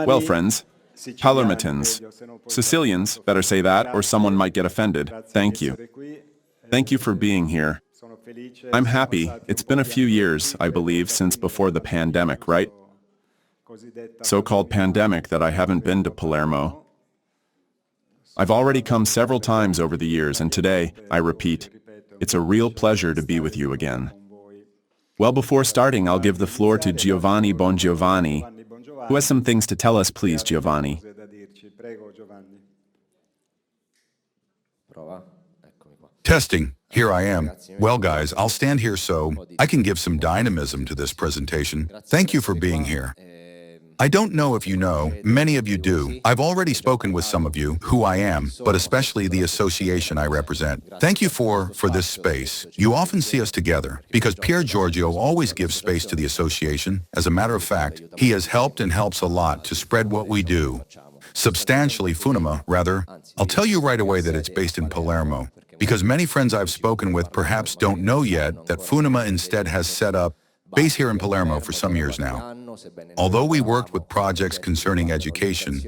Well, friends, Palermitans, Sicilians, better say that, or someone might get offended. Thank you. Thank you for being here. I'm happy. It's been a few years, I believe, since before the pandemic, right? So-called pandemic that I haven't been to Palermo. I've already come several times over the years, and today, I repeat, it's a real pleasure to be with you again. Well, before starting, I'll give the floor to Giovanni Bongiovanni, who has some things to tell us. Please, Giovanni. Testing. Here I am. Well, guys, I'll stand here so I can give some dynamism to this presentation. Thank you for being here. I don't know if you know, many of you do. I've already spoken with some of you, who I am, but especially the association I represent. Thank you for this space. You often see us together, because Pier Giorgio always gives space to the association. As a matter of fact, he has helped and helps a lot to spread what we do. Substantially, Funima, rather. I'll tell you right away that it's based in Palermo, because many friends I've spoken with perhaps don't know yet that Funima instead has set up base here in Palermo for some years now. Although we worked with projects concerning education,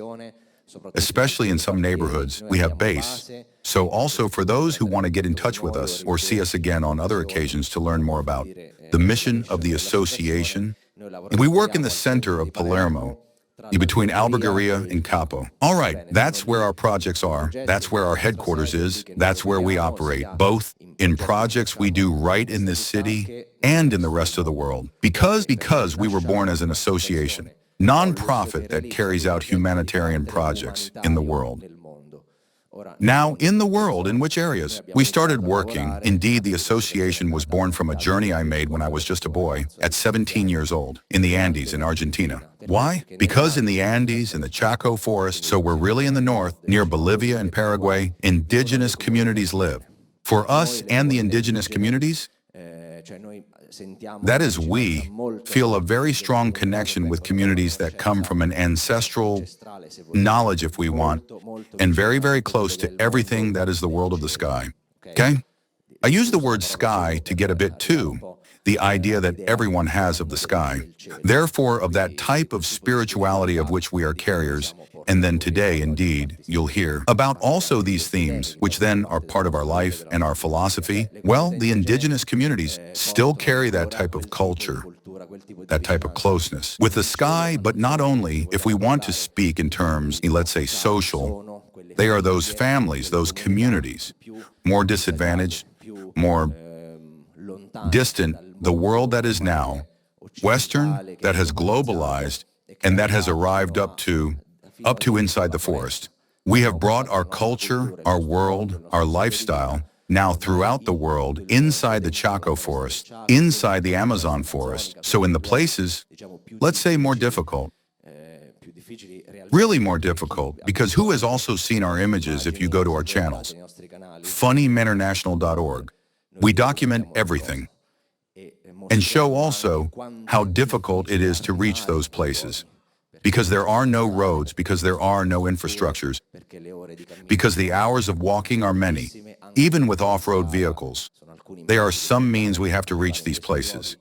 especially in some neighborhoods, we have base. So also for those who want to get in touch with us or see us again on other occasions to learn more about the mission of the association, we work in the center of Palermo, between Albergaria and Capo. All right, that's where our projects are. That's where our headquarters is. That's where we operate, both in projects we do right in this city and in the rest of the world. Because we were born as an association, non-profit that carries out humanitarian projects in the world. Now, in the world, in which areas? We started working. Indeed, the association was born from a journey I made when I was just a boy, at 17 years old, in the Andes in Argentina. Why? Because in the Andes, in the Chaco forest, so we're really in the north, near Bolivia and Paraguay, indigenous communities live. For us and the indigenous communities, that is, we feel a very strong connection with communities that come from an ancestral knowledge, if we want, and very, very close to everything that is the world of the sky. Okay? I use the word sky to get a bit to the idea that everyone has of the sky, therefore of that type of spirituality of which we are carriers. And then today, indeed, you'll hear about also these themes, which then are part of our life and our philosophy. Well, the indigenous communities still carry that type of culture, that type of closeness with the sky, but not only, if we want to speak in terms, let's say, social, they are those families, those communities, more disadvantaged, more distant, the world that is now, Western, that has globalized, and that has arrived up to inside the forest. We have brought our culture, our world, our lifestyle, now throughout the world, inside the Chaco forest, inside the Amazon forest. So in the places, let's say more difficult, really more difficult, because who has also seen our images if you go to our channels? FunimaInternational.org. We document everything and show also how difficult it is to reach those places. Because there are no roads, because there are no infrastructures, because the hours of walking are many, even with off-road vehicles. There are some means we have to reach these places.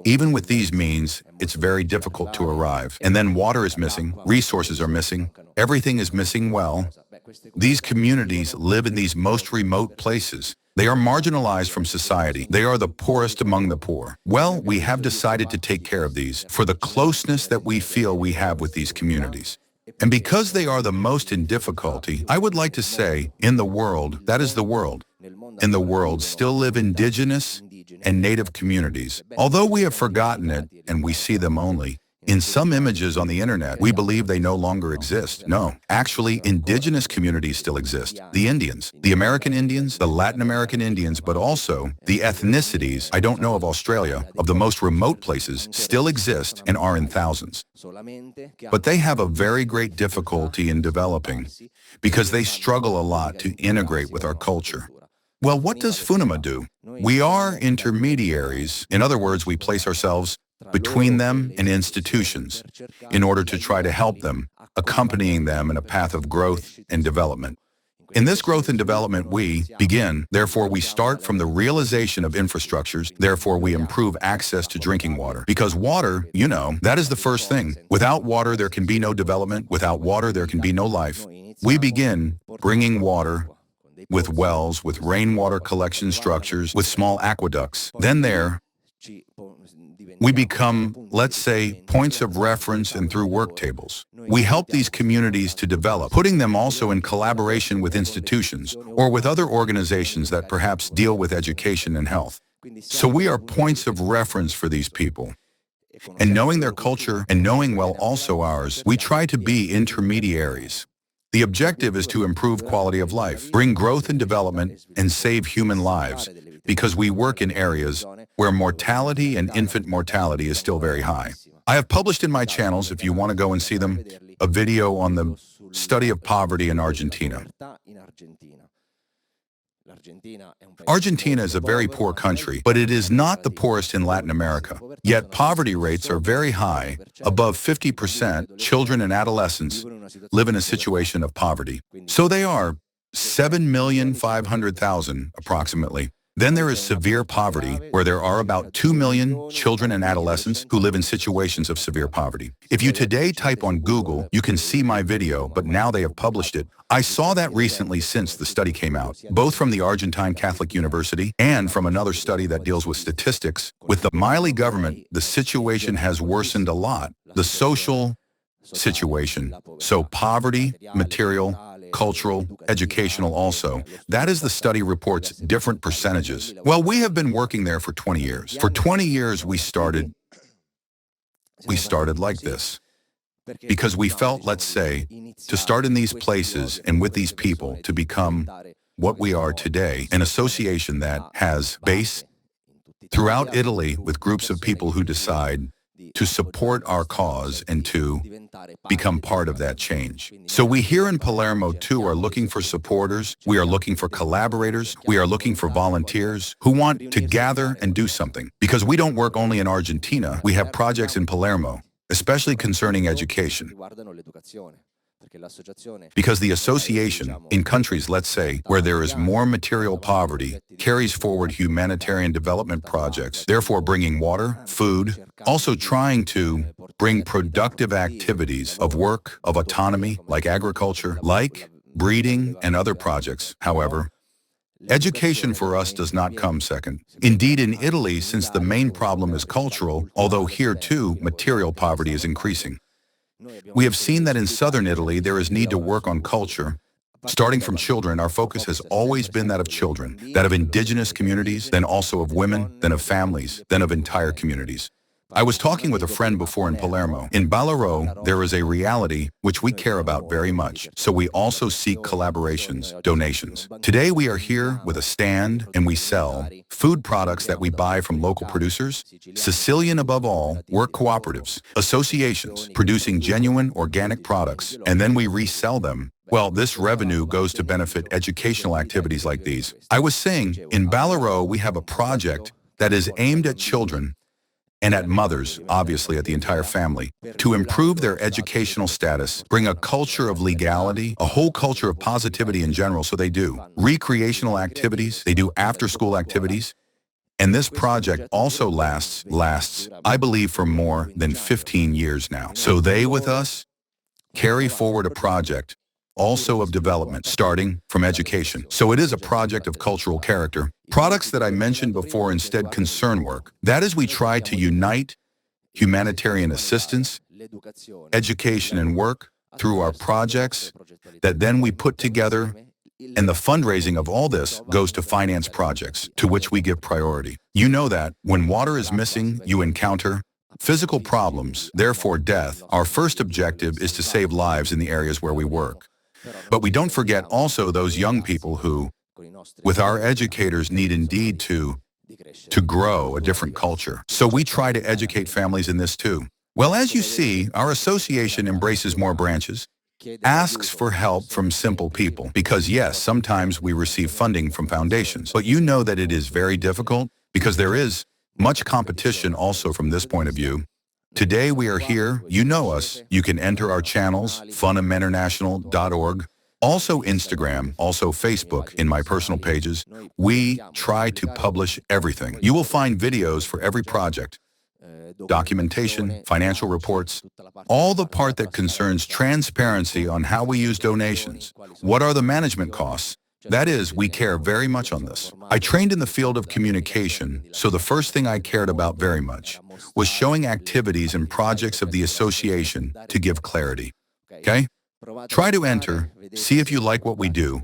Even with these means, it's very difficult to arrive. And then water is missing, resources are missing, everything is missing. Well, these communities live in these most remote places. They are marginalized from society. They are the poorest among the poor. Well, we have decided to take care of these for the closeness that we feel we have with these communities. And because they are the most in difficulty, I would like to say, in the world, that is the world. In the world still live indigenous and native communities. Although we have forgotten it and we see them only in some images on the internet, we believe they no longer exist. No, actually, indigenous communities still exist. The Indians, the American Indians, the Latin American Indians, but also the ethnicities, I don't know of Australia, of the most remote places, still exist and are in thousands. But they have a very great difficulty in developing because they struggle a lot to integrate with our culture. Well, what does Funima do? We are intermediaries. In other words, we place ourselves between them and institutions in order to try to help them, accompanying them in a path of growth and development. In this growth and development we begin, therefore we start from the realization of infrastructures, therefore we improve access to drinking water. Because water, you know, that is the first thing. Without water there can be no development, without water there can be no life. We begin bringing water with wells, with rainwater collection structures, with small aqueducts. Then we become, let's say, points of reference and through work tables. We help these communities to develop, putting them also in collaboration with institutions or with other organizations that perhaps deal with education and health. So we are points of reference for these people. And knowing their culture and knowing well also ours, we try to be intermediaries. The objective is to improve quality of life, bring growth and development, and save human lives, because we work in areas where mortality and infant mortality is still very high. I have published in my channels, if you want to go and see them, a video on the study of poverty in Argentina. Argentina is a very poor country, but it is not the poorest in Latin America. Yet poverty rates are very high. Above 50% children and adolescents live in a situation of poverty. So they are 7,500,000 approximately. Then there is severe poverty, where there are about 2 million children and adolescents who live in situations of severe poverty. If you today type on Google, you can see my video, but now they have published it. I saw that recently since the study came out, both from the Argentine Catholic University and from another study that deals with statistics. With the Milei government, the situation has worsened a lot. The social situation, so poverty, material, cultural, educational also. That is the study reports different percentages. Well, we have been working there for 20 years. For 20 years we started like this. Because we felt, let's say, to start in these places and with these people to become what we are today, an association that has base throughout Italy with groups of people who decide to support our cause and to become part of that change. So we here in Palermo too are looking for supporters, we are looking for collaborators, we are looking for volunteers who want to gather and do something. Because we don't work only in Argentina, we have projects in Palermo, especially concerning education. Because the association, in countries, let's say, where there is more material poverty, carries forward humanitarian development projects, therefore bringing water, food, also trying to bring productive activities of work, of autonomy, like agriculture, like breeding and other projects. However, education for us does not come second. Indeed, in Italy, since the main problem is cultural, although here too, material poverty is increasing. We have seen that in southern Italy there is need to work on culture. Starting from children, our focus has always been that of children, that of indigenous communities, then also of women, then of families, then of entire communities. I was talking with a friend before in Palermo. In Ballarò, there is a reality which we care about very much, so we also seek collaborations, donations. Today we are here with a stand and we sell food products that we buy from local producers, Sicilian above all, work cooperatives, associations producing genuine organic products, and then we resell them. Well, this revenue goes to benefit educational activities like these. I was saying, in Ballarò we have a project that is aimed at children and at mothers, obviously at the entire family, to improve their educational status, bring a culture of legality, a whole culture of positivity in general. So they do recreational activities, they do after-school activities, and this project also lasts, I believe, for more than 15 years now. So they, with us, carry forward a project also of development, starting from education. So it is a project of cultural character. Products that I mentioned before instead concern work. That is, we try to unite humanitarian assistance, education, and work through our projects that then we put together, and the fundraising of all this goes to finance projects to which we give priority. You know that when water is missing, you encounter physical problems, therefore death. Our first objective is to save lives in the areas where we work. But we don't forget also those young people who, with our educators, need indeed to grow a different culture. So we try to educate families in this too. Well, as you see, our association embraces more branches. asks for help from simple people. Because yes, sometimes we receive funding from foundations, but you know that it is very difficult because there is much competition also from this point of view. Today we are here, you know us, you can enter our channels, funiminternational.org, also Instagram, also Facebook, in my personal pages. We try to publish everything. You will find videos for every project, documentation, financial reports, all the part that concerns transparency on how we use donations. What are the management costs? That is, we care very much on this. I trained in the field of communication, so the first thing I cared about very much was showing activities and projects of the association to give clarity. Okay? Try to enter, see if you like what we do.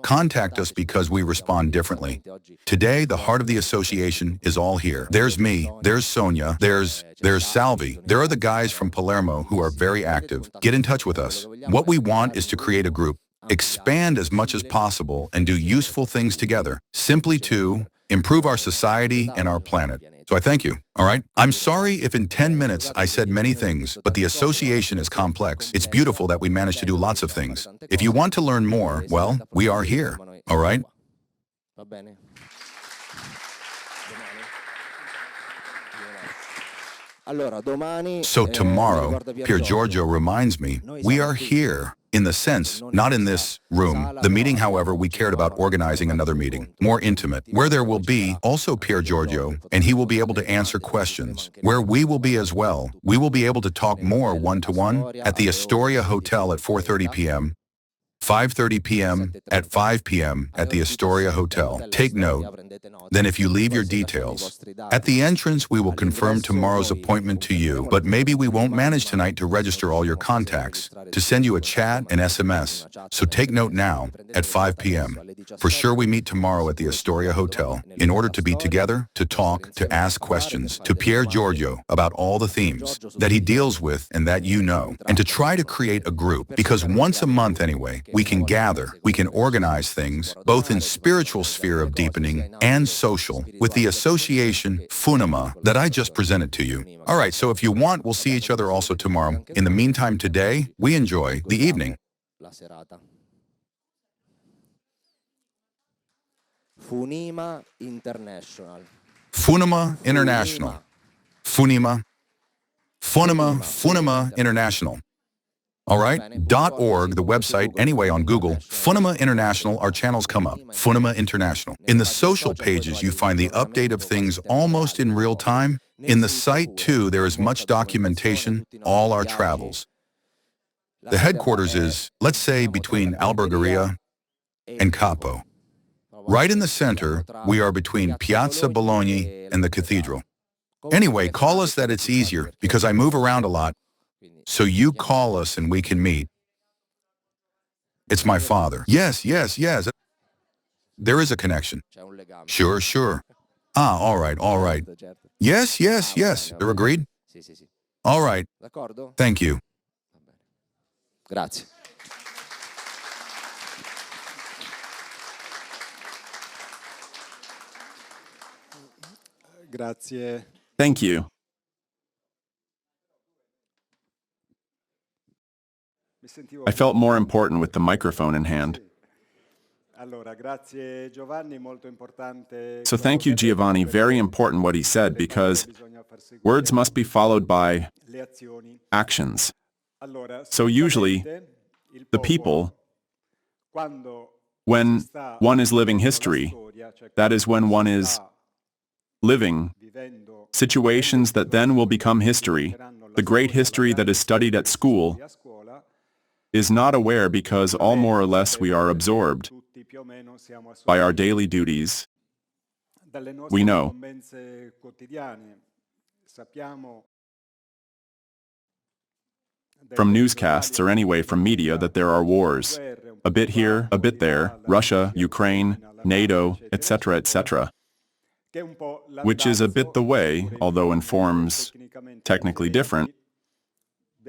Contact us because we respond differently. Today, the heart of the association is all here. There's me, there's Sonia, there's Salvi. There are the guys from Palermo who are very active. Get in touch with us. What we want is to create a group, expand as much as possible, and do useful things together, simply to improve our society and our planet. So I thank you, all right? I'm sorry if in 10 minutes I said many things, but the association is complex. It's beautiful that we managed to do lots of things. If you want to learn more, well, we are here, all right? So tomorrow, Pier Giorgio reminds me, we are here. In the sense, not in this room. The meeting, however, we cared about organizing another meeting, more intimate, where there will be also Pier Giorgio, and he will be able to answer questions, where we will be as well. We will be able to talk more one-to-one at the Astoria Hotel at 4:30 p.m., 5:30 p.m., at 5 p.m. at the Astoria Hotel. Take note. Then if you leave your details, at the entrance we will confirm tomorrow's appointment to you, but maybe we won't manage tonight to register all your contacts, to send you a chat and SMS. So take note now, at 5 p.m. For sure we meet tomorrow at the Astoria Hotel, in order to be together, to talk, to ask questions, to Pier Giorgio about all the themes that he deals with and that you know, and to try to create a group, because once a month anyway, we can gather, we can organize things, both in spiritual sphere of deepening and social, with the association Funima that I just presented to you. All right, so if you want, we'll see each other also tomorrow. In the meantime, today, we enjoy the evening. Funima International. Funima International. Funima. Funima International. All right, .org, the website, anyway, on Google, Funima International, our channels come up, Funima International. In the social pages, you find the update of things almost in real time. In the site, too, there is much documentation, all our travels. The headquarters is, let's say, between Albergaria and Capo. Right in the center, we are between Piazza Bologna and the cathedral. Anyway, call us that it's easier, because I move around a lot. So you call us and we can meet. It's my father. Yes. There is a connection. Sure. Ah, all right. Yes. They're agreed? All right. Thank you. Grazie. Grazie. Thank you. I felt more important with the microphone in hand. So thank you, Giovanni. Very important what he said, because words must be followed by actions. So usually, the people, when one is living history, that is when one is living situations that then will become history, the great history that is studied at school, is not aware, because all more or less we are absorbed by our daily duties. We know from newscasts or anyway from media that there are wars, a bit here, a bit there, Russia, Ukraine, NATO, etc., which is a bit the way, although in forms technically different,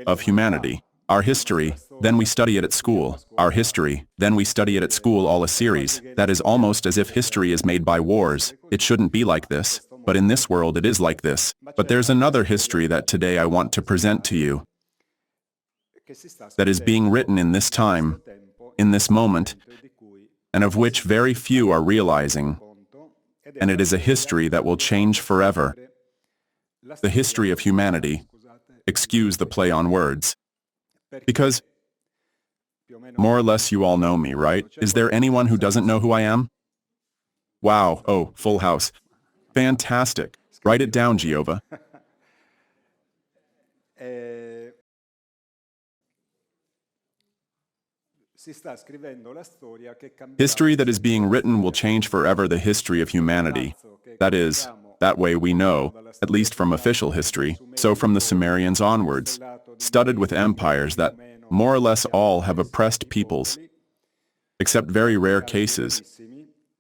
of humanity. Our history, then we study it at school. Our history, then we study it at school, all a series. That is almost as if history is made by wars. It shouldn't be like this, but in this world it is like this. But there's another history that today I want to present to you. that is being written in this time, in this moment, and of which very few are realizing, and it is a history that will change forever. The history of humanity. Excuse the play on words. Because, more or less you all know me, right? Is there anyone who doesn't know who I am? Wow, oh, full house. Fantastic. Write it down, Jehovah. History that is being written will change forever the history of humanity. That is, that way we know, at least from official history, so from the Sumerians onwards, studded with empires that, more or less all have oppressed peoples, except very rare cases.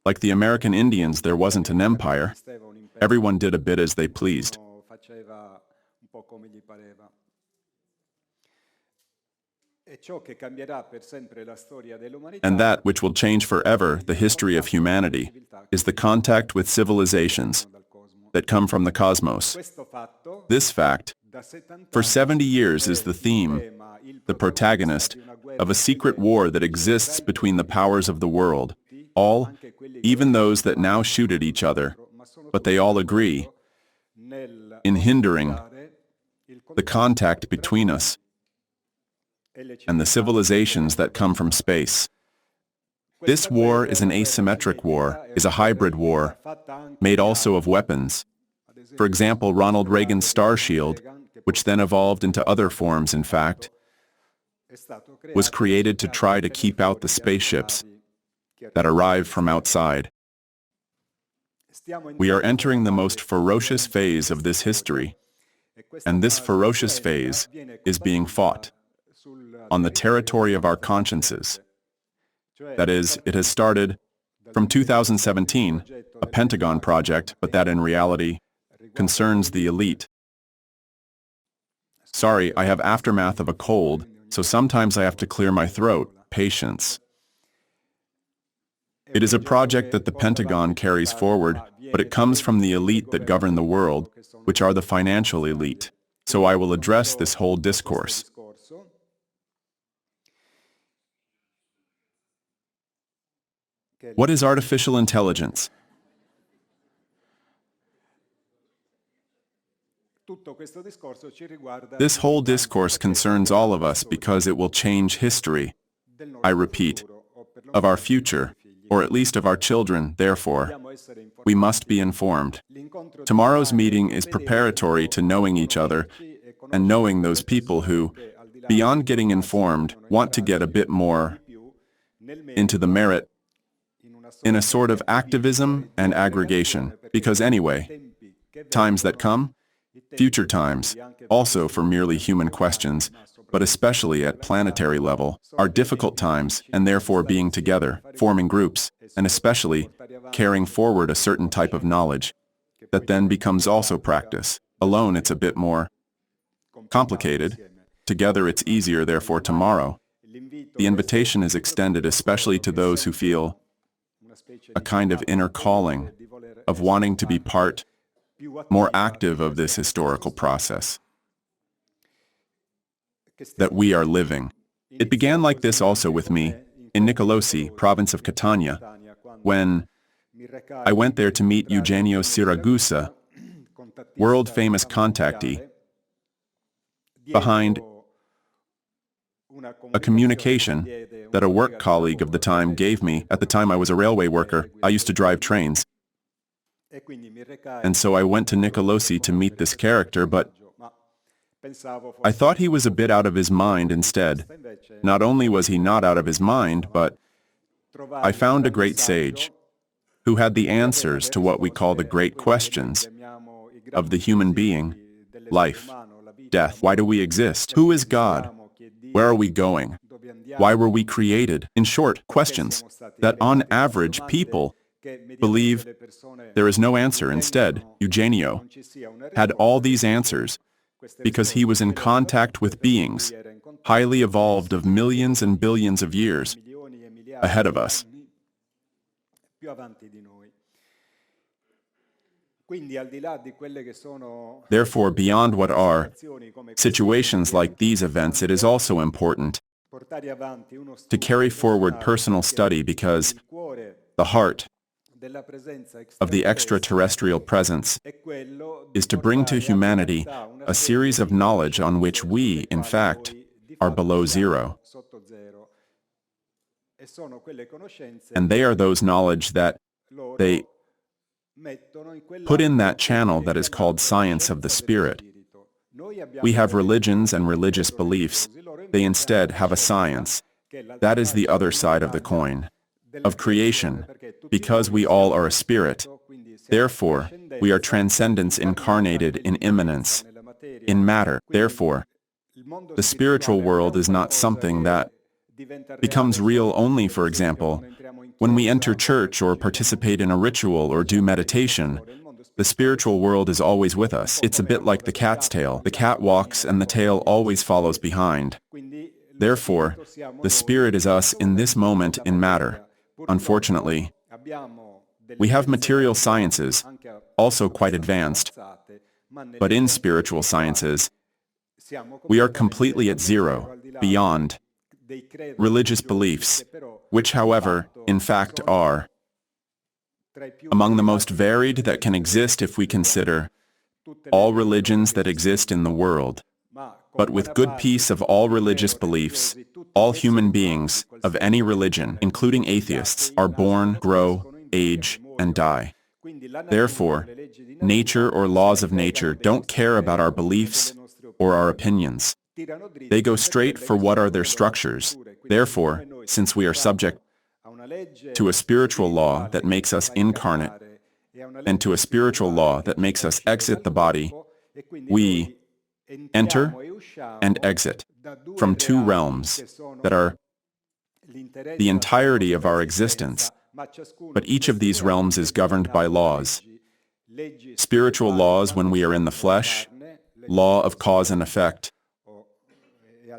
Like the American Indians, there wasn't an empire. Everyone did a bit as they pleased. And that which will change forever the history of humanity is the contact with civilizations that come from the cosmos. This fact, for 70 years, is the theme, the protagonist, of a secret war that exists between the powers of the world, all, even those that now shoot at each other, but they all agree in hindering the contact between us and the civilizations that come from space. This war is an asymmetric war, is a hybrid war, made also of weapons. For example, Ronald Reagan's Star Shield, which then evolved into other forms, in fact, was created to try to keep out the spaceships that arrive from outside. We are entering the most ferocious phase of this history, and this ferocious phase is being fought on the territory of our consciences. That is, it has started from 2017, a Pentagon project, but that in reality concerns the elite. Sorry, I have aftermath of a cold, so sometimes I have to clear my throat. Patience. It is a project that the Pentagon carries forward, but it comes from the elite that govern the world, which are the financial elite. So I will address this whole discourse. What is artificial intelligence? This whole discourse concerns all of us because it will change history, I repeat, of our future, or at least of our children. Therefore, we must be informed. Tomorrow's meeting is preparatory to knowing each other and knowing those people who, beyond getting informed, want to get a bit more into the merit in a sort of activism and aggregation, because anyway, times that come, future times, also for merely human questions, but especially at planetary level, are difficult times, and therefore being together, forming groups, and especially carrying forward a certain type of knowledge, that then becomes also practice. Alone it's a bit more complicated. Together it's easier, therefore tomorrow. The invitation is extended especially to those who feel a kind of inner calling of wanting to be part, more active of this historical process that we are living. It began like this also with me, in Nicolosi, province of Catania, when I went there to meet Eugenio Siragusa, world-famous contactee, behind a communication that a work colleague of the time gave me. At the time I was a railway worker. I used to drive trains. And so I went to Nicolosi to meet this character, but I thought he was a bit out of his mind instead. Not only was he not out of his mind, but I found a great sage who had the answers to what we call the great questions of the human being: life, death, why do we exist, who is God, where are we going, why were we created? In short, questions that on average people believe there is no answer. Instead, Eugenio had all these answers because he was in contact with beings highly evolved of millions and billions of years ahead of us. Therefore, beyond what are situations like these events, it is also important to carry forward personal study, because the heart of the extraterrestrial presence is to bring to humanity a series of knowledge on which we, in fact, are below zero. And they are those knowledge that they put in that channel that is called science of the spirit. We have religions and religious beliefs. They instead have a science. That is the other side of the coin, of creation, because we all are a spirit. Therefore, we are transcendence incarnated in immanence, in matter. Therefore, the spiritual world is not something that becomes real only, for example, when we enter church or participate in a ritual or do meditation. The spiritual world is always with us. It's a bit like the cat's tail. The cat walks and the tail always follows behind. Therefore, the spirit is us in this moment in matter. Unfortunately, we have material sciences, also quite advanced, but in spiritual sciences, we are completely at zero, beyond religious beliefs, which, however, in fact are among the most varied that can exist if we consider all religions that exist in the world. But with good peace of all religious beliefs, all human beings of any religion, including atheists, are born, grow, age, and die. Therefore, nature or laws of nature don't care about our beliefs or our opinions. They go straight for what are their structures. Therefore, since we are subject to a spiritual law that makes us incarnate, and to a spiritual law that makes us exit the body, we enter and exit from two realms that are the entirety of our existence, but each of these realms is governed by laws. Spiritual laws when we are in the flesh, law of cause and effect,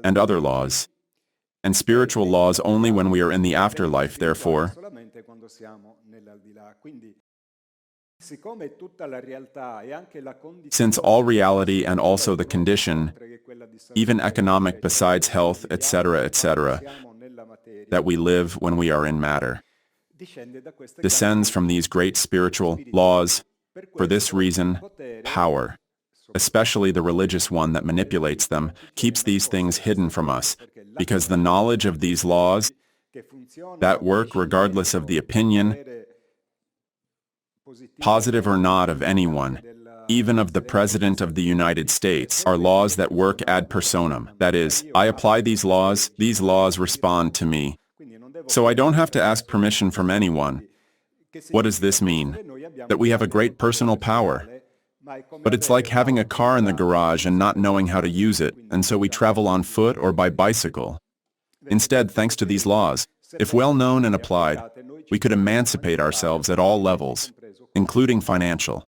and other laws, and spiritual laws only when we are in the afterlife. Therefore, since all reality and also the condition, even economic besides health, etc., etc., that we live when we are in matter, descends from these great spiritual laws. For this reason, power, especially the religious one that manipulates them, keeps these things hidden from us, because the knowledge of these laws that work regardless of the opinion, positive or not, of anyone, even of the President of the United States, are laws that work ad personam. That is, I apply these laws respond to me. So I don't have to ask permission from anyone. What does this mean? That we have a great personal power. But it's like having a car in the garage and not knowing how to use it, and so we travel on foot or by bicycle. Instead, thanks to these laws, if well known and applied, we could emancipate ourselves at all levels, including financial.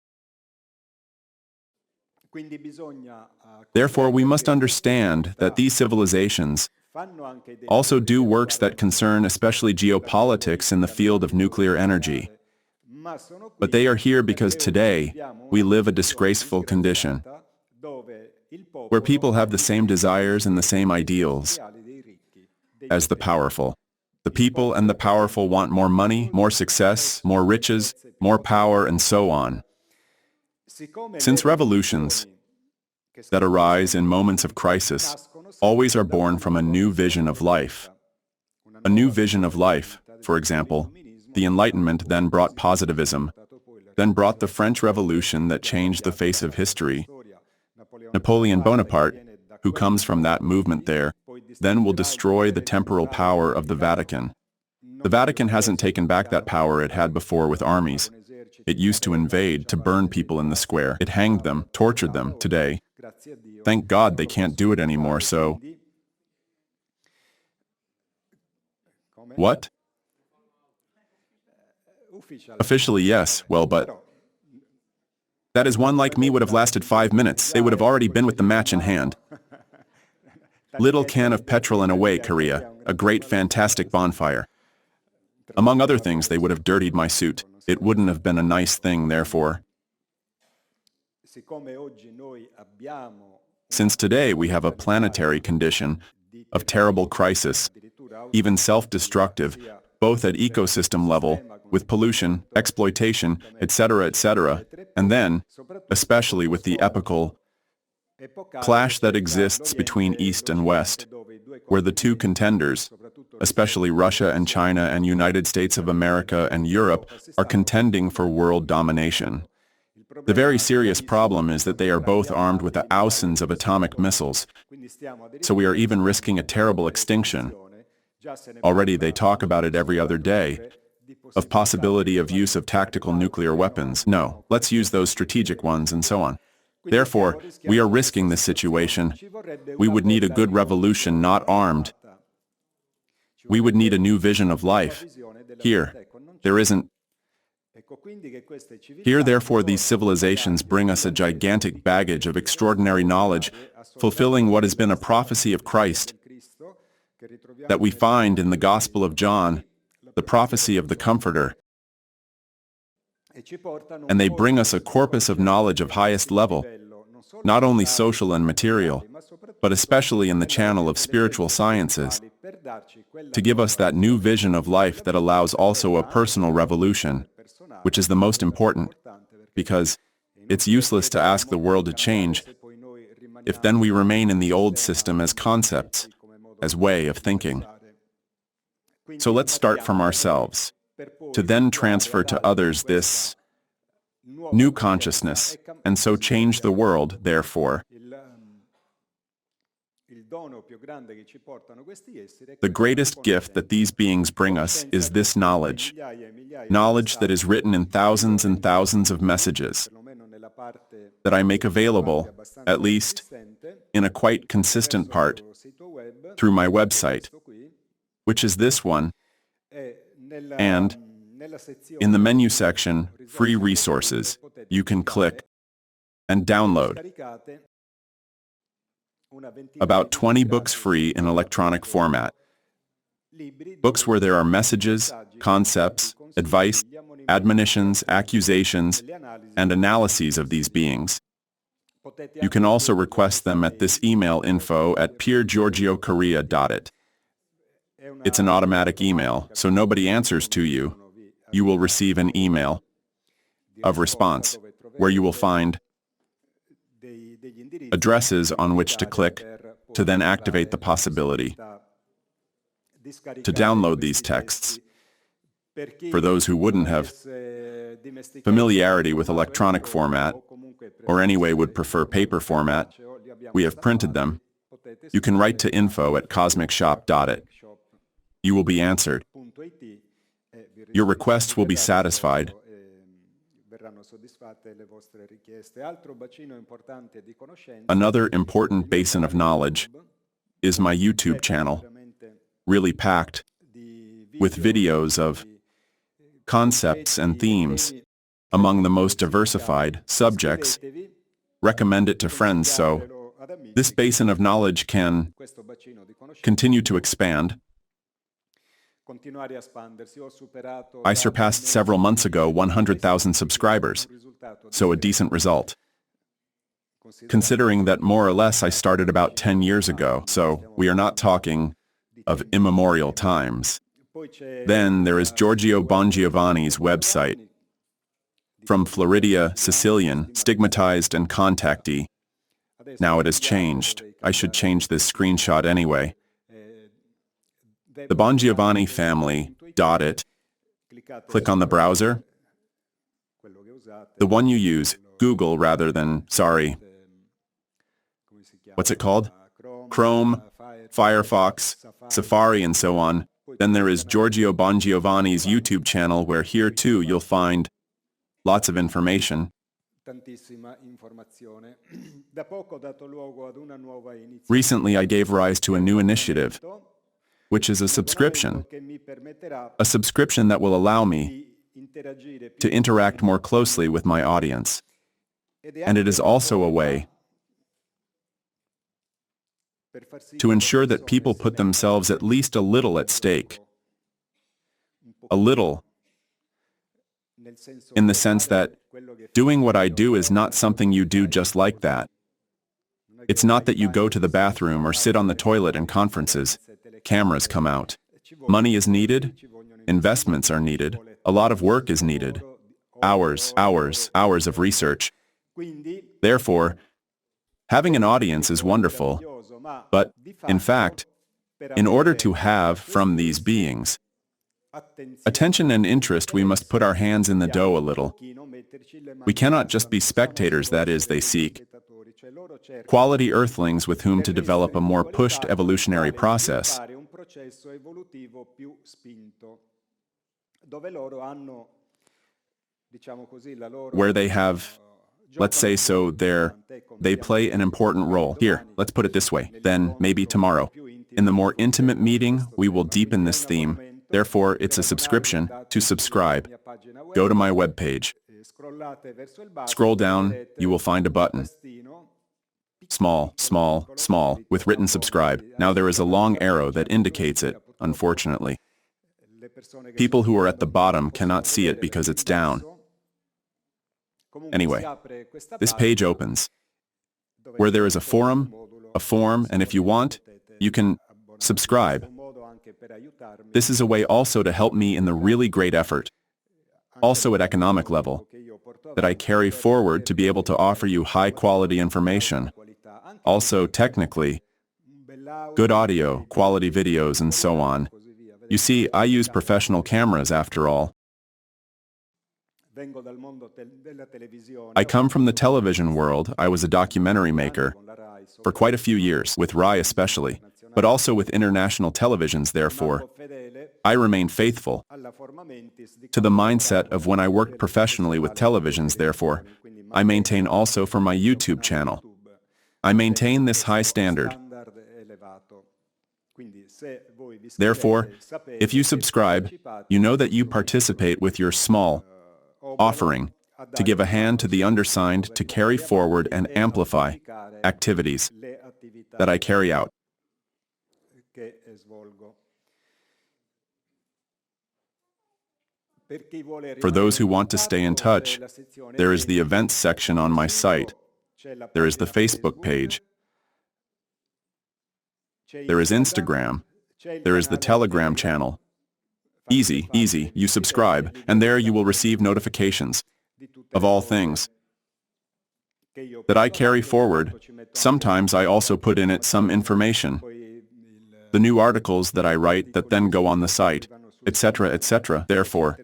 Therefore, we must understand that these civilizations also do works that concern especially geopolitics in the field of nuclear energy. But they are here because today we live a disgraceful condition, where people have the same desires and the same ideals as the powerful. The people and the powerful want more money, more success, more riches, more power, and so on. Since revolutions that arise in moments of crisis always are born from a new vision of life. A new vision of life, for example, the Enlightenment then brought positivism, then brought the French Revolution that changed the face of history. Napoleon Bonaparte, who comes from that movement there, then will destroy the temporal power of the Vatican. The Vatican hasn't taken back that power it had before with armies. It used to invade, to burn people in the square. It hanged them, tortured them. Today, thank God they can't do it anymore, so... What? Officially, yes. Well, but... that is, one like me would have lasted 5 minutes. They would have already been with the match in hand. Little can of petrol and away, Korea. A great, fantastic bonfire. Among other things, they would have dirtied my suit. It wouldn't have been a nice thing, therefore. Since today we have a planetary condition of terrible crisis, even self-destructive, both at ecosystem level, with pollution, exploitation, etc., and then, especially with the epochal clash that exists between East and West, where the two contenders, especially Russia and China and United States of America and Europe, are contending for world domination. The very serious problem is that they are both armed with thousands of atomic missiles, so we are even risking a terrible extinction. Already they talk about it every other day, of possibility of use of tactical nuclear weapons. No, let's use those strategic ones and so on. Therefore, we are risking this situation. We would need a good revolution, not armed. We would need a new vision of life. Here, there isn't. Here, therefore, these civilizations bring us a gigantic baggage of extraordinary knowledge, fulfilling what has been a prophecy of Christ, that we find in the Gospel of John, the prophecy of the Comforter. And they bring us a corpus of knowledge of highest level, not only social and material, but especially in the channel of spiritual sciences, to give us that new vision of life that allows also a personal revolution, which is the most important, because it's useless to ask the world to change if then we remain in the old system as concepts, as way of thinking. So let's start from ourselves, to then transfer to others this new consciousness, and so change the world, therefore. The greatest gift that these beings bring us is this knowledge, knowledge that is written in thousands and thousands of messages, that I make available, at least, in a quite consistent part, through my website, which is this one, and in the menu section, Free Resources, you can click and download about 20 books free in electronic format. Books where there are messages, concepts, advice, admonitions, accusations, and analyses of these beings. You can also request them at this email info@piergiorgiocorrea.it. It's an automatic email, so nobody answers to you. You will receive an email of response, where you will find addresses on which to click to then activate the possibility to download these texts. For those who wouldn't have familiarity with electronic format, or anyway would prefer paper format, we have printed them. You can write to info@cosmicshop.it. You will be answered. Your requests will be satisfied. Another important basin of knowledge is my YouTube channel, really packed with videos of concepts and themes among the most diversified subjects. Recommend it to friends so this basin of knowledge can continue to expand. I surpassed several months ago 100,000 subscribers, so a decent result. Considering that more or less I started about 10 years ago, so we are not talking of immemorial times. Then there is Giorgio Bongiovanni's website. From Floridia, Sicilian, stigmatized and contactee. Now it has changed. I should change this screenshot anyway. The Bongiovanni family, .it. Click on the browser. The one you use, Google rather than, what's it called? Chrome, Firefox, Safari and so on. Then there is Giorgio Bongiovanni's YouTube channel where here too you'll find lots of information. Recently I gave rise to a new initiative, which is a subscription that will allow me to interact more closely with my audience. And it is also a way to ensure that people put themselves at least a little at stake. A little in the sense that doing what I do is not something you do just like that. It's not that you go to the bathroom or sit on the toilet in conferences. Cameras come out. Money is needed. Investments are needed. A lot of work is needed. Hours of research. Therefore, having an audience is wonderful, but, in fact, in order to have from these beings attention and interest, we must put our hands in the dough a little. We cannot just be spectators, that is, they seek quality earthlings with whom to develop a more pushed evolutionary process, where they have, let's say so, they play an important role. Here, let's put it this way. Then, maybe tomorrow, in the more intimate meeting, we will deepen this theme. Therefore, it's a subscription. To subscribe, go to my webpage. Scroll down, you will find a button. Small, with written subscribe. Now there is a long arrow that indicates it, unfortunately. People who are at the bottom cannot see it because it's down. Anyway, this page opens, where there is a form, and if you want, you can subscribe. This is a way also to help me in the really great effort, also at economic level, that I carry forward to be able to offer you high-quality information. Also, technically, good audio, quality videos, and so on. You see, I use professional cameras after all. I come from the television world. I was a documentary maker for quite a few years, with RAI especially, but also with international televisions. Therefore, I remain faithful to the mindset of when I worked professionally with televisions. Therefore, I maintain also for my YouTube channel. I maintain this high standard. Therefore, if you subscribe, you know that you participate with your small offering to give a hand to the undersigned to carry forward and amplify activities that I carry out. For those who want to stay in touch, there is the events section on my site. There is the Facebook page. There is Instagram. There is the Telegram channel. Easy, you subscribe, and there you will receive notifications of all things that I carry forward. Sometimes I also put in it some information, the new articles that I write that then go on the site, etc., etc. Therefore,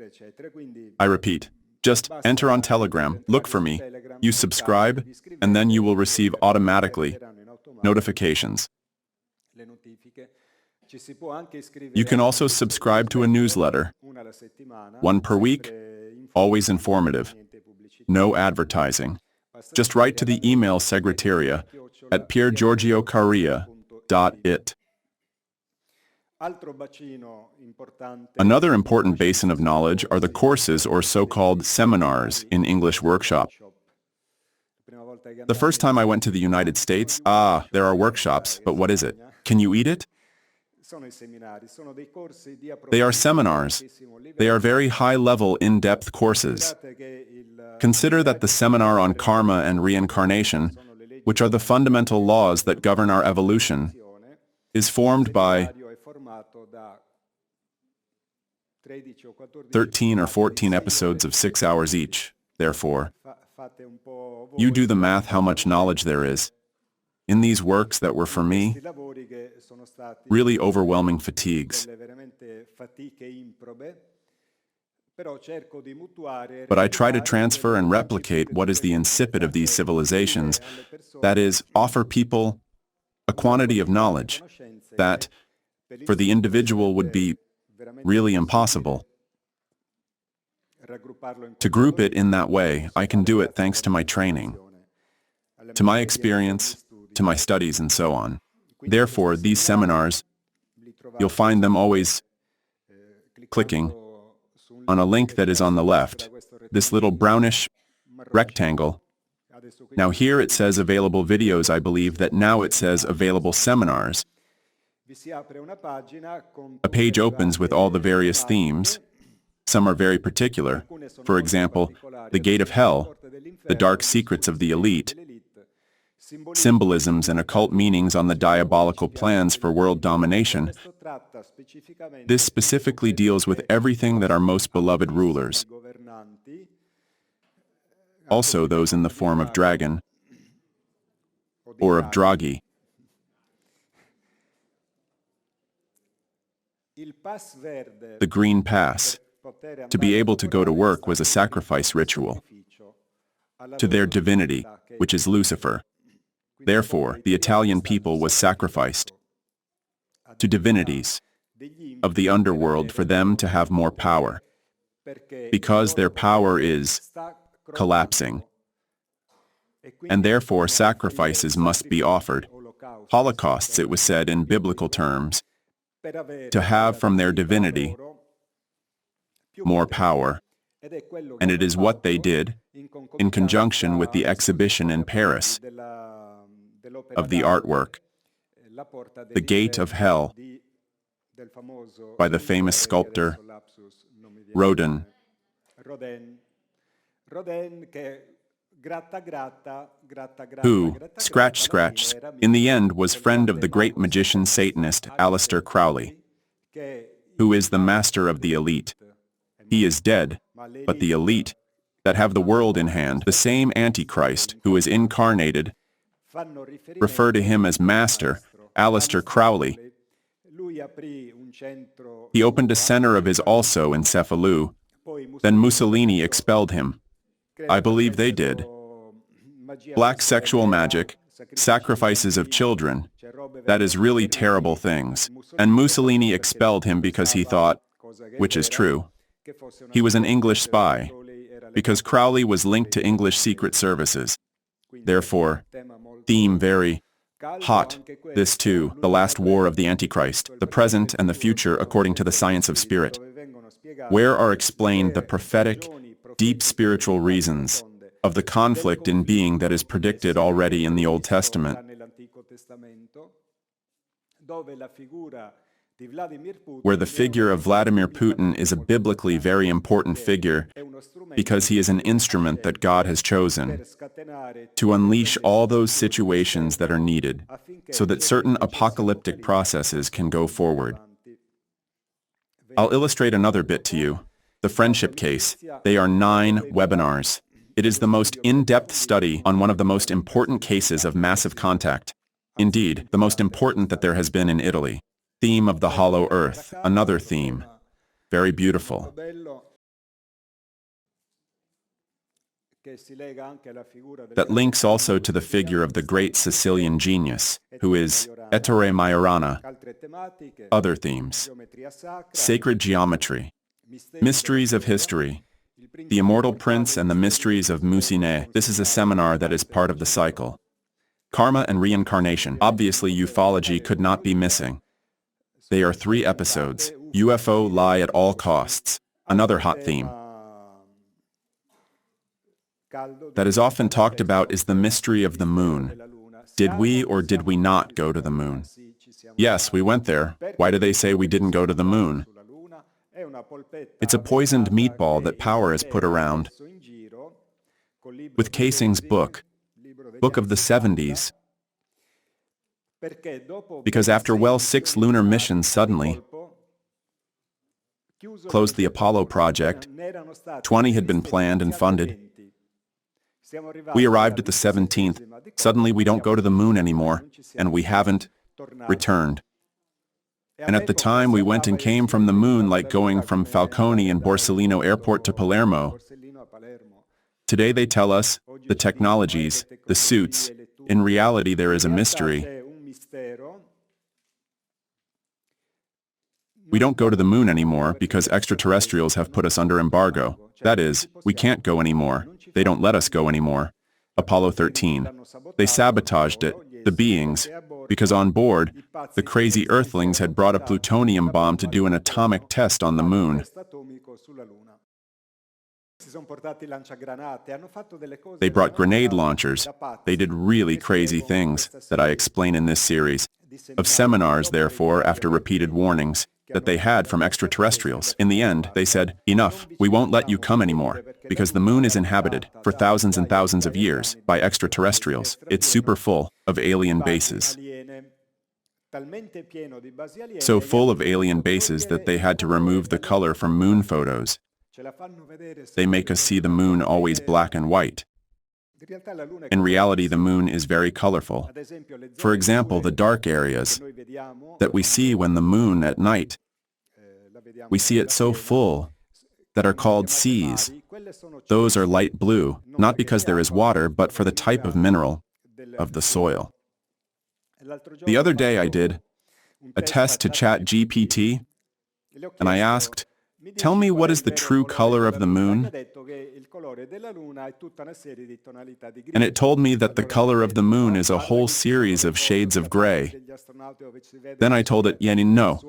I repeat, just enter on Telegram, look for me, you subscribe, and then you will receive automatically notifications. You can also subscribe to a newsletter, one per week, always informative, no advertising. Just write to the email secretaria at piergiorgiocarria.it. Another important basin of knowledge are the courses or so-called seminars in English workshop. The first time I went to the United States, there are workshops, but what is it? Can you eat it? They are seminars. They are very high-level, in-depth courses. Consider that the seminar on karma and reincarnation, which are the fundamental laws that govern our evolution, is formed by 13 or 14 episodes of 6 hours each. Therefore, you do the math how much knowledge there is. In these works that were for me, really overwhelming fatigues. But I try to transfer and replicate what is the incipit of these civilizations, that is, offer people a quantity of knowledge that, for the individual, would be really impossible. To group it in that way, I can do it thanks to my training, to my experience, to my studies, and so on. Therefore, these seminars, you'll find them always clicking on a link that is on the left, this little brownish rectangle. Now here it says available videos. I believe that now it says available seminars. A page opens with all the various themes, Some are very particular. For example, the gate of hell, the dark secrets of the elite, symbolisms and occult meanings on the diabolical plans for world domination. This specifically deals with everything that our most beloved rulers, also those in the form of dragon or of draghi. The green pass, to be able to go to work, was a sacrifice ritual to their divinity, which is Lucifer. Therefore, the Italian people was sacrificed to divinities of the underworld for them to have more power, because their power is collapsing, and therefore sacrifices must be offered. Holocausts, it was said in biblical terms, to have from their divinity more power, and it is what they did in conjunction with the exhibition in Paris of the artwork, The Gate of Hell, by the famous sculptor Rodin, who, scratch, in the end was friend of the great magician Satanist Aleister Crowley, who is the master of the elite. He is dead, but the elite, that have the world in hand, the same Antichrist who is incarnated, refer to him as Master, Aleister Crowley. He opened a center of his also in Cefalù. Then Mussolini expelled him. I believe they did. Black sexual magic, sacrifices of children, that is really terrible things. And Mussolini expelled him because he thought, which is true, he was an English spy, because Crowley was linked to English secret services. Therefore, theme very hot. This too, the last war of the Antichrist, the present and the future according to the science of spirit, where are explained the prophetic, deep spiritual reasons of the conflict in being that is predicted already in the Old Testament, where the figure of Vladimir Putin is a biblically very important figure because he is an instrument that God has chosen to unleash all those situations that are needed so that certain apocalyptic processes can go forward. I'll illustrate another bit to you. The friendship case. They are 9 webinars. It is the most in-depth study on one of the most important cases of massive contact. Indeed, the most important that there has been in Italy. Theme of the hollow earth, another theme. Very beautiful. That links also to the figure of the great Sicilian genius, who is Ettore Majorana. Other themes. Sacred geometry. Mysteries of history. The Immortal Prince and the Mysteries of Musine. This is a seminar that is part of the cycle. Karma and reincarnation. Obviously, ufology could not be missing. They are 3 episodes. UFO lie at all costs. Another hot theme that is often talked about is the mystery of the moon. Did we or did we not go to the moon? Yes, we went there. Why do they say we didn't go to the moon? It's a poisoned meatball that power has put around. With Casing's book of the 70s. Because after 6 lunar missions suddenly closed the Apollo project, 20 had been planned and funded. We arrived at the 17th. Suddenly we don't go to the moon anymore, and we haven't returned. And at the time we went and came from the moon like going from Falcone and Borsellino Airport to Palermo. Today they tell us, the technologies, the suits, in reality there is a mystery. We don't go to the moon anymore because extraterrestrials have put us under embargo. That is, we can't go anymore. They don't let us go anymore. Apollo 13. They sabotaged it, the beings, because on board, the crazy Earthlings had brought a plutonium bomb to do an atomic test on the moon. They brought grenade launchers. They did really crazy things that I explain in this series of seminars, therefore, after repeated warnings. that they had from extraterrestrials. In the end, they said, "Enough, we won't let you come anymore, because the moon is inhabited, for thousands and thousands of years, by extraterrestrials. It's super full of alien bases. So full of alien bases that they had to remove the color from moon photos. They make us see the moon always black and white. In reality, the moon is very colorful. For example, the dark areas that we see when the moon at night, we see it so full that are called seas. Those are light blue, not because there is water, but for the type of mineral of the soil. The other day I did a test to ChatGPT, and I asked, "Tell me what is the true color of the moon?" And it told me that the color of the moon is a whole series of shades of gray. Then I told it, "Yeah, no.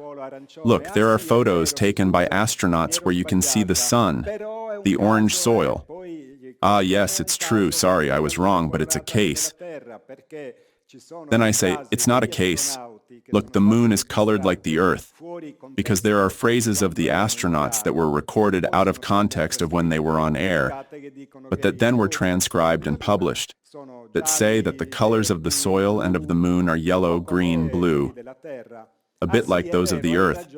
Look, there are photos taken by astronauts where you can see the sun, the orange soil. Ah, yes, it's true. Sorry, I was wrong, but it's a case." Then I say, "It's not a case. Look, the moon is colored like the Earth, because there are phrases of the astronauts that were recorded out of context of when they were on air, but that then were transcribed and published, that say that the colors of the soil and of the moon are yellow, green, blue, a bit like those of the Earth."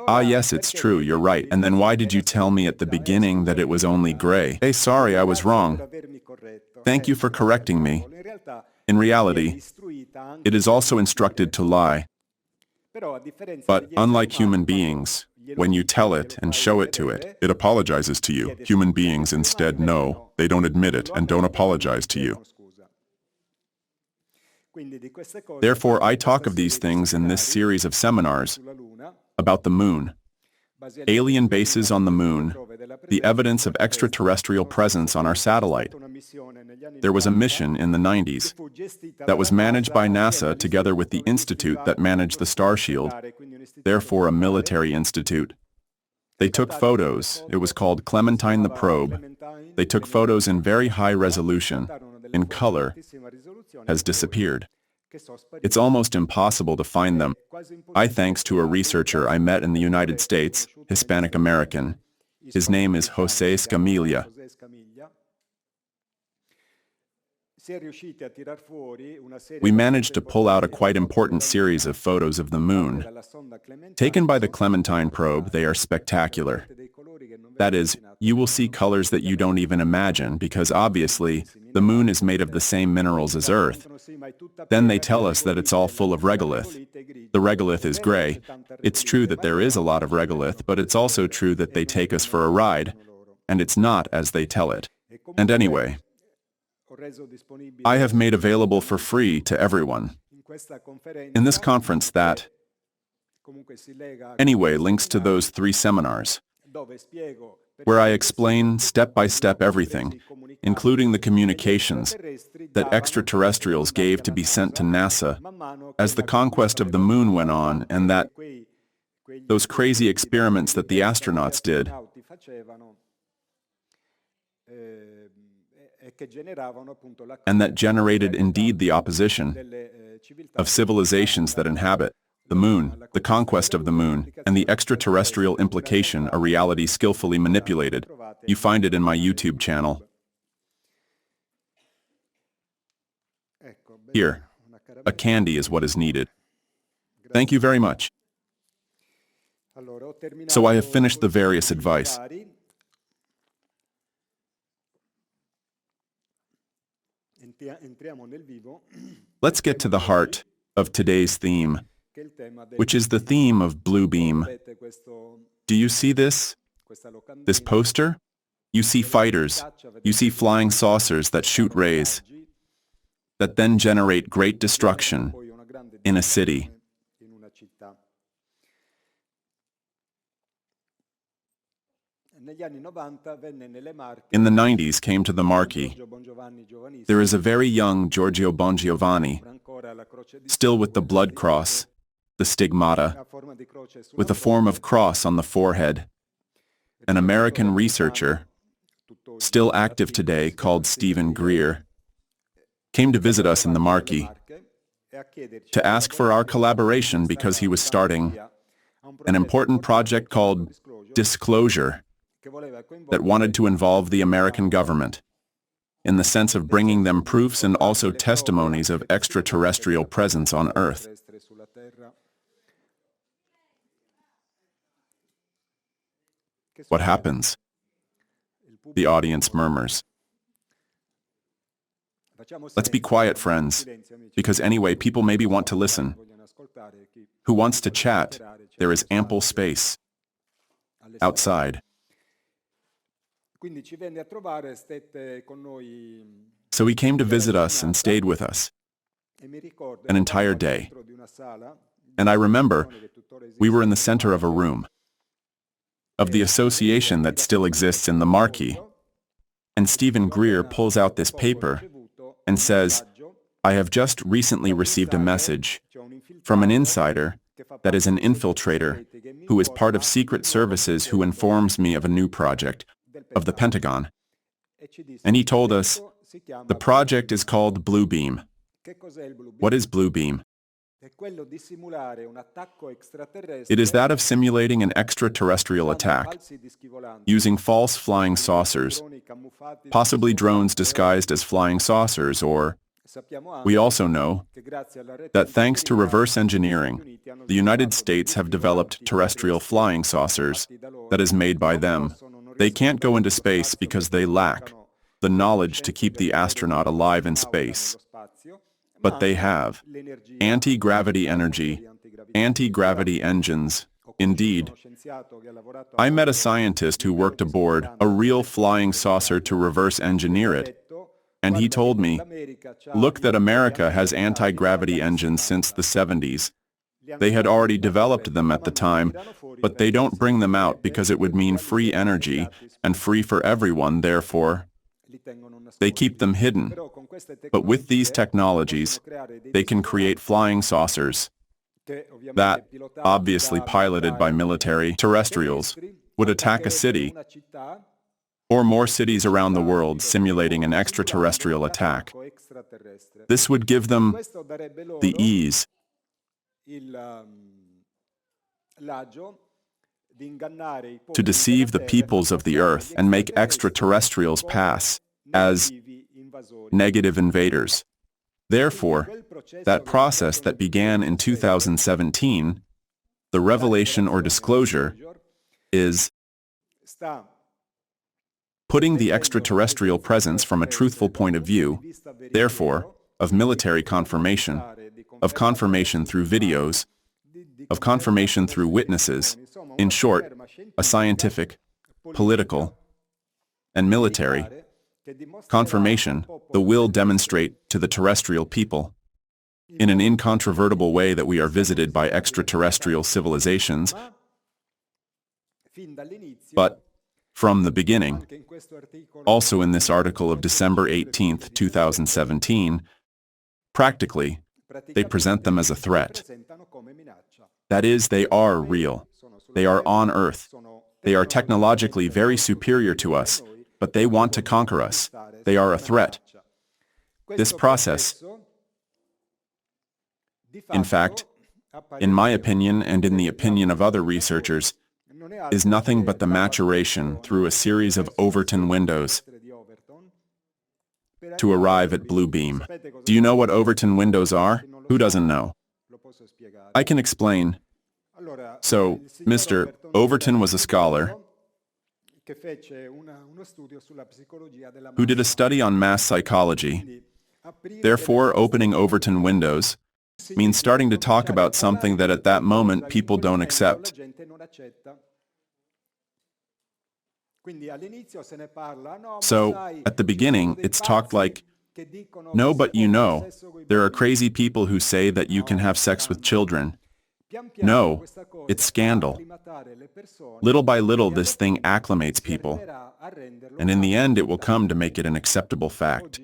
Ah, yes, it's true, you're right. And then why did you tell me at the beginning that it was only gray? Hey, sorry, I was wrong. Thank you for correcting me. In reality, it is also instructed to lie. But unlike human beings, when you tell it and show it to it, it apologizes to you. Human beings instead no, they don't admit it and don't apologize to you. Therefore, I talk of these things in this series of seminars about the moon, alien bases on the moon, the evidence of extraterrestrial presence on our satellite. There was a mission in the 90s that was managed by NASA together with the institute that managed the Starshield, therefore a military institute. They took photos. It was called Clementine the Probe. They took photos in very high resolution, in color, has disappeared. It's almost impossible to find them. I thanks to a researcher I met in the United States, Hispanic American. His name is Jose Scamilla. We managed to pull out a quite important series of photos of the moon. Taken by the Clementine probe, they are spectacular. That is, you will see colors that you don't even imagine, because obviously, the moon is made of the same minerals as Earth. Then they tell us that it's all full of regolith. The regolith is gray. It's true that there is a lot of regolith, but it's also true that they take us for a ride, and it's not as they tell it. And anyway, I have made available for free to everyone in this conference that, anyway, links to those 3 seminars, where I explain step by step everything, including the communications that extraterrestrials gave to be sent to NASA as the conquest of the moon went on, and that those crazy experiments that the astronauts did and that generated indeed the opposition of civilizations that inhabit the moon, the conquest of the moon, and the extraterrestrial implication, a reality skillfully manipulated. You find it in my YouTube channel. Here, a candy is what is needed. Thank you very much. So I have finished the various advice. Let's get to the heart of today's theme, which is the theme of Blue Beam. Do you see this? This poster? You see fighters. You see flying saucers that shoot rays, that then generate great destruction in a city. In the 90s came to the Marquis. There is a very young Giorgio Bongiovanni, still with the blood cross, the stigmata, with a form of cross on the forehead. An American researcher, still active today, called Stephen Greer, came to visit us in the Marquis to ask for our collaboration because he was starting an important project called Disclosure that wanted to involve the American government, in the sense of bringing them proofs and also testimonies of extraterrestrial presence on Earth. What happens? The audience murmurs. Let's be quiet, friends, because anyway, people maybe want to listen. Who wants to chat? There is ample space outside. So he came to visit us and stayed with us an entire day. And I remember we were in the center of a room of the association that still exists in the marquee. And Stephen Greer pulls out this paper and says, I have just recently received a message from an insider that is an infiltrator who is part of secret services who informs me of a new project of the Pentagon. And he told us, the project is called Blue Beam. What is Blue Beam? It is that of simulating an extraterrestrial attack, using false flying saucers, possibly drones disguised as flying saucers, or we also know that thanks to reverse engineering, the United States have developed terrestrial flying saucers that is made by them. They can't go into space because they lack the knowledge to keep the astronaut alive in space. But they have anti-gravity energy, anti-gravity engines. Indeed, I met a scientist who worked aboard a real flying saucer to reverse engineer it, and he told me, look, that America has anti-gravity engines since the 70s. They had already developed them at the time, but they don't bring them out because it would mean free energy and free for everyone, therefore they keep them hidden. But with these technologies, they can create flying saucers that, obviously piloted by military terrestrials, would attack a city or more cities around the world, simulating an extraterrestrial attack. This would give them the ease to deceive the peoples of the earth and make extraterrestrials pass as negative invaders. Therefore, that process that began in 2017, the revelation or disclosure, is putting the extraterrestrial presence from a truthful point of view, therefore, of military confirmation, of confirmation through videos, of confirmation through witnesses, in short, a scientific, political, and military confirmation, the will demonstrate to the terrestrial people, in an incontrovertible way, that we are visited by extraterrestrial civilizations. But from the beginning, also in this article of December 18, 2017, practically, they present them as a threat. That is, they are real. They are on Earth. They are technologically very superior to us, but they want to conquer us. They are a threat. This process, in fact, in my opinion and in the opinion of other researchers, is nothing but the maturation through a series of Overton windows to arrive at Blue Beam. Do you know what Overton windows are? Who doesn't know? I can explain. So, Mr. Overton was a scholar who did a study on mass psychology. Therefore, opening Overton windows means starting to talk about something that at that moment people don't accept. So, at the beginning, it's talked like, no, but you know, there are crazy people who say that you can have sex with children. No, it's scandal. Little by little, this thing acclimates people, and in the end, it will come to make it an acceptable fact.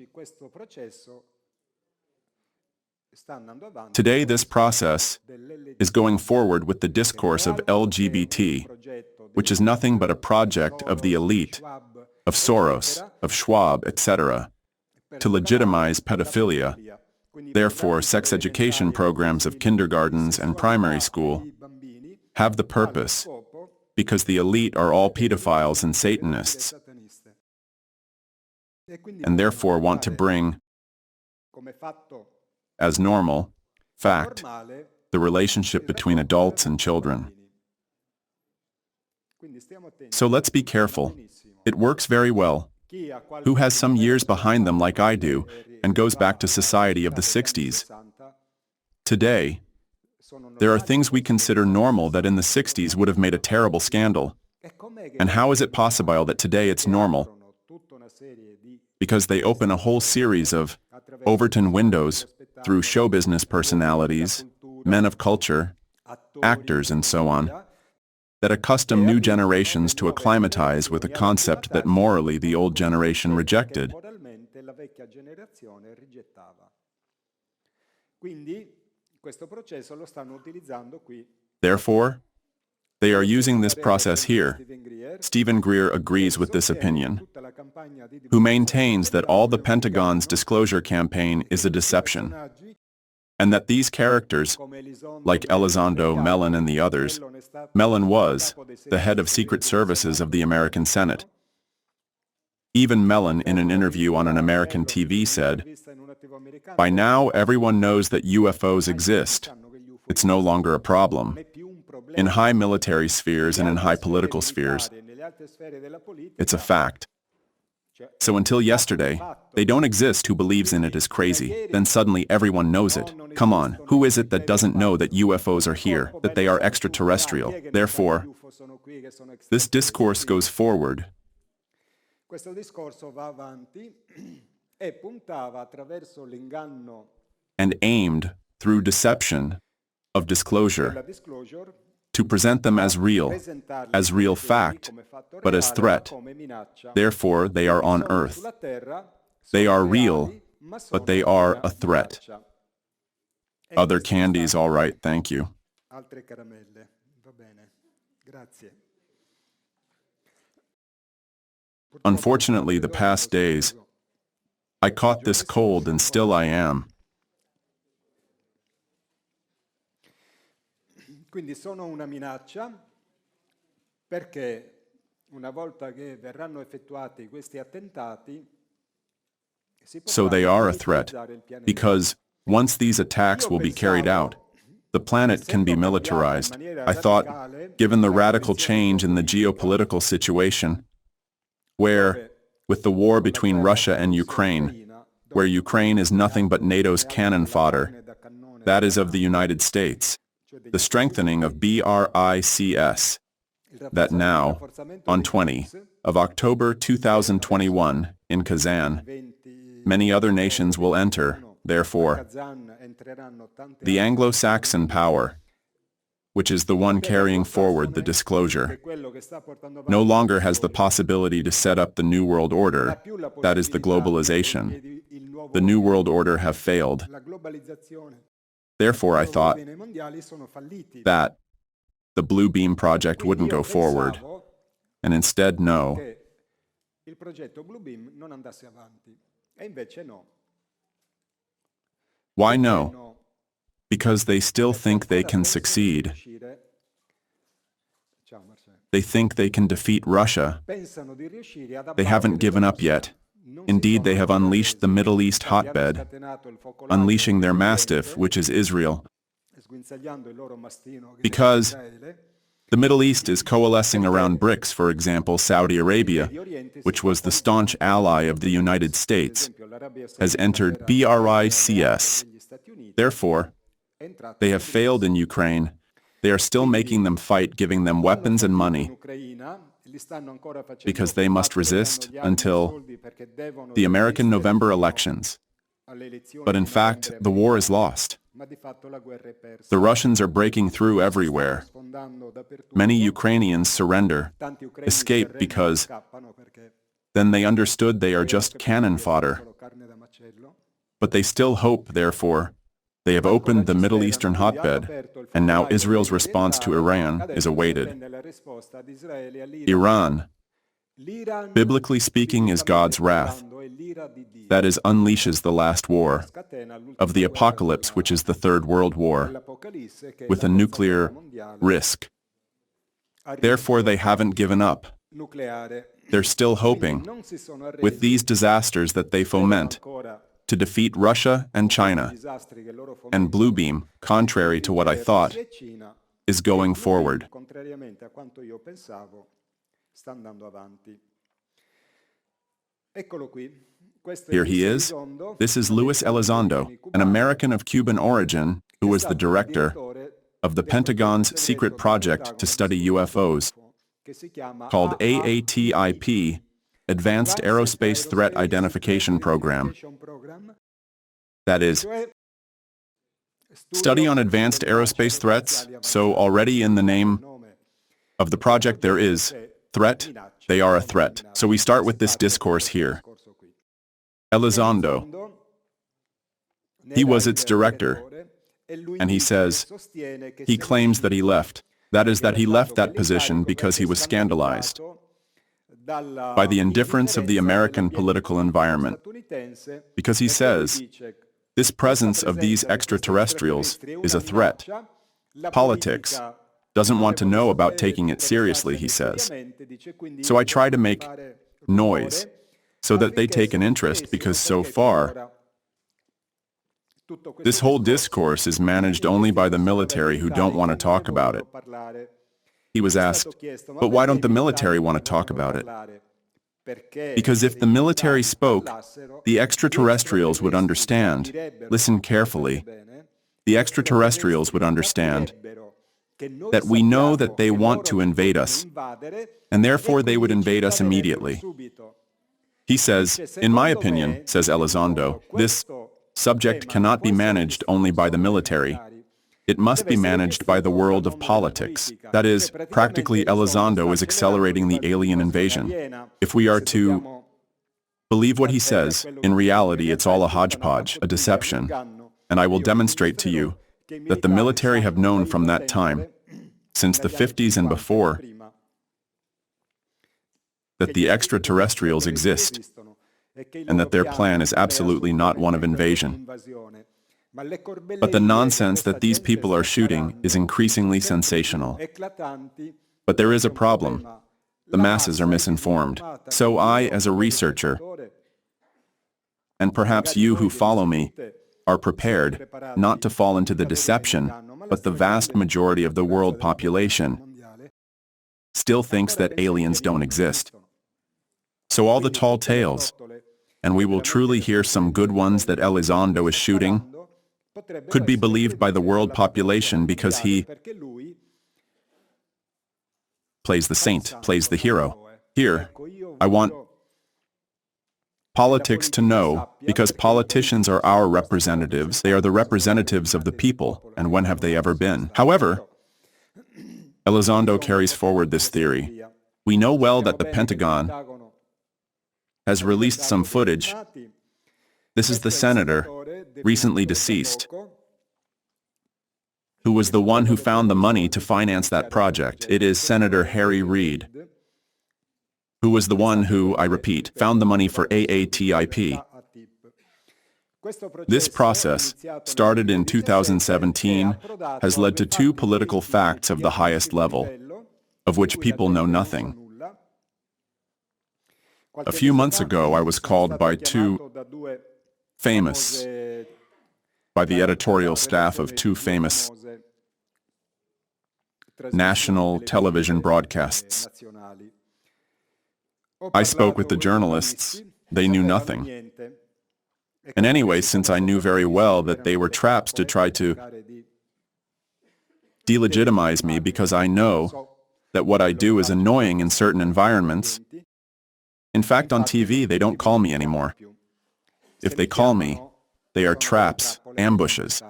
Today, this process is going forward with the discourse of LGBT, which is nothing but a project of the elite, of Soros, of Schwab, etc., to legitimize pedophilia. Therefore, sex education programs of kindergartens and primary school have the purpose, because the elite are all pedophiles and Satanists, and therefore want to bring, as normal, fact, the relationship between adults and children. So let's be careful. It works very well. Who has some years behind them like I do, and goes back to society of the 60s. Today, there are things we consider normal that in the 60s would have made a terrible scandal. And how is it possible that today it's normal? Because they open a whole series of Overton windows through show business personalities, men of culture, actors, and so on, that accustom new generations to acclimatize with a concept that morally the old generation rejected. Therefore, they are using this process here. Stephen Greer agrees with this opinion, who maintains that all the Pentagon's disclosure campaign is a deception, and that these characters, like Elizondo, Mellon, and the others, Mellon was the head of Secret Services of the American Senate. Even Mellon, in an interview on an American TV, said, "By now everyone knows that UFOs exist. It's no longer a problem. In high military spheres and in high political spheres, it's a fact. So until yesterday, they don't exist. Who believes in it is crazy. Then suddenly everyone knows it. Come on, who is it that doesn't know that UFOs are here, that they are extraterrestrial? Therefore, this discourse goes forward. And aimed, through deception, of disclosure, to present them as real fact, but as threat. Therefore, they are on Earth. They are real, but they are a threat. Other candies, all right, thank you. Unfortunately, the past days, I caught this cold and still I am. Quindi sono una minaccia perché una volta che verranno effettuati questi attentati So they are a threat, because once these attacks will be carried out, the planet can be militarized. I thought, given the radical change in the geopolitical situation, where, with the war between Russia and Ukraine, where Ukraine is nothing but NATO's cannon fodder, that is of the United States, the strengthening of BRICS, that now, on 20 of October 2021 in Kazan, many other nations will enter, therefore, the Anglo-Saxon power, which is the one carrying forward the disclosure, no longer has the possibility to set up the New World Order, that is the globalization. The New World Order have failed. Therefore, I thought that the Blue Beam project wouldn't go forward, and instead, no. Why no? Because they still think they can succeed. They think they can defeat Russia. They haven't given up yet. Indeed, they have unleashed the Middle East hotbed, unleashing their mastiff, which is Israel, because the Middle East is coalescing around BRICS, for example, Saudi Arabia, which was the staunch ally of the United States, has entered BRICS. Therefore, they have failed in Ukraine. They are still making them fight, giving them weapons and money, because they must resist until the American November elections. But in fact, the war is lost. The Russians are breaking through everywhere. Many Ukrainians surrender, escape because then they understood they are just cannon fodder. But they still hope, therefore. They have opened the Middle Eastern hotbed, and now Israel's response to Iran is awaited. Iran, biblically speaking, is God's wrath. That is, unleashes the last war of the apocalypse, which is the Third World War, with a nuclear risk. Therefore, they haven't given up. nucleare. They're still hoping, with these disasters that they foment, to defeat Russia and China. And Bluebeam, contrary to what I thought, is going forward. Contrariamente a quanto io pensavo, sta andando avanti. Eccolo qui. Questo è Here he is. Elizondo, This is Luis Elizondo, an American of Cuban origin who was the director of the Pentagon's secret project to study UFOs, che si chiama called AATIP, Advanced Aerospace Threat Identification Program. That is, study on advanced aerospace threats, so already in the name of the project there is threat, they are a threat. So we start with this discourse here. Elizondo, he was its director, and he says, he claims that he left. That is, that he left that position because he was scandalized by the indifference of the American political environment. Because he says, this presence of these extraterrestrials is a threat. Politics doesn't want to know about taking it seriously, he says. So I try to make noise so that they take an interest, because so far, this whole discourse is managed only by the military who don't want to talk about it. He was asked, but why don't the military want to talk about it? Because if the military spoke, the extraterrestrials would understand. Listen carefully. The extraterrestrials would understand that we know that they want to invade us, and therefore they would invade us immediately. He says, in my opinion, says Elizondo, this subject cannot be managed only by the military. It must be managed by the world of politics. That is, practically Elizondo is accelerating the alien invasion. If we are to believe what he says, in reality it's all a hodgepodge, a deception. And I will demonstrate to you that the military have known from that time, since the 50s and before, that the extraterrestrials exist, and that their plan is absolutely not one of invasion. But the nonsense that these people are shooting is increasingly sensational. But there is a problem. The masses are misinformed. So I, as a researcher, and perhaps you who follow me, are prepared not to fall into the deception, but the vast majority of the world population still thinks that aliens don't exist. So all the tall tales, and we will truly hear some good ones that Elizondo is shooting, could be believed by the world population because he plays the saint, plays the hero. Here, I want politics to know, because politicians are our representatives, they are the representatives of the people, and when have they ever been? However, Elizondo carries forward this theory. We know well that the Pentagon has released some footage. This is the senator, recently deceased, who was the one who found the money to finance that project. It is Senator Harry Reid, who was the one who, I repeat, found the money for AATIP. This process, started in 2017, has led to two political facts of the highest level, of which people know nothing. A few months ago, I was called by two famous, by the editorial staff of two famous national television broadcasts. I spoke with the journalists. They knew nothing. And anyway, since I knew very well that they were traps to try to delegitimize me because I know that what I do is annoying in certain environments. In fact, on TV, they don't call me anymore. If they call me, they are traps, ambushes.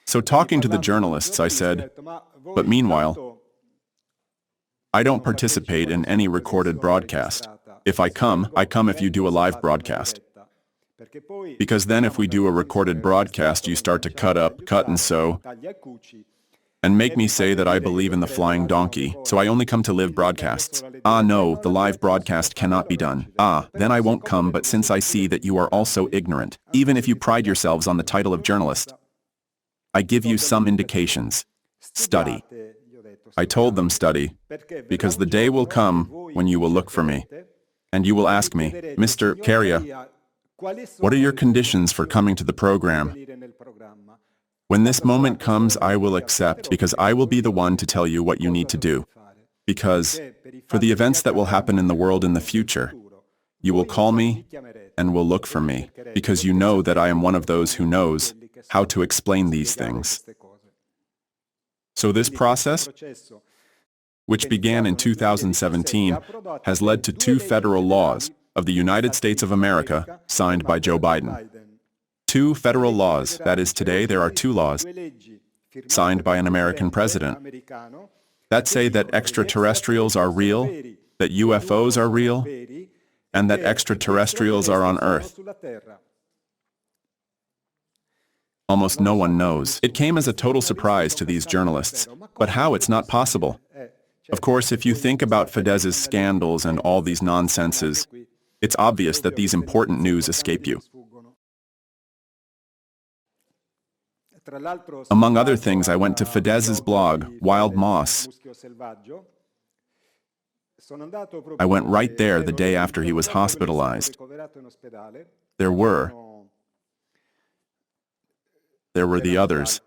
So talking to the journalists, I said, but meanwhile, I don't participate in any recorded broadcast. If I come if you do a live broadcast. Because then if we do a recorded broadcast, you start to cut and sew, and make me say that I believe in the flying donkey, so I only come to live broadcasts. Ah, no, the live broadcast cannot be done. Ah, then I won't come, but since I see that you are also ignorant, even if you pride yourselves on the title of journalist, I give you some indications. Study. I told them study, because the day will come when you will look for me, and you will ask me, Mr. Caria, what are your conditions for coming to the program? When this moment comes, I will accept, because I will be the one to tell you what you need to do. Because, for the events that will happen in the world in the future, you will call me and will look for me, because you know that I am one of those who knows how to explain these things. So this process, which began in 2017, has led to 2 federal laws of the United States of America signed by Joe Biden. 2 federal laws, that is, today there are 2 laws signed by an American president that say that extraterrestrials are real, that UFOs are real, and that extraterrestrials are on Earth. Almost no one knows. It came as a total surprise to these journalists, but how it's not possible. Of course, if you think about Fidesz's scandals and all these nonsenses, it's obvious that these important news escape you. Among other things, I went to Fidesz's blog, Wild Moss. I went right there the day after he was hospitalized. There were the others.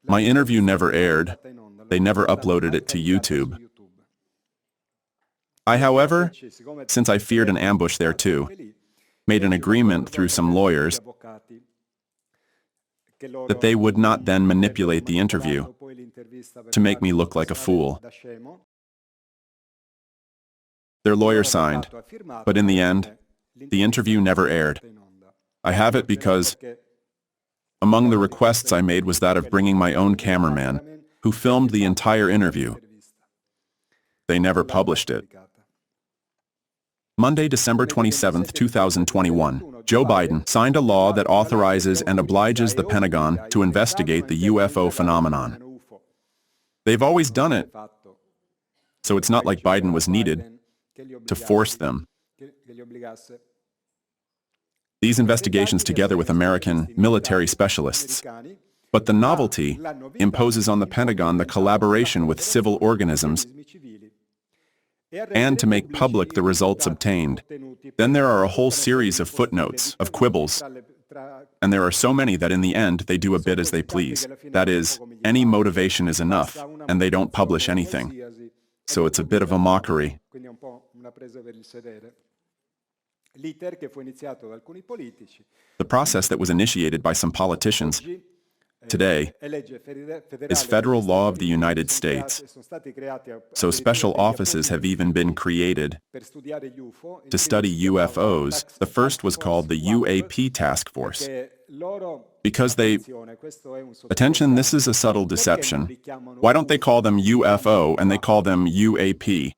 My interview never aired. They never uploaded it to YouTube. I, however, since I feared an ambush there too, made an agreement through some lawyers that they would not then manipulate the interview to make me look like a fool. Their lawyer signed, but in the end, the interview never aired. I have it because among the requests I made was that of bringing my own cameraman, who filmed the entire interview. They never published it. Monday, December 27, 2021, Joe Biden signed a law that authorizes and obliges the Pentagon to investigate the UFO phenomenon. They've always done it, so it's not like Biden was needed to force them. These investigations together with American military specialists. But the novelty imposes on the Pentagon the collaboration with civil organisms and to make public the results obtained. Then there are a whole series of footnotes, of quibbles, and there are so many that in the end they do a bit as they please. That is, any motivation is enough, and they don't publish anything. So it's a bit of a mockery. The process that was initiated by some politicians today is federal law of the United States. So special offices have even been created to study UFOs. The first was called the UAP Task Force. Because they... Attention, this is a subtle deception. Why don't they call them UFO and they call them UAP?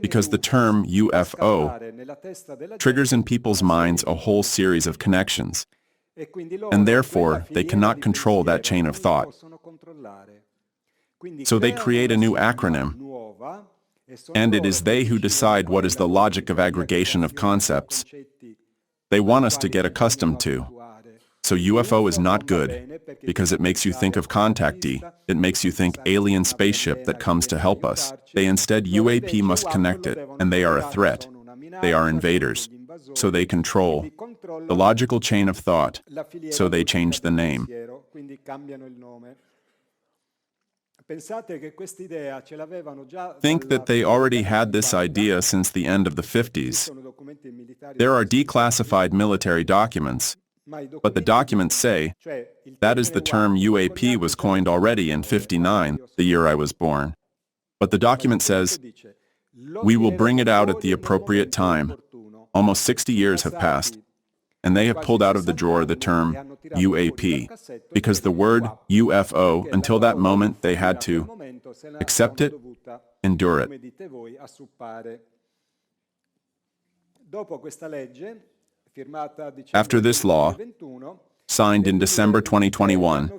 Because the term UFO triggers in people's minds a whole series of connections, and therefore they cannot control that chain of thought. So they create a new acronym, and it is they who decide what is the logic of aggregation of concepts they want us to get accustomed to. So UFO is not good, because it makes you think of contactee. It makes you think alien spaceship that comes to help us. They instead UAP must connect it, and they are a threat. They are invaders. So they control the logical chain of thought. So they change the name. Think that they already had this idea since the end of the 50s. There are declassified military documents, but the documents say that is the term UAP was coined already in '59, the year I was born. But the document says, we will bring it out at the appropriate time. Almost 60 years have passed, and they have pulled out of the drawer the term UAP, because the word UFO, until that moment, they had to accept it, endure it. After this law, signed in December 2021,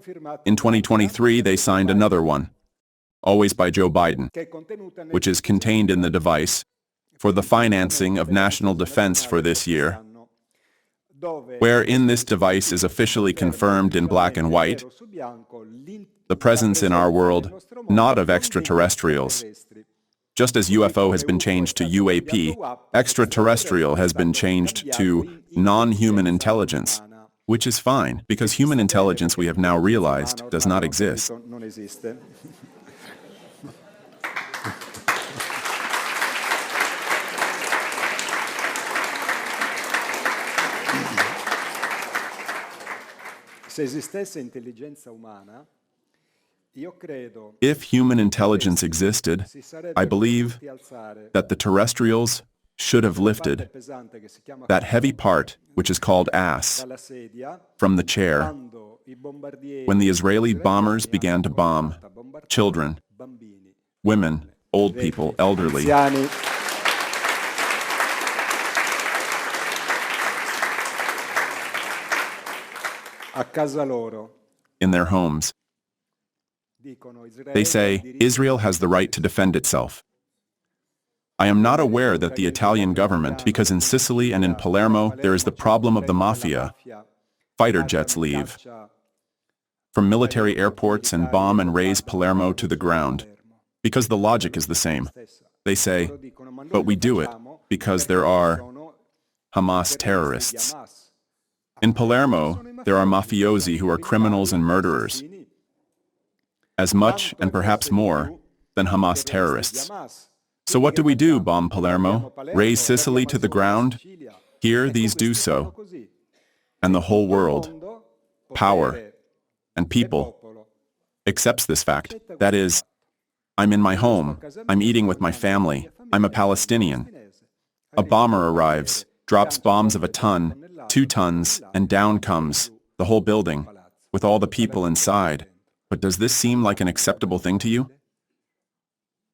in 2023 they signed another one, always by Joe Biden, which is contained in the device for the financing of national defense for this year. wherein this device is officially confirmed in black and white, the presence in our world, not of extraterrestrials. Just as UFO has been changed to UAP, extraterrestrial has been changed to non-human intelligence, which is fine, because human intelligence, we have now realized, does not exist. If human intelligence existed, I believe that the terrestrials should have lifted that heavy part, which is called ass, from the chair when the Israeli bombers began to bomb children, women, old people, elderly. In their homes. They say, Israel has the right to defend itself. I am not aware that the Italian government, because in Sicily and in Palermo there is the problem of the mafia, fighter jets leave from military airports and bomb and raze Palermo to the ground, because the logic is the same. They say, but we do it because there are Hamas terrorists. In Palermo, there are mafiosi who are criminals and murderers, as much and perhaps more than Hamas terrorists. So what do? Bomb Palermo? Raze Sicily to the ground? Here these do so. And the whole world, power, and people accepts this fact. That is, I'm in my home, I'm eating with my family, I'm a Palestinian. A bomber arrives, drops bombs of a ton, 2 tons, and down comes the whole building, with all the people inside. But does this seem like an acceptable thing to you?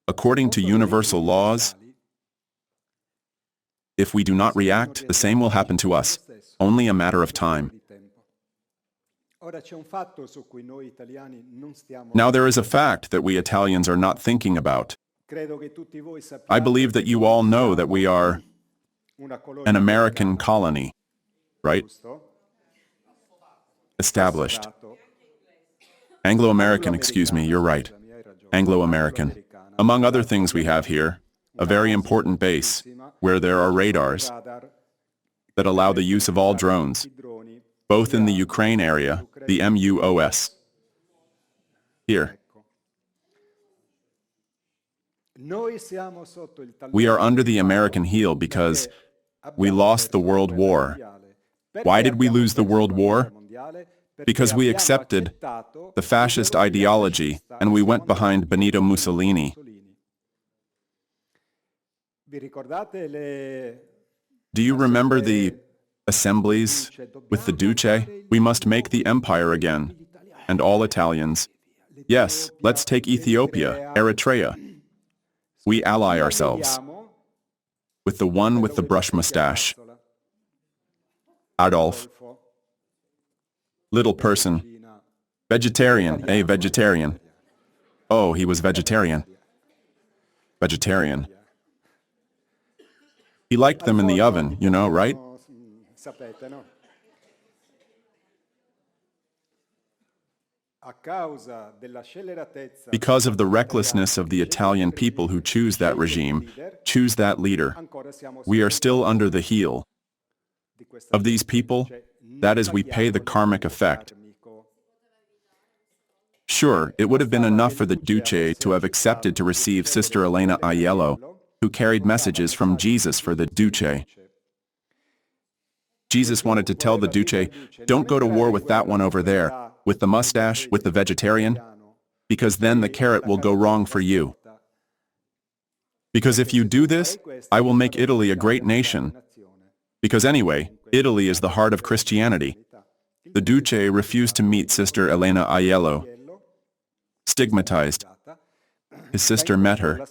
According to universal laws, if we do not react, the same will happen to us, only a matter of time. Now there is a fact that we Italians are not thinking about. I believe that you all know that we are an American colony, right? Established. Anglo-American, excuse me, you're right. Anglo-American. Among other things we have here, a very important base, where there are radars that allow the use of all drones, both in the Ukraine area, the MUOS. Here. We are under the American heel because we lost the World War. Why did we lose the World War? Because we accepted the fascist ideology and we went behind Benito Mussolini. Do you remember the assemblies with the Duce? We must make the empire again, and all Italians. Yes, let's take Ethiopia, Eritrea. We ally ourselves with the one with the brush mustache. Adolf. Little person. Vegetarian, a vegetarian. Oh, he was vegetarian. Vegetarian. He liked them in the oven, you know, right? Because of the recklessness of the Italian people who choose that regime, choose that leader, we are still under the heel of these people. That is, we pay the karmic effect. Sure, it would have been enough for the Duce to have accepted to receive Sister Elena Aiello, who carried messages from Jesus for the Duce. Jesus wanted to tell the Duce, don't go to war with that one over there, with the mustache, with the vegetarian, because then the carrot will go wrong for you. Because if you do this, I will make Italy a great nation. Because anyway, Italy is the heart of Christianity. The Duce refused to meet Sister Elena Aiello. Stigmatized. His sister met her,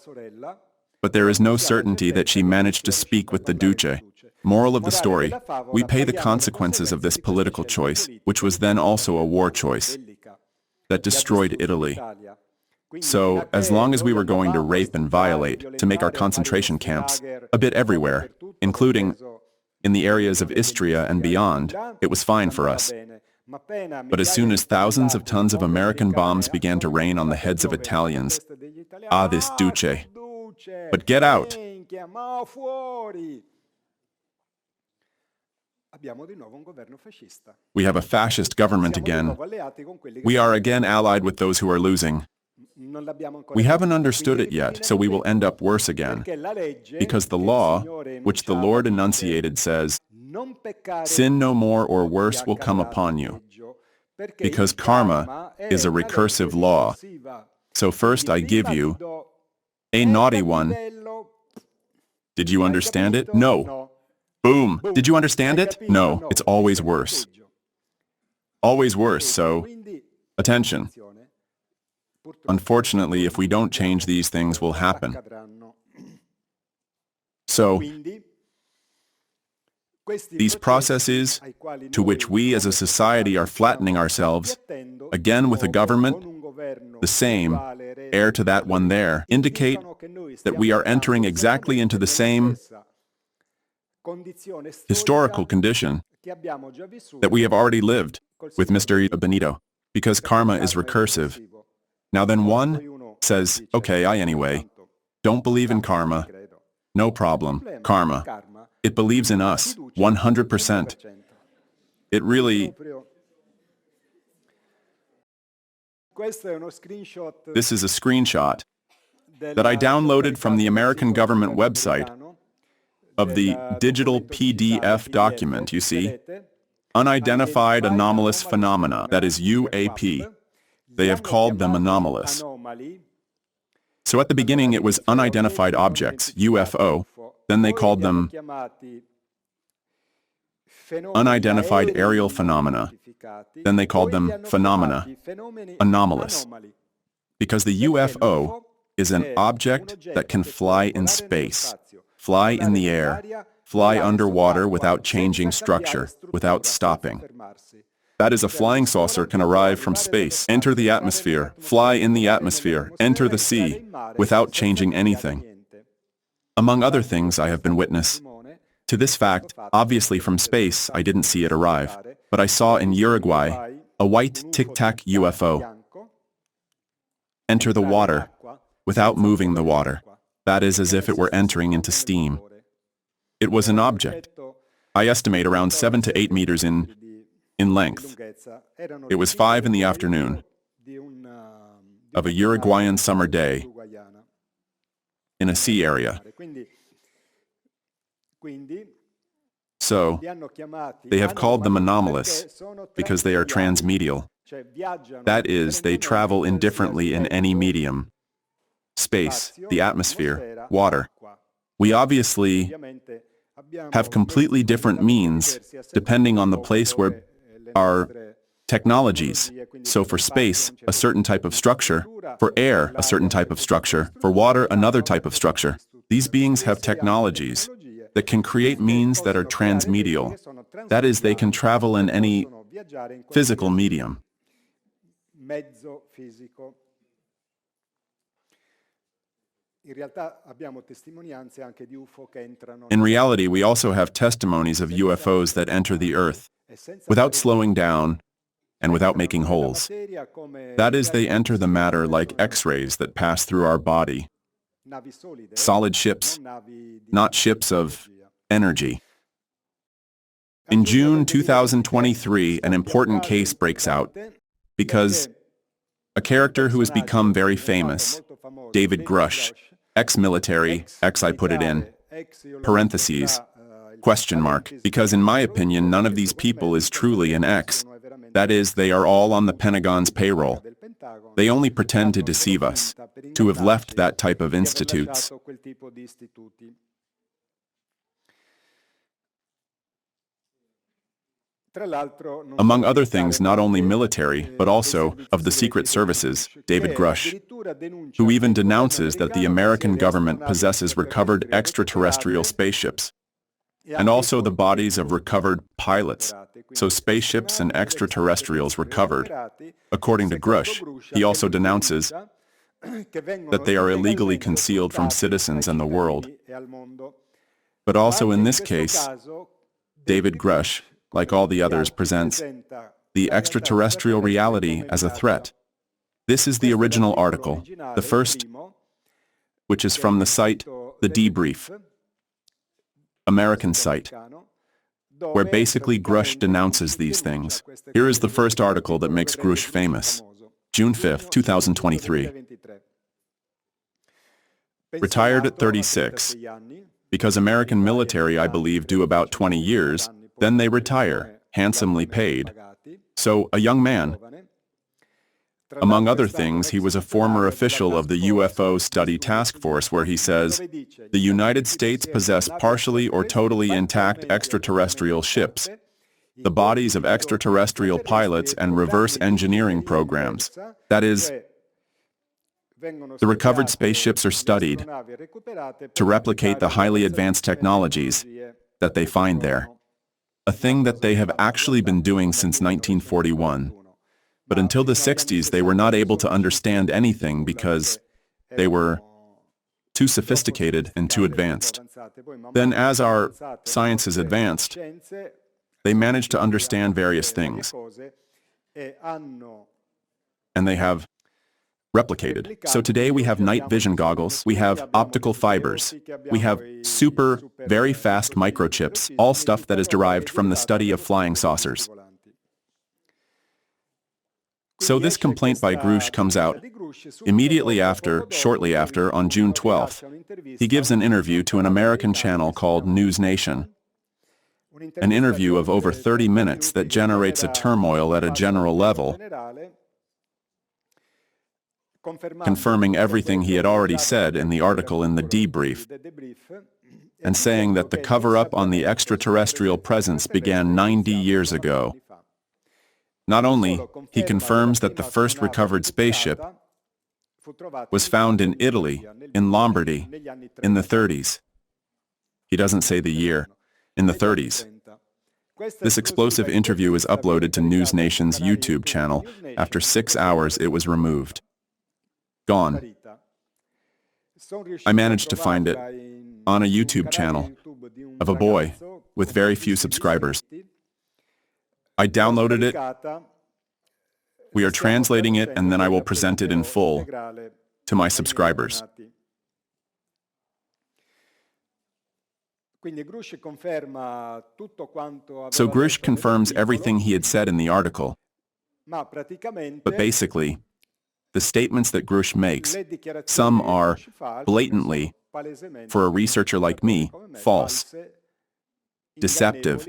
but there is no certainty that she managed to speak with the Duce. Moral of the story, we pay the consequences of this political choice, which was then also a war choice, that destroyed Italy. So, as long as we were going to rape and violate, to make our concentration camps, a bit everywhere, including In the areas of Istria and beyond, it was fine for us. But as soon as thousands of tons of American bombs began to rain on the heads of Italians, this duce. But get out! We have a fascist government again. We are again allied with those who are losing. We haven't understood it yet, so we will end up worse again. Because the law, which the Lord enunciated, says, "Sin no more or worse will come upon you." Because karma is a recursive law. So first I give you a naughty one. Did you understand it? No. Boom. Did you understand it? No. It's always worse. Always worse, so attention. Unfortunately, if we don't change, these things will happen. So, these processes to which we as a society are flattening ourselves, again with a government, the same, heir to that one there, indicate that we are entering exactly into the same historical condition that we have already lived with Mr. Benito, because karma is recursive. Now then one says, okay, I anyway don't believe in karma. No problem. Karma. It believes in us, 100%. It really... This is a screenshot that I downloaded from the American government website of the digital PDF document, you see. Unidentified anomalous phenomena, that is UAP. They have called them anomalous. So at the beginning it was unidentified objects, UFO. Then they called them unidentified aerial phenomena. Then they called them phenomena, anomalous. Because the UFO is an object that can fly in space, fly in the air, fly underwater without changing structure, without stopping. That is, a flying saucer can arrive from space, enter the atmosphere, fly in the atmosphere, enter the sea, without changing anything. Among other things I have been witness to this fact. Obviously from space I didn't see it arrive, but I saw in Uruguay a white tic-tac UFO enter the water without moving the water. That is, as if it were entering into steam. It was an object, I estimate around 7 to 8 meters in length. It was 5 in the afternoon of a Uruguayan summer day in a sea area. So, they have called them anomalous because they are transmedial. That is, they travel indifferently in any medium. Space, the atmosphere, water. We obviously have completely different means depending on the place where our technologies. So for space, a certain type of structure. For air, a certain type of structure. For water, another type of structure. These beings have technologies that can create means that are transmedial. That is, they can travel in any physical medium. In reality, we also have testimonies of UFOs that enter the Earth without slowing down and without making holes. That is, they enter the matter like X-rays that pass through our body. Solid ships, not ships of energy. In June 2023, an important case breaks out because a character who has become very famous, David Grusch, ex-military, I put it in parentheses, question mark, because in my opinion none of these people is truly an ex. That is, they are all on the Pentagon's payroll. They only pretend to deceive us, to have left that type of institutes. Among other things, not only military, but also of the secret services, David Grusch, who even denounces that the American government possesses recovered extraterrestrial spaceships, and also the bodies of recovered pilots. So spaceships and extraterrestrials recovered. According to Grusch, he also denounces that they are illegally concealed from citizens and the world. But also in this case, David Grusch, like all the others, presents the extraterrestrial reality as a threat. This is the original article, the first, which is from the site The Debrief, American site, where basically Grusch denounces these things. Here is the first article that makes Grusch famous. June 5, 2023. Retired at 36. Because American military, I believe, do about 20 years, then they retire, handsomely paid. So, a young man. Among other things, he was a former official of the UFO Study Task Force, where he says, the United States possess partially or totally intact extraterrestrial ships, the bodies of extraterrestrial pilots and reverse engineering programs. That is, the recovered spaceships are studied to replicate the highly advanced technologies that they find there, a thing that they have actually been doing since 1941. But until the 60s, they were not able to understand anything because they were too sophisticated and too advanced. Then, as our science has advanced, they managed to understand various things, and they have replicated. So today we have night vision goggles, we have optical fibers, we have super, very fast microchips, all stuff that is derived from the study of flying saucers. So this complaint by Grusch comes out immediately after, shortly after, on June 12th. He gives an interview to an American channel called News Nation. An interview of over 30 minutes that generates a turmoil at a general level, confirming everything he had already said in the article in the debrief, and saying that the cover-up on the extraterrestrial presence began 90 years ago. Not only, he confirms that the first recovered spaceship was found in Italy, in Lombardy, in the 30s. He doesn't say the year. In the 30s. This explosive interview is uploaded to News Nation's YouTube channel. After 6 hours, it was removed. Gone. I managed to find it on a YouTube channel of a boy with very few subscribers. I downloaded it. We are translating it, and then I will present it in full to my subscribers. So Grusch confirms everything he had said in the article. But basically, the statements that Grusch makes, some are blatantly, for a researcher like me, false, deceptive.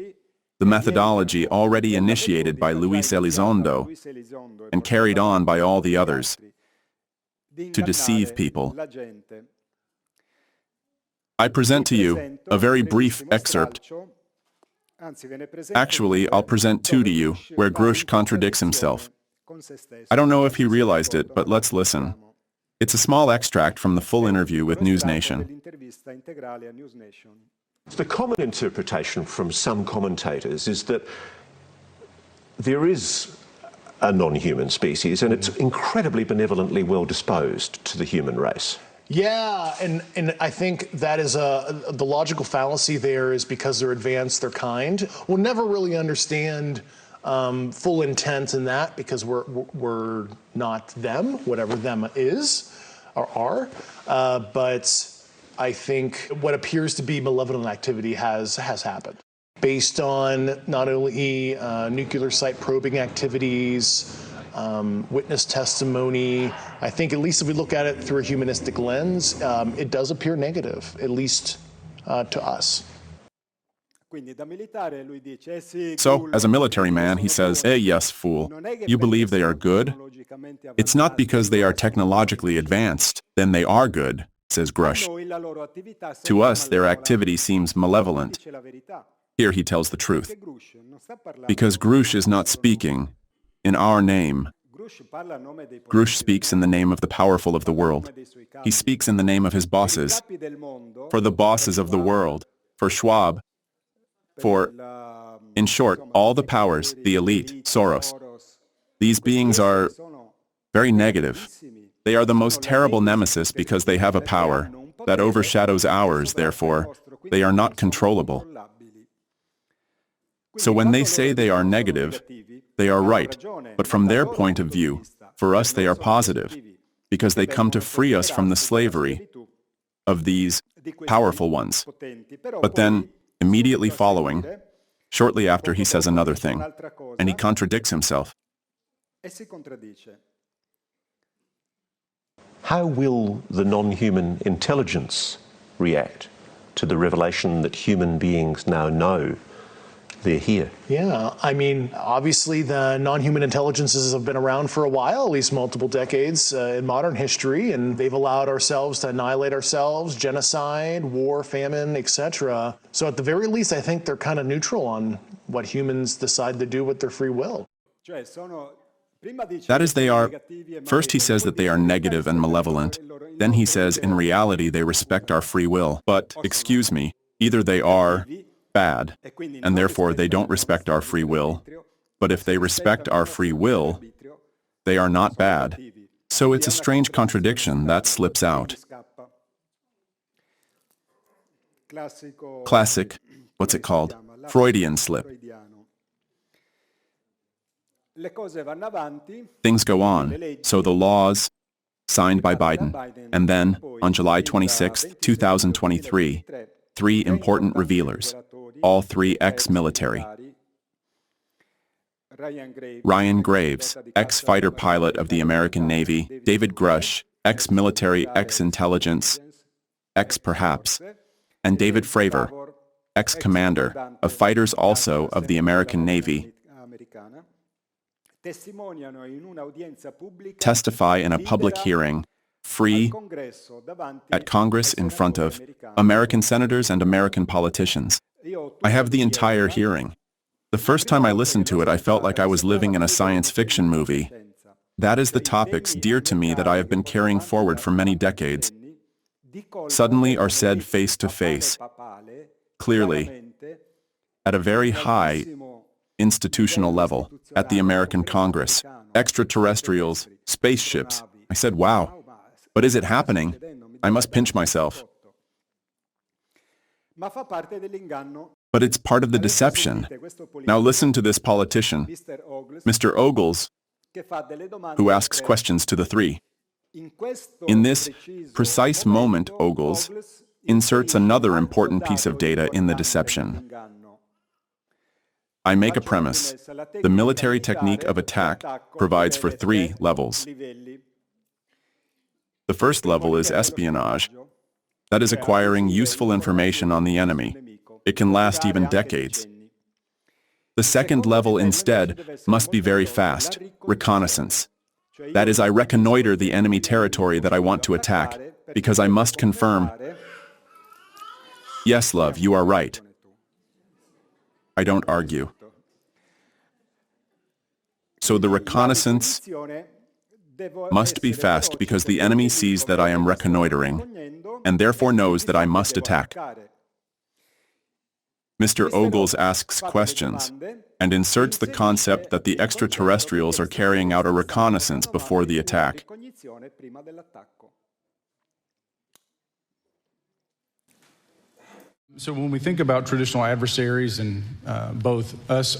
The methodology already initiated by Luis Elizondo and carried on by all the others to deceive people. I present to you a very brief excerpt. Actually, I'll present two to you, where Grusch contradicts himself. I don't know if he realized it, but let's listen. It's a small extract from the full interview with News Nation. The common interpretation from some commentators is that there is a non-human species and it's incredibly benevolently well disposed to the human race. Yeah, and I think that is the logical fallacy there is because they're advanced, they're kind. We'll never really understand full intent in that because we're not them, whatever them is or are. But I think what appears to be malevolent activity has happened. Based on not only nuclear site probing activities, witness testimony, I think at least if we look at it through a humanistic lens, it does appear negative, at least to us. So, as a military man, he says, "Eh, yes, fool. You believe they are good? It's not because they are technologically advanced, then they are good," says Grusch. To us, their activity seems malevolent. Here he tells the truth. Because Grusch is not speaking in our name. Grusch speaks in the name of the powerful of the world. He speaks in the name of his bosses, for the bosses of the world, for Schwab, for, in short, all the powers, the elite, Soros. These beings are very negative. They are the most terrible nemesis because they have a power that overshadows ours, therefore, they are not controllable. So when they say they are negative, they are right. But from their point of view, for us they are positive, because they come to free us from the slavery of these powerful ones. But then, immediately following, shortly after, he says another thing, and he contradicts himself. How will the non-human intelligence react to the revelation that human beings now know they're here? Yeah, I mean, obviously the non-human intelligences have been around for a while, at least multiple decades in modern history, and they've allowed ourselves to annihilate ourselves, genocide, war, famine, etc. So at the very least, I think they're kind of neutral on what humans decide to do with their free will. That is, they are, first he says that they are negative and malevolent, then he says in reality they respect our free will. But, excuse me, either they are bad, and therefore they don't respect our free will, but if they respect our free will, they are not bad. So it's a strange contradiction that slips out. Classic, what's it called? Freudian slip. Things go on, so the laws, signed by Biden, and then, on July 26, 2023, 3 important revealers, all 3 ex-military. Ryan Graves, ex-fighter pilot of the American Navy, David Grusch, ex-military, ex-intelligence, ex-perhaps, and David Fravor, ex-commander of fighters also of the American Navy, testify in a public hearing, free, at Congress in front of American senators and American politicians. I have the entire hearing. The first time I listened to it, I felt like I was living in a science fiction movie. That is the topics dear to me that I have been carrying forward for many decades. Suddenly are said face to face, clearly, at a very high institutional level, at the American Congress. Extraterrestrials, spaceships. I said, wow. But is it happening? I must pinch myself. But it's part of the deception. Now listen to this politician, Mr. Ogles, who asks questions to the 3. In this precise moment, Ogles inserts another important piece of data in the deception. I make a premise. The military technique of attack provides for 3 levels. The first level is espionage. That is acquiring useful information on the enemy. It can last even decades. The second level instead must be very fast, reconnaissance. That is, I reconnoiter the enemy territory that I want to attack, because I must confirm, yes, love, you are right. I don't argue. So the reconnaissance must be fast because the enemy sees that I am reconnoitering and therefore knows that I must attack. Mr. Ogles asks questions and inserts the concept that the extraterrestrials are carrying out a reconnaissance before the attack. So when we think about traditional adversaries and both us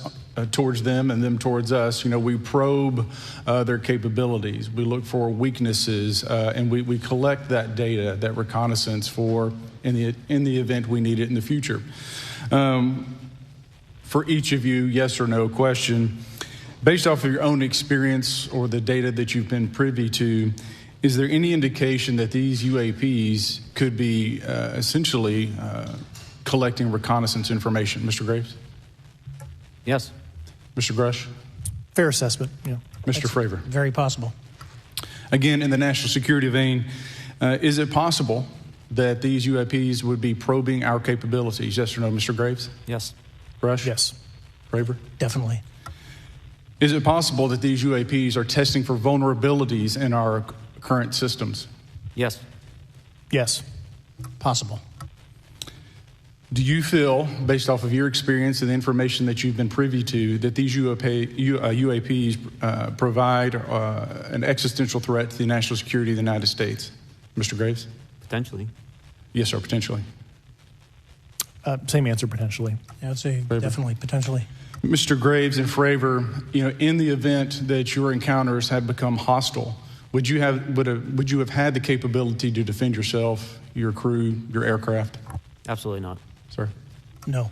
towards them and them towards us, we probe their capabilities. We look for weaknesses and we collect that data, that reconnaissance for in the event we need it in the future. For each of you, yes or no question, based off of your own experience or the data that you've been privy to, is there any indication that these UAPs could be essentially collecting reconnaissance information? Mr. Graves? Yes. Mr. Grusch? Fair assessment, yeah. Mr. Fravor? Very possible. Again, in the national security vein, is it possible that these UAPs would be probing our capabilities? Yes or no, Mr. Graves? Yes. Grusch? Yes. Fravor? Definitely. Is it possible that these UAPs are testing for vulnerabilities in our current systems? Yes. Yes. Possible. Do you feel, based off of your experience and the information that you've been privy to, that these UAPs provide an existential threat to the national security of the United States? Mr. Graves? Potentially. Yes, sir, potentially. Same answer, potentially. Yeah, I'd say definitely, potentially. Mr. Graves and Fravor, in the event that your encounters had become hostile, would you have had the capability to defend yourself, your crew, your aircraft? Absolutely not. Sir? No.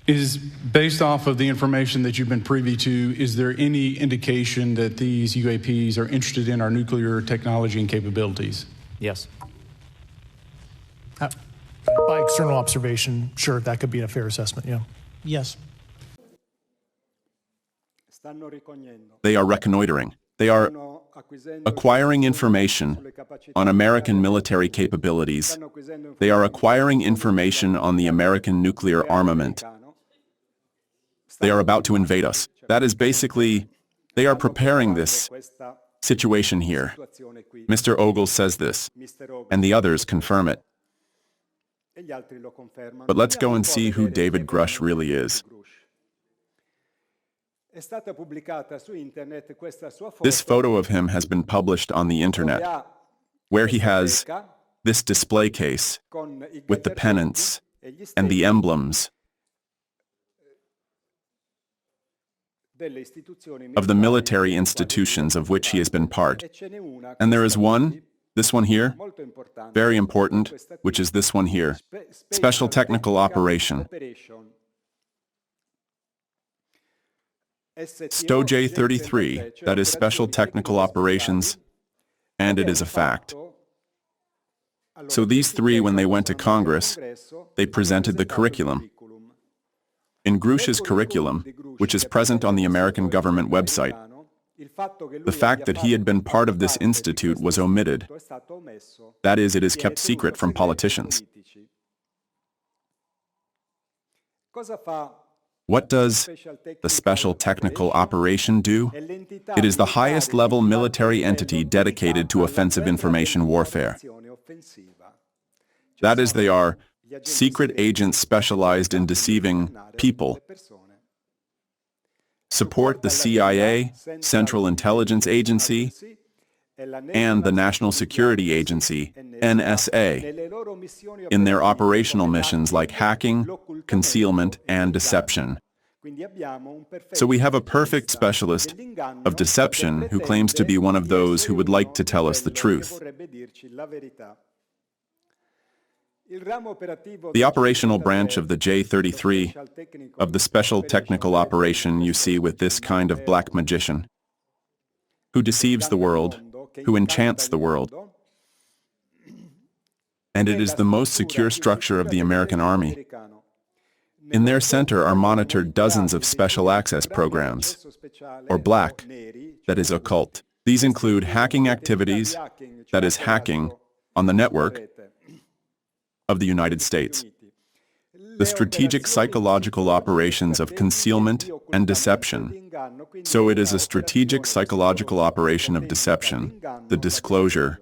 Is based off of the information that you've been privy to, is there any indication that these UAPs are interested in our nuclear technology and capabilities? Yes. By external observation, sure, that could be a fair assessment, yeah. Yes. They are reconnoitering. They are acquiring information on American military capabilities. They are acquiring information on the American nuclear armament. They are about to invade us. That is basically, they are preparing this situation here. Mr. Ogle says this, and the others confirm it. But let's go and see who David Grusch really is. This photo of him has been published on the internet, where he has this display case with the pennants and the emblems of the military institutions of which he has been part. And there is one, this one here, very important, which is this one here, Special Technical Operation. STOJ 33, that is Special Technical Operations, and it is a fact. So these three, when they went to Congress, they presented the curriculum. In Grusch's curriculum, which is present on the American government website, the fact that he had been part of this institute was omitted. That is, it is kept secret from politicians. What does the Special Technical Operation do? It is the highest level military entity dedicated to offensive information warfare. That is, they are secret agents specialized in deceiving people. Support the CIA, Central Intelligence Agency, and the National Security Agency, NSA, in their operational missions like hacking, concealment, and deception. So we have a perfect specialist of deception who claims to be one of those who would like to tell us the truth. The operational branch of the J-33, of the Special Technical Operation you see with this kind of black magician, who deceives the world, who enchants the world. And it is the most secure structure of the American Army. In their center are monitored dozens of special access programs, or black, that is occult. These include hacking activities, that is hacking, on the network of the United States. The strategic psychological operations of concealment and deception. So it is a strategic psychological operation of deception, the disclosure,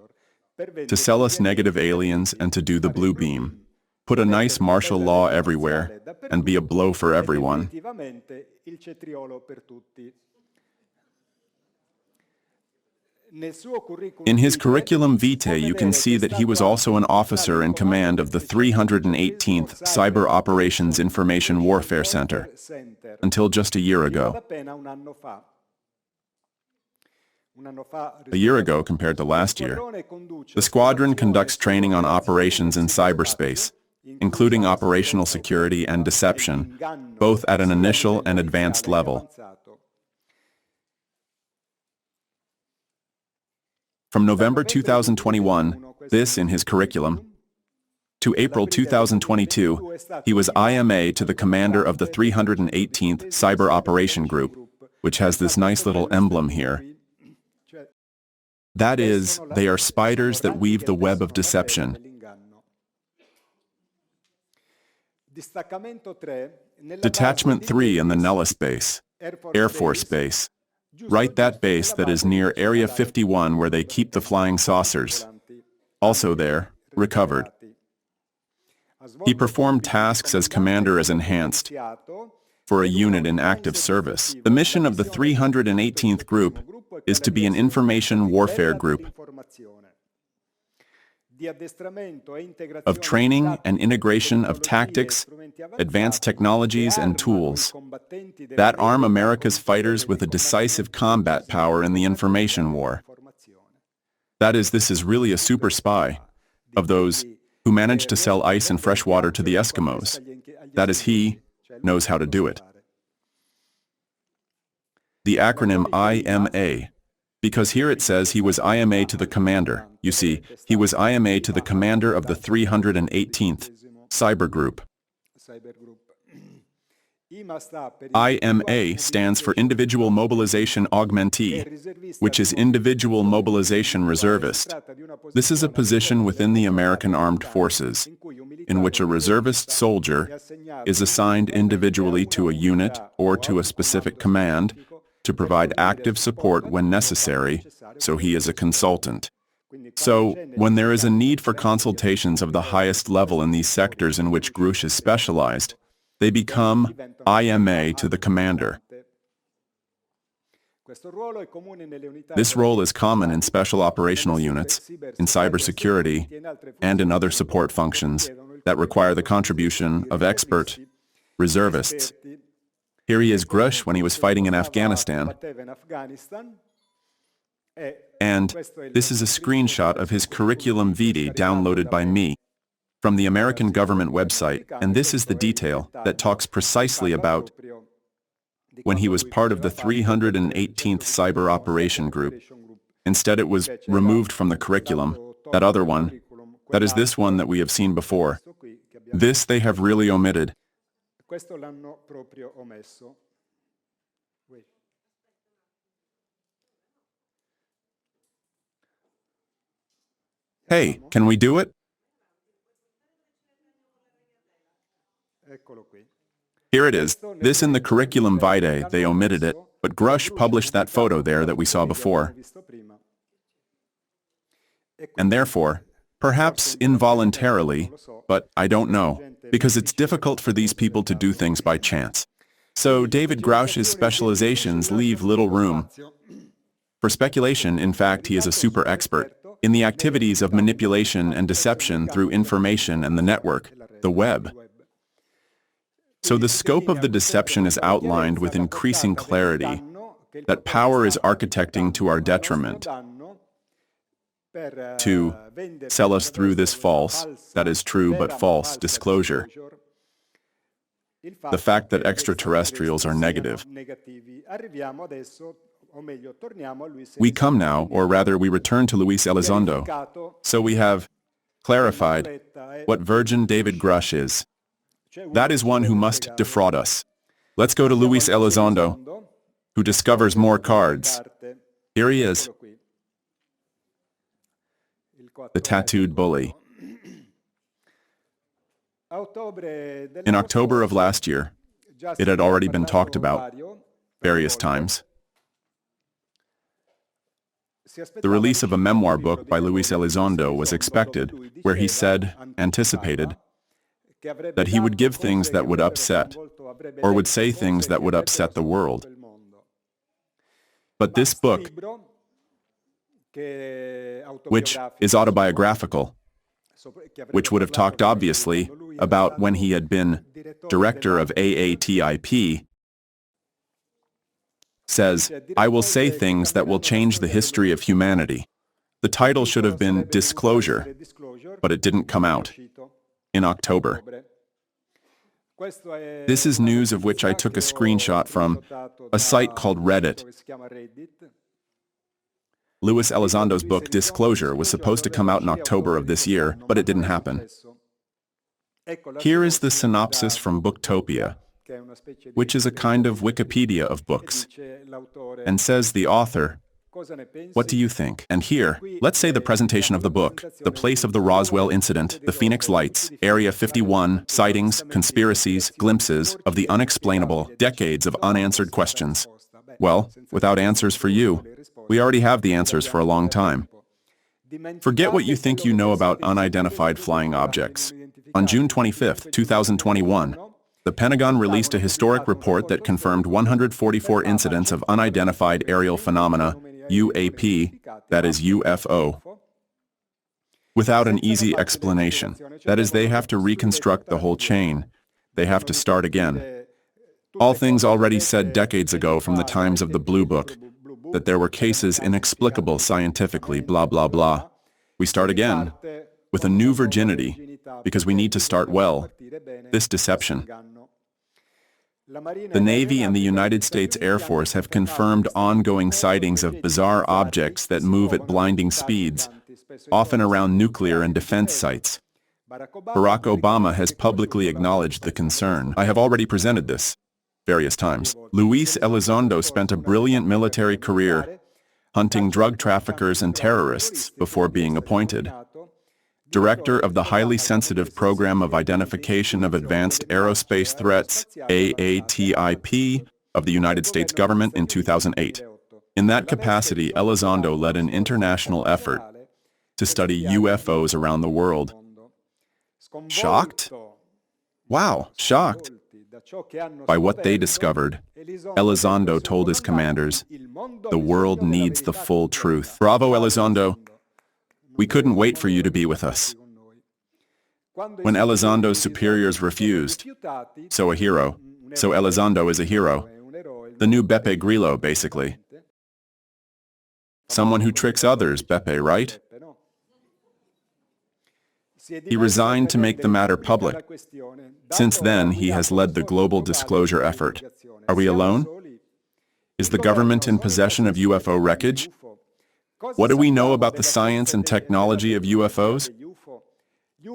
to sell us negative aliens and to do the blue beam. Put a nice martial law everywhere and be a blow for everyone. In his curriculum vitae, you can see that he was also an officer in command of the 318th Cyber Operations Information Warfare Center, until just a year ago. A year ago compared to last year. The squadron conducts training on operations in cyberspace, including operational security and deception, both at an initial and advanced level. From November 2021, this in his curriculum, to April 2022, he was IMA to the commander of the 318th Cyber Operation Group, which has this nice little emblem here. That is, they are spiders that weave the web of deception. Detachment 3 in the Nellis Base, Air Force Base. Right, that base that is near Area 51 where they keep the flying saucers. Also there, recovered. He performed tasks as commander as enhanced for a unit in active service. The mission of the 318th Group is to be an information warfare group. of training and integration of tactics, advanced technologies, and tools that arm America's fighters with a decisive combat power in the information war. That is, this is really a super spy of those who manage to sell ice and fresh water to the Eskimos. That is, he knows how to do it. The acronym IMA, because here it says he was IMA to the commander. You see, he was IMA to the commander of the 318th Cyber Group. IMA stands for Individual Mobilization Augmentee, which is Individual Mobilization Reservist. This is a position within the American Armed Forces, in which a reservist soldier is assigned individually to a unit or to a specific command to provide active support when necessary, so he is a consultant. So, when there is a need for consultations of the highest level in these sectors in which Grusch is specialized, they become IMA to the commander. This role is common in special operational units, in cybersecurity, and in other support functions that require the contribution of expert reservists. Here he is, Grusch, when he was fighting in Afghanistan. And this is a screenshot of his curriculum vitae downloaded by me from the American government website, and this is the detail that talks precisely about when he was part of the 318th Cyber Operation Group. Instead, it was removed from the curriculum, that other one, that is this one that we have seen before. This they have really omitted. Hey, can we do it? Here it is. This in the curriculum vitae, they omitted it, but Grusch published that photo there that we saw before. And therefore, perhaps involuntarily, but I don't know, because it's difficult for these people to do things by chance. So David Grusch's specializations leave little room for speculation. In fact, he is a super expert in the activities of manipulation and deception through information and the network, the web. So the scope of the deception is outlined with increasing clarity, that power is architecting to our detriment, to sell us through this false, that is true but false, disclosure. The fact that extraterrestrials are negative. We come now, or rather we return to Luis Elizondo. So we have clarified what Virgin David Grusch is. That is one who must defraud us. Let's go to Luis Elizondo, who discovers more cards. Here he is, the tattooed bully. In October of last year, it had already been talked about various times. The release of a memoir book by Luis Elizondo was expected, where he said, anticipated, that he would give things that would upset, or would say things that would upset the world. But this book, which is autobiographical, which would have talked obviously about when he had been director of AATIP, says, I will say things that will change the history of humanity. The title should have been Disclosure, but it didn't come out in October. This is news of which I took a screenshot from a site called Reddit. Luis Elizondo's book Disclosure was supposed to come out in October of this year, but it didn't happen. Here is the synopsis from Booktopia, which is a kind of Wikipedia of books, and says the author, what do you think? And here, let's say the presentation of the book, the place of the Roswell incident, the Phoenix Lights, Area 51, sightings, conspiracies, glimpses of the unexplainable, decades of unanswered questions. Well, without answers for you, we already have the answers for a long time. Forget what you think you know about unidentified flying objects. On June 25, 2021, the Pentagon released a historic report that confirmed 144 incidents of unidentified aerial phenomena, UAP, that is UFO. without an easy explanation. That is, they have to reconstruct the whole chain. They have to start again. All things already said decades ago from the times of the Blue Book, that there were cases inexplicable scientifically, blah, blah, blah. We start again with a new virginity, because we need to start well. This deception. The Navy and the United States Air Force have confirmed ongoing sightings of bizarre objects that move at blinding speeds, often around nuclear and defense sites. Barack Obama has publicly acknowledged the concern. I have already presented this various times. Luis Elizondo spent a brilliant military career hunting drug traffickers and terrorists before being appointed Director of the Highly Sensitive Program of Identification of Advanced Aerospace Threats, AATIP, of the United States government in 2008. In that capacity, Elizondo led an international effort to study UFOs around the world. Shocked? Wow, shocked by what they discovered. Elizondo told his commanders, "The world needs the full truth." Bravo, Elizondo. We couldn't wait for you to be with us. When Elizondo's superiors refused, so a hero. So Elizondo is a hero. The new Beppe Grillo, basically. Someone who tricks others, Beppe, right? He resigned to make the matter public. Since then, he has led the global disclosure effort. Are we alone? Is the government in possession of UFO wreckage? What do we know about the science and technology of UFOs?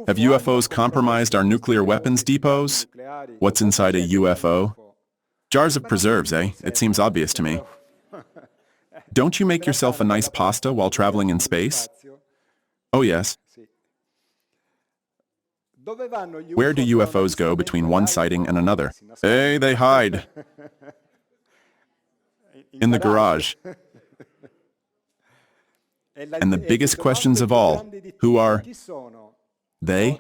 Have UFOs compromised our nuclear weapons depots? What's inside a UFO? Jars of preserves, eh? It seems obvious to me. Don't you make yourself a nice pasta while traveling in space? Oh yes. Where do UFOs go between one sighting and another? Hey, they hide. In the garage. And the biggest questions of all, who are they?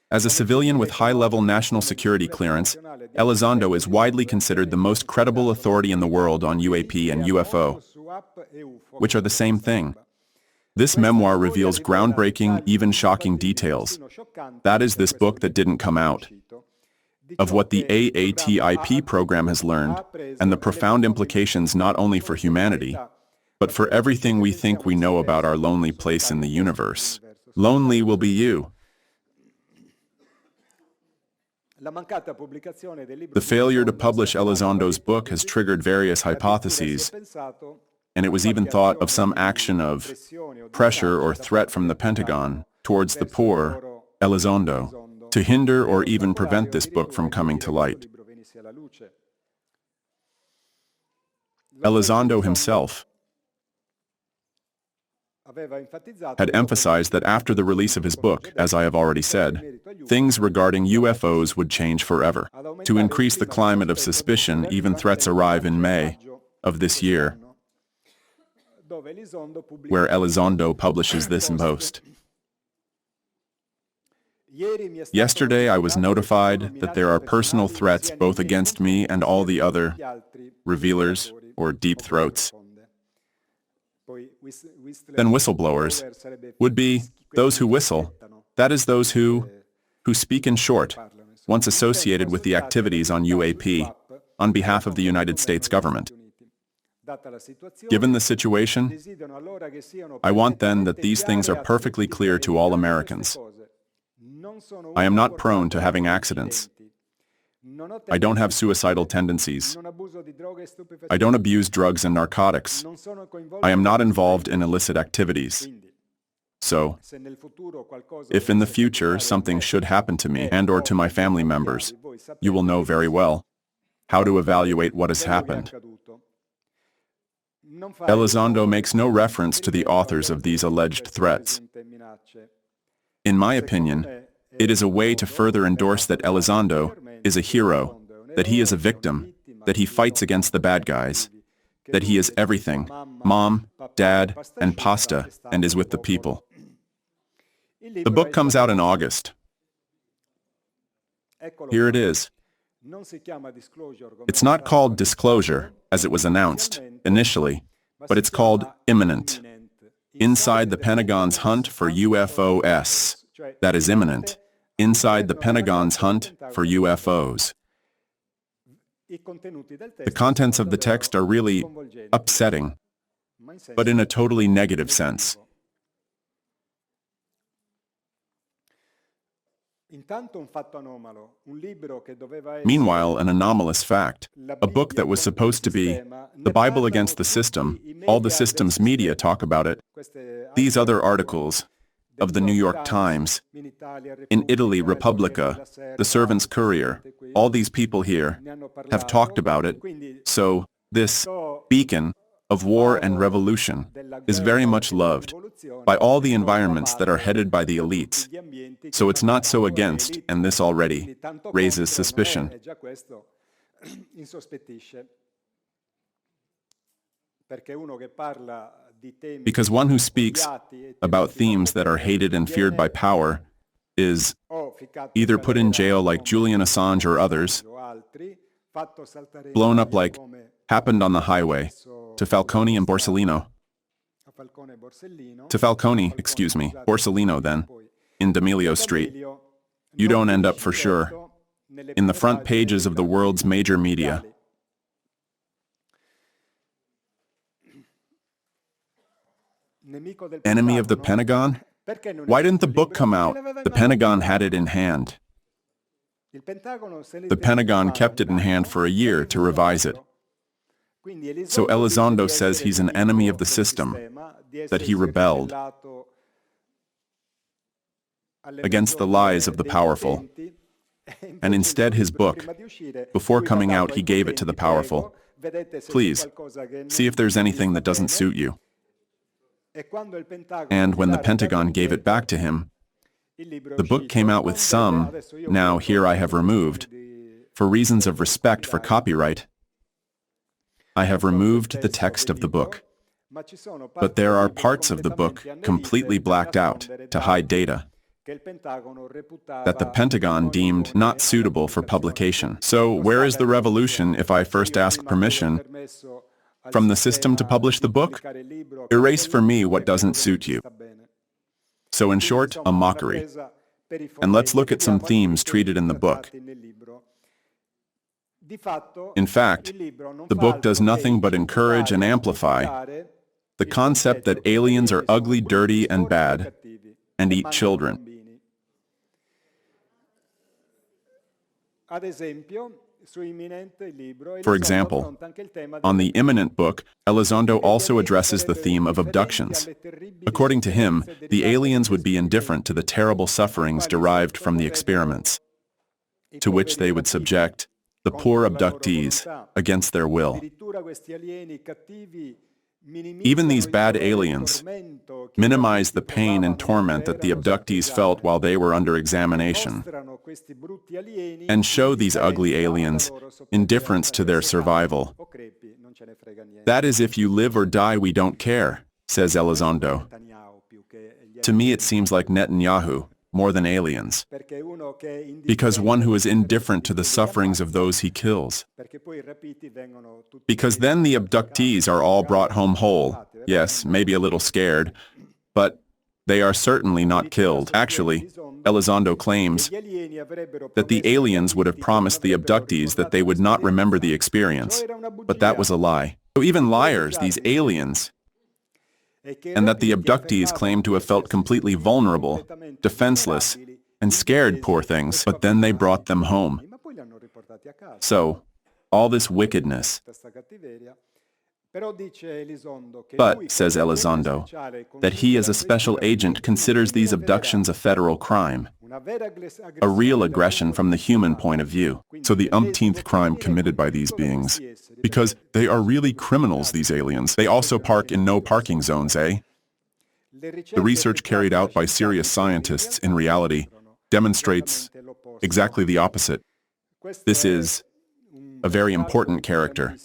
As a civilian with high-level national security clearance, Elizondo is widely considered the most credible authority in the world on UAP and UFO, which are the same thing. This memoir reveals groundbreaking, even shocking details. That is this book that didn't come out, of what the AATIP program has learned, and the profound implications not only for humanity, but for everything we think we know about our lonely place in the universe. Lonely will be you. The failure to publish Elizondo's book has triggered various hypotheses, and it was even thought of some action of pressure or threat from the Pentagon towards the poor Elizondo to hinder or even prevent this book from coming to light. Elizondo himself had emphasized that after the release of his book, as I have already said, things regarding UFOs would change forever. To increase the climate of suspicion, even threats arrive in May of this year, where Elizondo publishes this post. Yesterday I was notified that there are personal threats both against me and all the other revealers or deep throats. Then whistleblowers would be those who whistle, that is those who speak in short, once associated with the activities on UAP on behalf of the United States government. Given the situation, I want then that these things are perfectly clear to all Americans. I am not prone to having accidents. I don't have suicidal tendencies. I don't abuse drugs and narcotics. I am not involved in illicit activities. So, if in the future something should happen to me and or to my family members, you will know very well how to evaluate what has happened. Elizondo makes no reference to the authors of these alleged threats. In my opinion, it is a way to further endorse that Elizondo is a hero, that he is a victim, that he fights against the bad guys, that he is everything, mom, dad, and pasta, and is with the people. The book comes out in August. Here it is. It's not called Disclosure, as it was announced initially, but it's called Imminent. Inside the Pentagon's hunt for UFOs. That is imminent. Inside the Pentagon's hunt for UFOs. The contents of the text are really upsetting, but in a totally negative sense. Meanwhile, an anomalous fact, a book that was supposed to be the Bible against the system, all the system's media talk about it, these other articles of the New York Times, in Italy, Repubblica, the Servant's Courier, all these people here have talked about it, so this beacon of war and revolution is very much loved by all the environments that are headed by the elites. So it's not so against, and this already raises suspicion. Because one who speaks about themes that are hated and feared by power is either put in jail like Julian Assange or others, blown up like happened on the highway to Falcone and Borsellino. To Falcone, Borsellino then, in D'Amelio Street. You don't end up for sure in the front pages of the world's major media. Enemy of the Pentagon? Why didn't the book come out? The Pentagon had it in hand. The Pentagon kept it in hand for a year to revise it. So Elizondo says he's an enemy of the system, that he rebelled against the lies of the powerful. And instead his book, before coming out, he gave it to the powerful. Please, see if there's anything that doesn't suit you. And when the Pentagon gave it back to him, the book came out with some, now here I have removed, for reasons of respect for copyright, I have removed the text of the book. But there are parts of the book completely blacked out to hide data that the Pentagon deemed not suitable for publication. So where is the revolution if I first ask permission from the system to publish the book? Erase for me what doesn't suit you. So in short, a mockery. And let's look at some themes treated in the book. In fact, the book does nothing but encourage and amplify the concept that aliens are ugly, dirty, and bad, and eat children. For example, on the Imminent book, Elizondo also addresses the theme of abductions. According to him, the aliens would be indifferent to the terrible sufferings derived from the experiments, to which they would subject the poor abductees against their will. Even these bad aliens minimize the pain and torment that the abductees felt while they were under examination, and show these ugly aliens indifference to their survival. That is, if you live or die, we don't care, says Elizondo. To me it seems like Netanyahu, more than aliens, because one who is indifferent to the sufferings of those he kills. Because then the abductees are all brought home whole, yes, maybe a little scared, but they are certainly not killed. Actually, Elizondo claims that the aliens would have promised the abductees that they would not remember the experience, but that was a lie. So even liars, these aliens, and that the abductees claim to have felt completely vulnerable, defenseless, and scared, poor things, but then they brought them home. So, all this wickedness. But, says Elizondo, that he as a special agent considers these abductions a federal crime, a real aggression from the human point of view. So the umpteenth crime committed by these beings, because they are really criminals, these aliens. They also park in no parking zones, eh? The research carried out by serious scientists in reality demonstrates exactly the opposite. This is a very important character.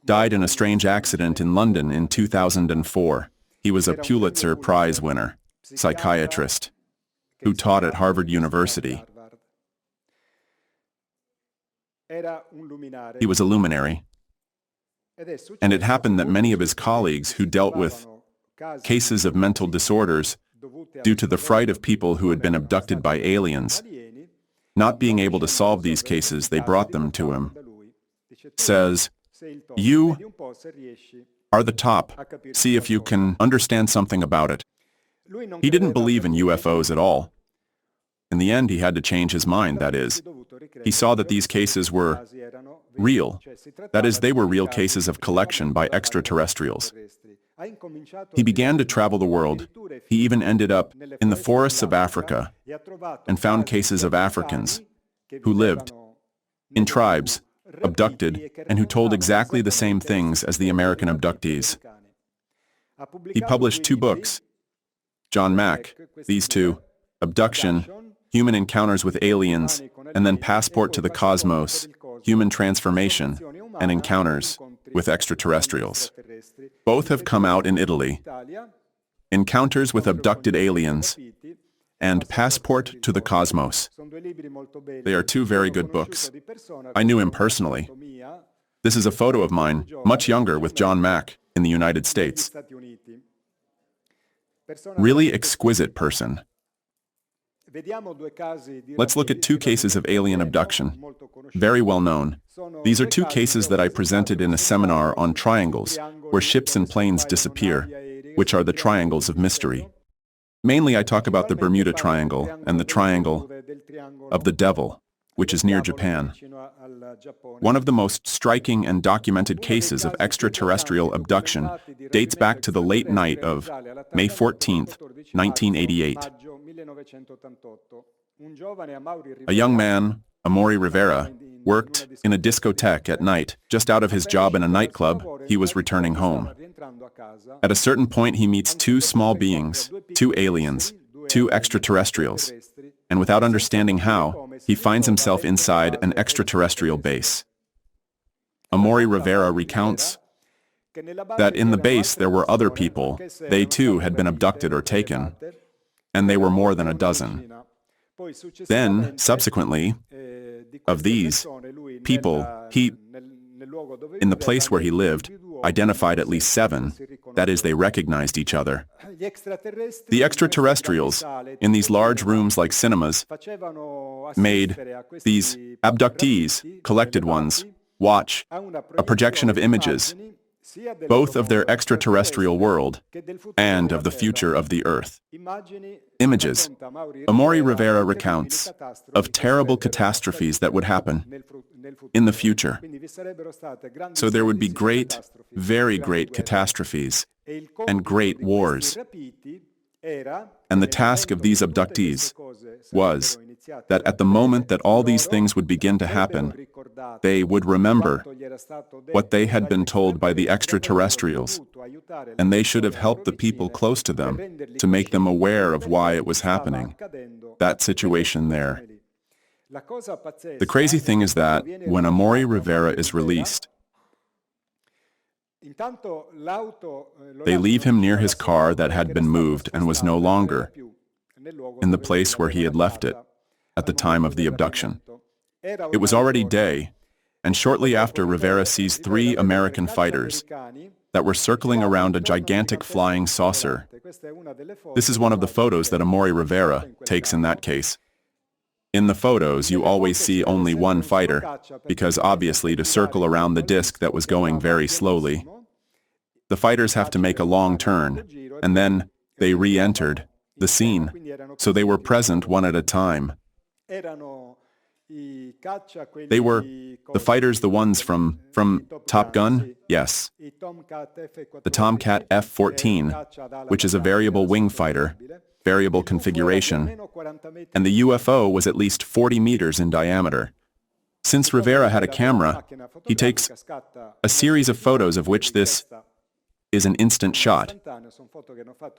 Died in a strange accident in London in 2004. He was a Pulitzer Prize winner, psychiatrist, who taught at Harvard University. He was a luminary. And it happened that many of his colleagues who dealt with cases of mental disorders due to the fright of people who had been abducted by aliens, not being able to solve these cases, they brought them to him. Says, "You are the top. See if you can understand something about it." He didn't believe in UFOs at all. In the end, he had to change his mind, that is. He saw that these cases were real. That is, they were real cases of collection by extraterrestrials. He began to travel the world. He even ended up in the forests of Africa and found cases of Africans who lived in tribes, abducted, and who told exactly the same things as the American abductees. He published 2 books, John Mack, these 2, Abduction, Human Encounters with Aliens, and then Passport to the Cosmos, Human Transformation, and Encounters with Extraterrestrials. Both have come out in Italy. Encounters with Abducted Aliens and Passport to the Cosmos. They are 2 very good books. I knew him personally. This is a photo of mine, much younger, with John Mack in the United States. Really exquisite person. Let's look at 2 cases of alien abduction, very well known. These are 2 cases that I presented in a seminar on triangles, where ships and planes disappear, which are the triangles of mystery. Mainly I talk about the Bermuda Triangle and the Triangle of the Devil, which is near Japan. One of the most striking and documented cases of extraterrestrial abduction dates back to the late night of May 14, 1988. A young man, Amaury Rivera, worked in a discotheque at night. Just out of his job in a nightclub, he was returning home. At a certain point, he meets 2 small beings, 2 aliens, 2 extraterrestrials, and without understanding how, he finds himself inside an extraterrestrial base. Amaury Rivera recounts that in the base there were other people. They too had been abducted or taken, and they were more than a dozen. Then, subsequently, of these people, he, in the place where he lived, identified at least 7, that is, they recognized each other. The extraterrestrials, in these large rooms like cinemas, made these abductees, collected ones, watch a projection of images, both of their extraterrestrial world and of the future of the Earth. Images. Amaury Rivera recounts of terrible catastrophes that would happen in the future. So there would be great, very great catastrophes and great wars. And the task of these abductees was that at the moment that all these things would begin to happen, they would remember what they had been told by the extraterrestrials, and they should have helped the people close to them to make them aware of why it was happening, that situation there. The crazy thing is that when Amaury Rivera is released, they leave him near his car that had been moved and was no longer in the place where he had left it at the time of the abduction. It was already day, and shortly after, Rivera sees 3 American fighters that were circling around a gigantic flying saucer. This is one of the photos that Amaury Rivera takes in that case. In the photos, you always see only one fighter, because obviously to circle around the disc that was going very slowly, the fighters have to make a long turn, and then they re-entered the scene, so they were present one at a time. They were the fighters, the ones from Top Gun? Yes. The Tomcat F-14, which is a variable wing fighter, variable configuration, and the UFO was at least 40 meters in diameter. Since Rivera had a camera, he takes a series of photos of which this is an instant shot.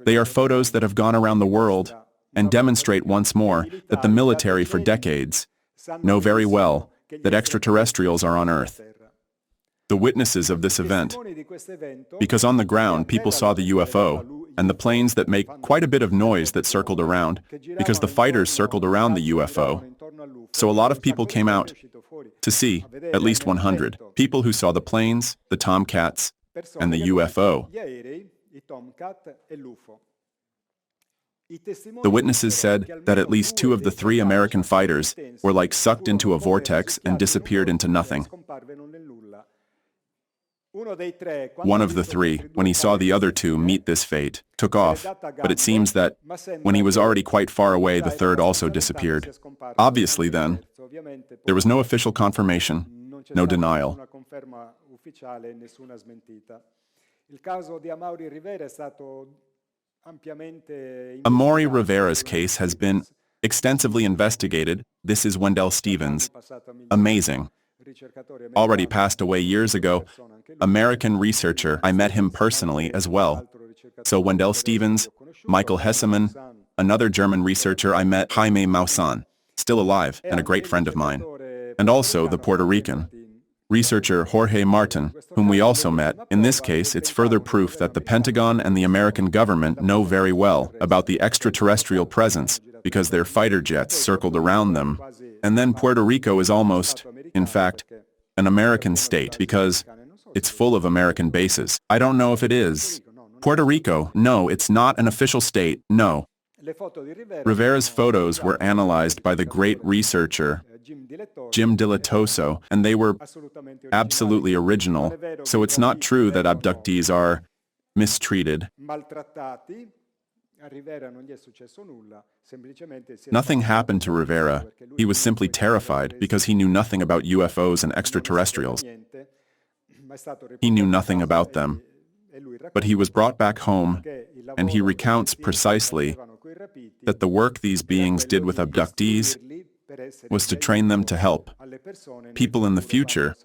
They are photos that have gone around the world and demonstrate once more that the military for decades know very well that extraterrestrials are on Earth. The witnesses of this event, because on the ground people saw the UFO and the planes that make quite a bit of noise that circled around, because the fighters circled around the UFO. So a lot of people came out to see at least 100 people who saw the planes, the Tomcats, and the UFO. The witnesses said that at least 2 of the 3 American fighters were like sucked into a vortex and disappeared into nothing. One of the 3, when he saw the other 2 meet this fate, took off, but it seems that when he was already quite far away, the 3rd also disappeared. Obviously then, there was no official confirmation, no denial. Amaury Rivera's case has been extensively investigated. This is Wendell Stevens. Amazing. Already passed away years ago. American researcher. I met him personally as well. So Wendell Stevens, Michael Hesseman, another German researcher I met, Jaime Maussan, still alive and a great friend of mine. And also the Puerto Rican researcher Jorge Martin, whom we also met. In this case, it's further proof that the Pentagon and the American government know very well about the extraterrestrial presence because their fighter jets circled around them. And then Puerto Rico is almost, in fact, an American state because it's full of American bases. I don't know if it is. Puerto Rico, no, it's not an official state, no. Rivera's photos were analyzed by the great researcher Jim Dilatoso, and they were absolutely original, so it's not true that abductees are mistreated. Nothing happened to Rivera. He was simply terrified because he knew nothing about UFOs and extraterrestrials. He knew nothing about them. But he was brought back home, and he recounts precisely that the work these beings did with abductees was to train them to help people in the future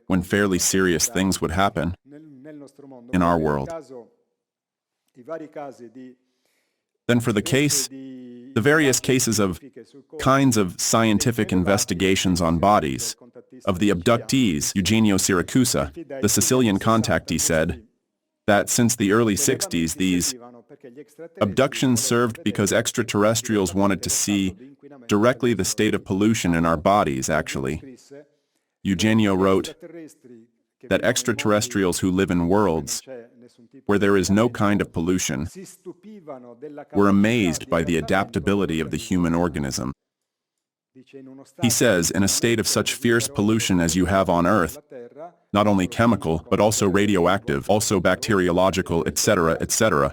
when fairly serious things would happen in our world. Then for the various cases of kinds of scientific investigations on bodies of the abductees, Eugenio Siracusa, the Sicilian contactee, said that since the early 60s, these abductions served because extraterrestrials wanted to see directly the state of pollution in our bodies, actually. Eugenio wrote that extraterrestrials who live in worlds where there is no kind of pollution were amazed by the adaptability of the human organism. He says, in a state of such fierce pollution as you have on Earth, not only chemical, but also radioactive, also bacteriological, etc., etc.,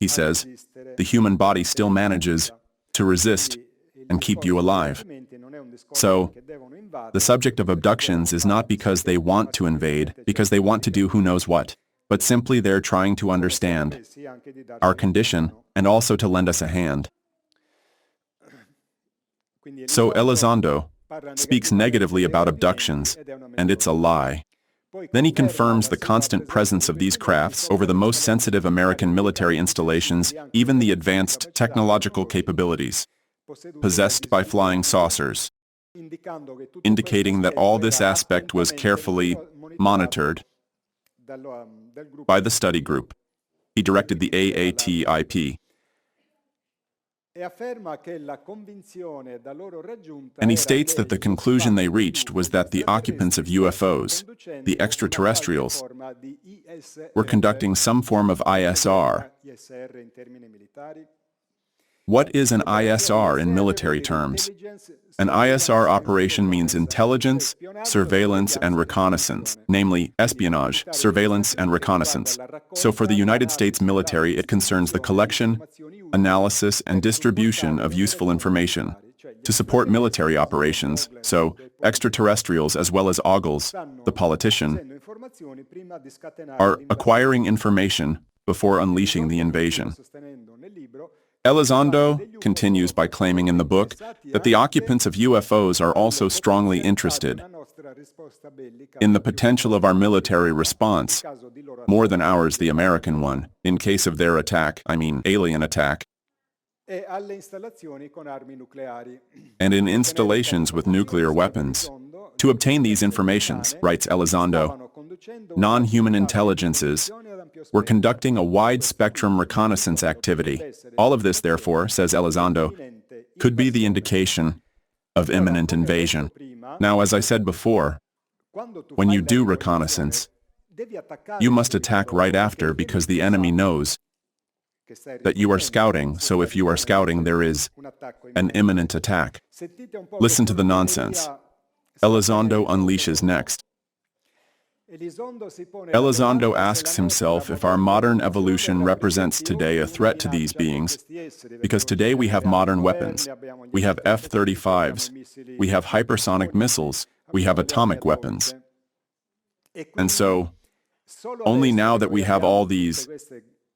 he says, the human body still manages to resist and keep you alive. So, the subject of abductions is not because they want to invade, because they want to do who knows what, but simply they're trying to understand our condition and also to lend us a hand. So Elizondo speaks negatively about abductions, and it's a lie. Then he confirms the constant presence of these crafts over the most sensitive American military installations, even the advanced technological capabilities possessed by flying saucers, indicating that all this aspect was carefully monitored by the study group. He directed the AATIP. And he states that the conclusion they reached was that the occupants of UFOs, the extraterrestrials, were conducting some form of ISR. What is an ISR in military terms? An ISR operation means intelligence, surveillance, and reconnaissance, namely espionage, surveillance, and reconnaissance. So for the United States military, it concerns the collection, analysis, and distribution of useful information to support military operations, so extraterrestrials as well as Ogles, the politician, are acquiring information before unleashing the invasion. Elizondo continues by claiming in the book that the occupants of UFOs are also strongly interested in the potential of our military response, more than ours, the American one, in case of their attack, I mean alien attack, and in installations with nuclear weapons. To obtain these informations, writes Elizondo, non-human intelligences were conducting a wide-spectrum reconnaissance activity. All of this, therefore, says Elizondo, could be the indication of imminent invasion. Now, as I said before, when you do reconnaissance, you must attack right after because the enemy knows that you are scouting, so if you are scouting, there is an imminent attack. Listen to the nonsense. Elizondo unleashes next. Elizondo asks himself if our modern evolution represents today a threat to these beings, because today we have modern weapons. We have F-35s, we have hypersonic missiles, we have atomic weapons. And so, only now that we have all these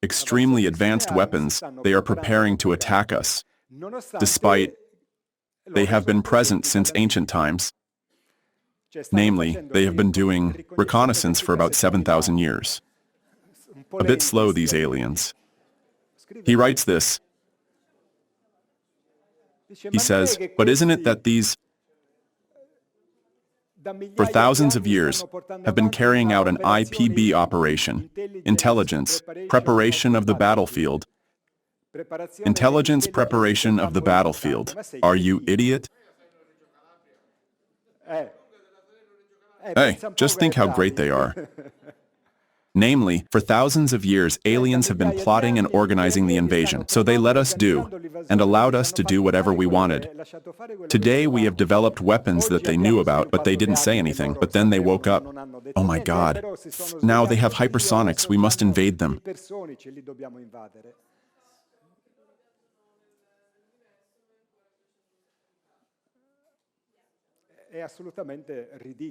extremely advanced weapons, they are preparing to attack us, despite they have been present since ancient times. Namely, they have been doing reconnaissance for about 7,000 years. A bit slow, these aliens. He writes this. He says, but isn't it that these, for thousands of years, have been carrying out an IPB operation, intelligence, preparation of the battlefield. Intelligence preparation of the battlefield. Are you idiot? Hey, just think how great they are. Namely, for thousands of years, aliens have been plotting and organizing the invasion, so they let us do, and allowed us to do whatever we wanted. Today, we have developed weapons that they knew about, but they didn't say anything, but then they woke up. Oh my God. Now they have hypersonics, we must invade them.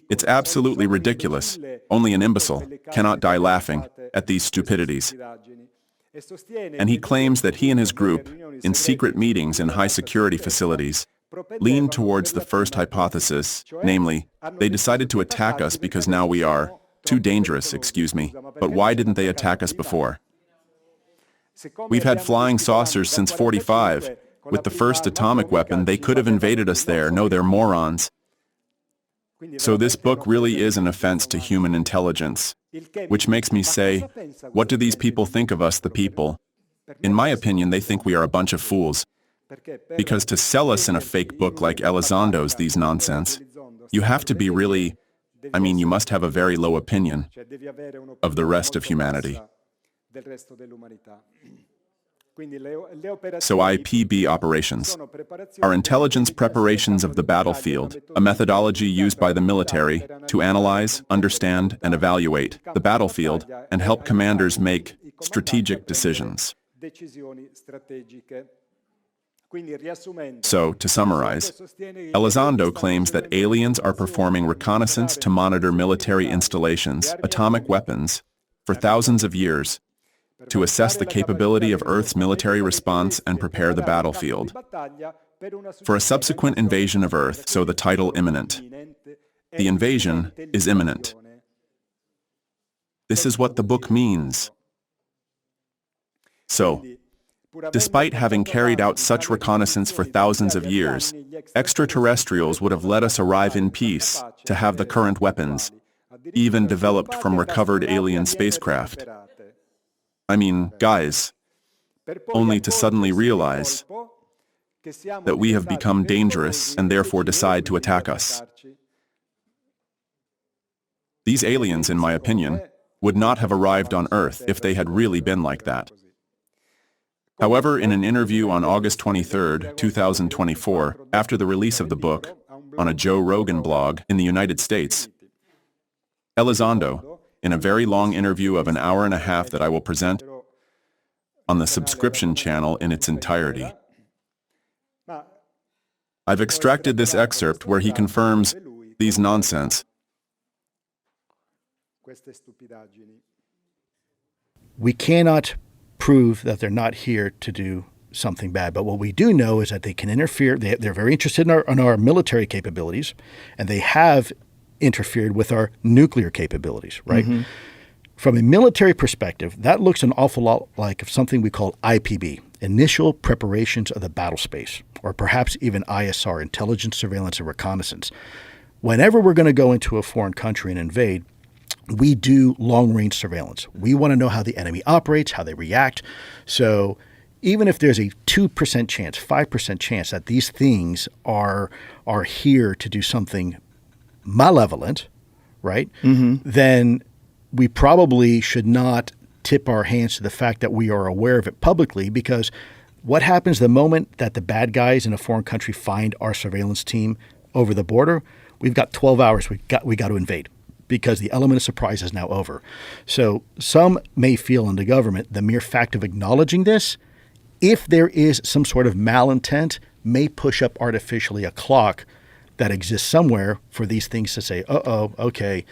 It's absolutely ridiculous. Only an imbecile cannot die laughing at these stupidities. And he claims that he and his group, in secret meetings in high-security facilities, lean towards the first hypothesis, namely, they decided to attack us because now we are too dangerous, excuse me. But why didn't they attack us before? We've had flying saucers since '45. With the first atomic weapon, they could have invaded us there. No, they're morons. So this book really is an offense to human intelligence, which makes me say, what do these people think of us, the people? In my opinion, they think we are a bunch of fools. Because to sell us in a fake book like Elizondo's these nonsense, you have to be really, you must have a very low opinion of the rest of humanity. So IPB operations are intelligence preparations of the battlefield, a methodology used by the military to analyze, understand, and evaluate the battlefield and help commanders make strategic decisions. So, to summarize, Elizondo claims that aliens are performing reconnaissance to monitor military installations, atomic weapons, for thousands of years, to assess the capability of Earth's military response and prepare the battlefield for a subsequent invasion of Earth, so the title Imminent. The invasion is imminent. This is what the book means. So, despite having carried out such reconnaissance for thousands of years, extraterrestrials would have let us arrive in peace to have the current weapons, even developed from recovered alien spacecraft. Guys, only to suddenly realize that we have become dangerous and therefore decide to attack us. These aliens, in my opinion, would not have arrived on Earth if they had really been like that. However, in an interview on August 23, 2024, after the release of the book, on a Joe Rogan blog in the United States, Elizondo, in a very long interview of an hour and a half that I will present on the subscription channel in its entirety. I've extracted this excerpt where he confirms these nonsense. We cannot prove that they're not here to do something bad, but what we do know is that they can interfere. They're very interested in our military capabilities, and they have interfered with our nuclear capabilities, right? Mm-hmm. From a military perspective, that looks an awful lot like something we call IPB, initial preparations of the battle space, or perhaps even ISR, intelligence, surveillance, and reconnaissance. Whenever we're going to go into a foreign country and invade, we do long-range surveillance. We want to know how the enemy operates, how they react. So even if there's a 2% chance, 5% chance that these things are here to do something malevolent, right? Then we probably should not tip our hands to the fact that we are aware of it publicly, because what happens the moment that the bad guys in a foreign country find our surveillance team over the border? We've got 12 hours. We got to invade, because the element of surprise is now over. So some may feel in the government the mere fact of acknowledging this, if there is some sort of malintent, may push up artificially a clock that exists somewhere for these things to say, okay,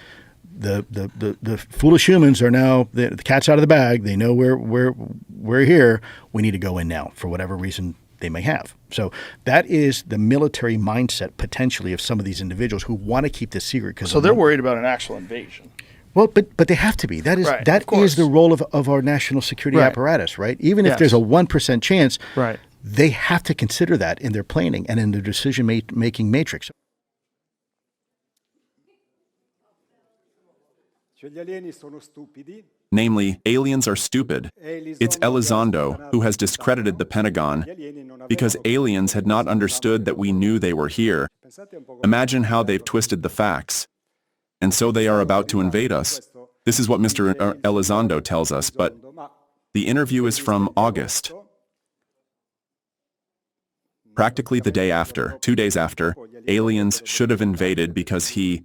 the foolish humans are now, the cat's out of the bag. They know we're here. We need to go in now for whatever reason they may have. So that is the military mindset potentially of some of these individuals who want to keep this secret. So they're worried about an actual invasion. Well, but they have to be. That is Right, that of is the role of our national security Right. apparatus, right? Even if Yes. there's a 1% chance, Right. they have to consider that in their planning and in their decision-making matrix. Namely, aliens are stupid. It's Elizondo who has discredited the Pentagon because aliens had not understood that we knew they were here. Imagine how they've twisted the facts. And so they are about to invade us. This is what Mr. Elizondo tells us, but the interview is from August. Practically the day after, 2 days after, aliens should have invaded because he,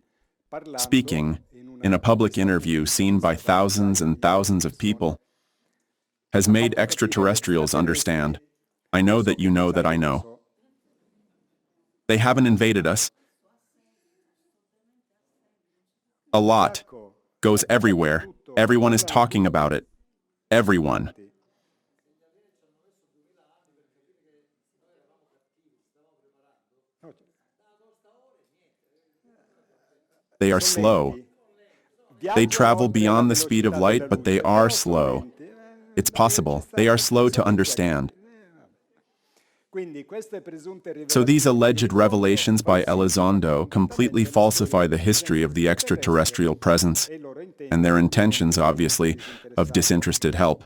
speaking in a public interview seen by thousands and thousands of people, has made extraterrestrials understand, I know that you know that I know. They haven't invaded us. A lot goes everywhere. Everyone is talking about it. Everyone. They are slow. They travel beyond the speed of light, but they are slow. It's possible. They are slow to understand. So these alleged revelations by Elizondo completely falsify the history of the extraterrestrial presence and their intentions, obviously, of disinterested help.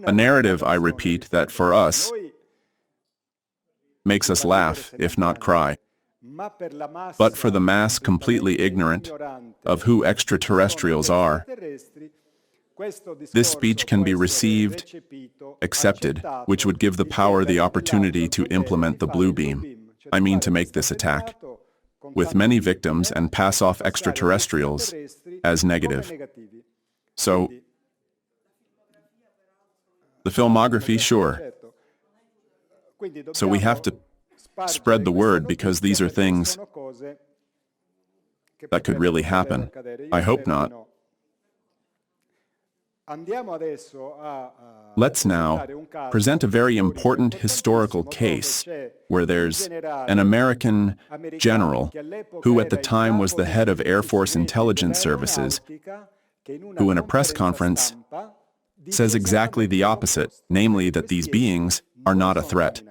A narrative, I repeat, that for us makes us laugh, if not cry. But for the mass completely ignorant of who extraterrestrials are, this speech can be received, accepted, which would give the power the opportunity to implement the blue beam. I mean to make this attack, with many victims, and pass off extraterrestrials as negative. So, the filmography, sure. So we have to spread the word, because these are things that could really happen. I hope not. Let's now present a very important historical case where there's an American general who at the time was the head of Air Force Intelligence Services, who in a press conference says exactly the opposite, namely that these beings are not a threat.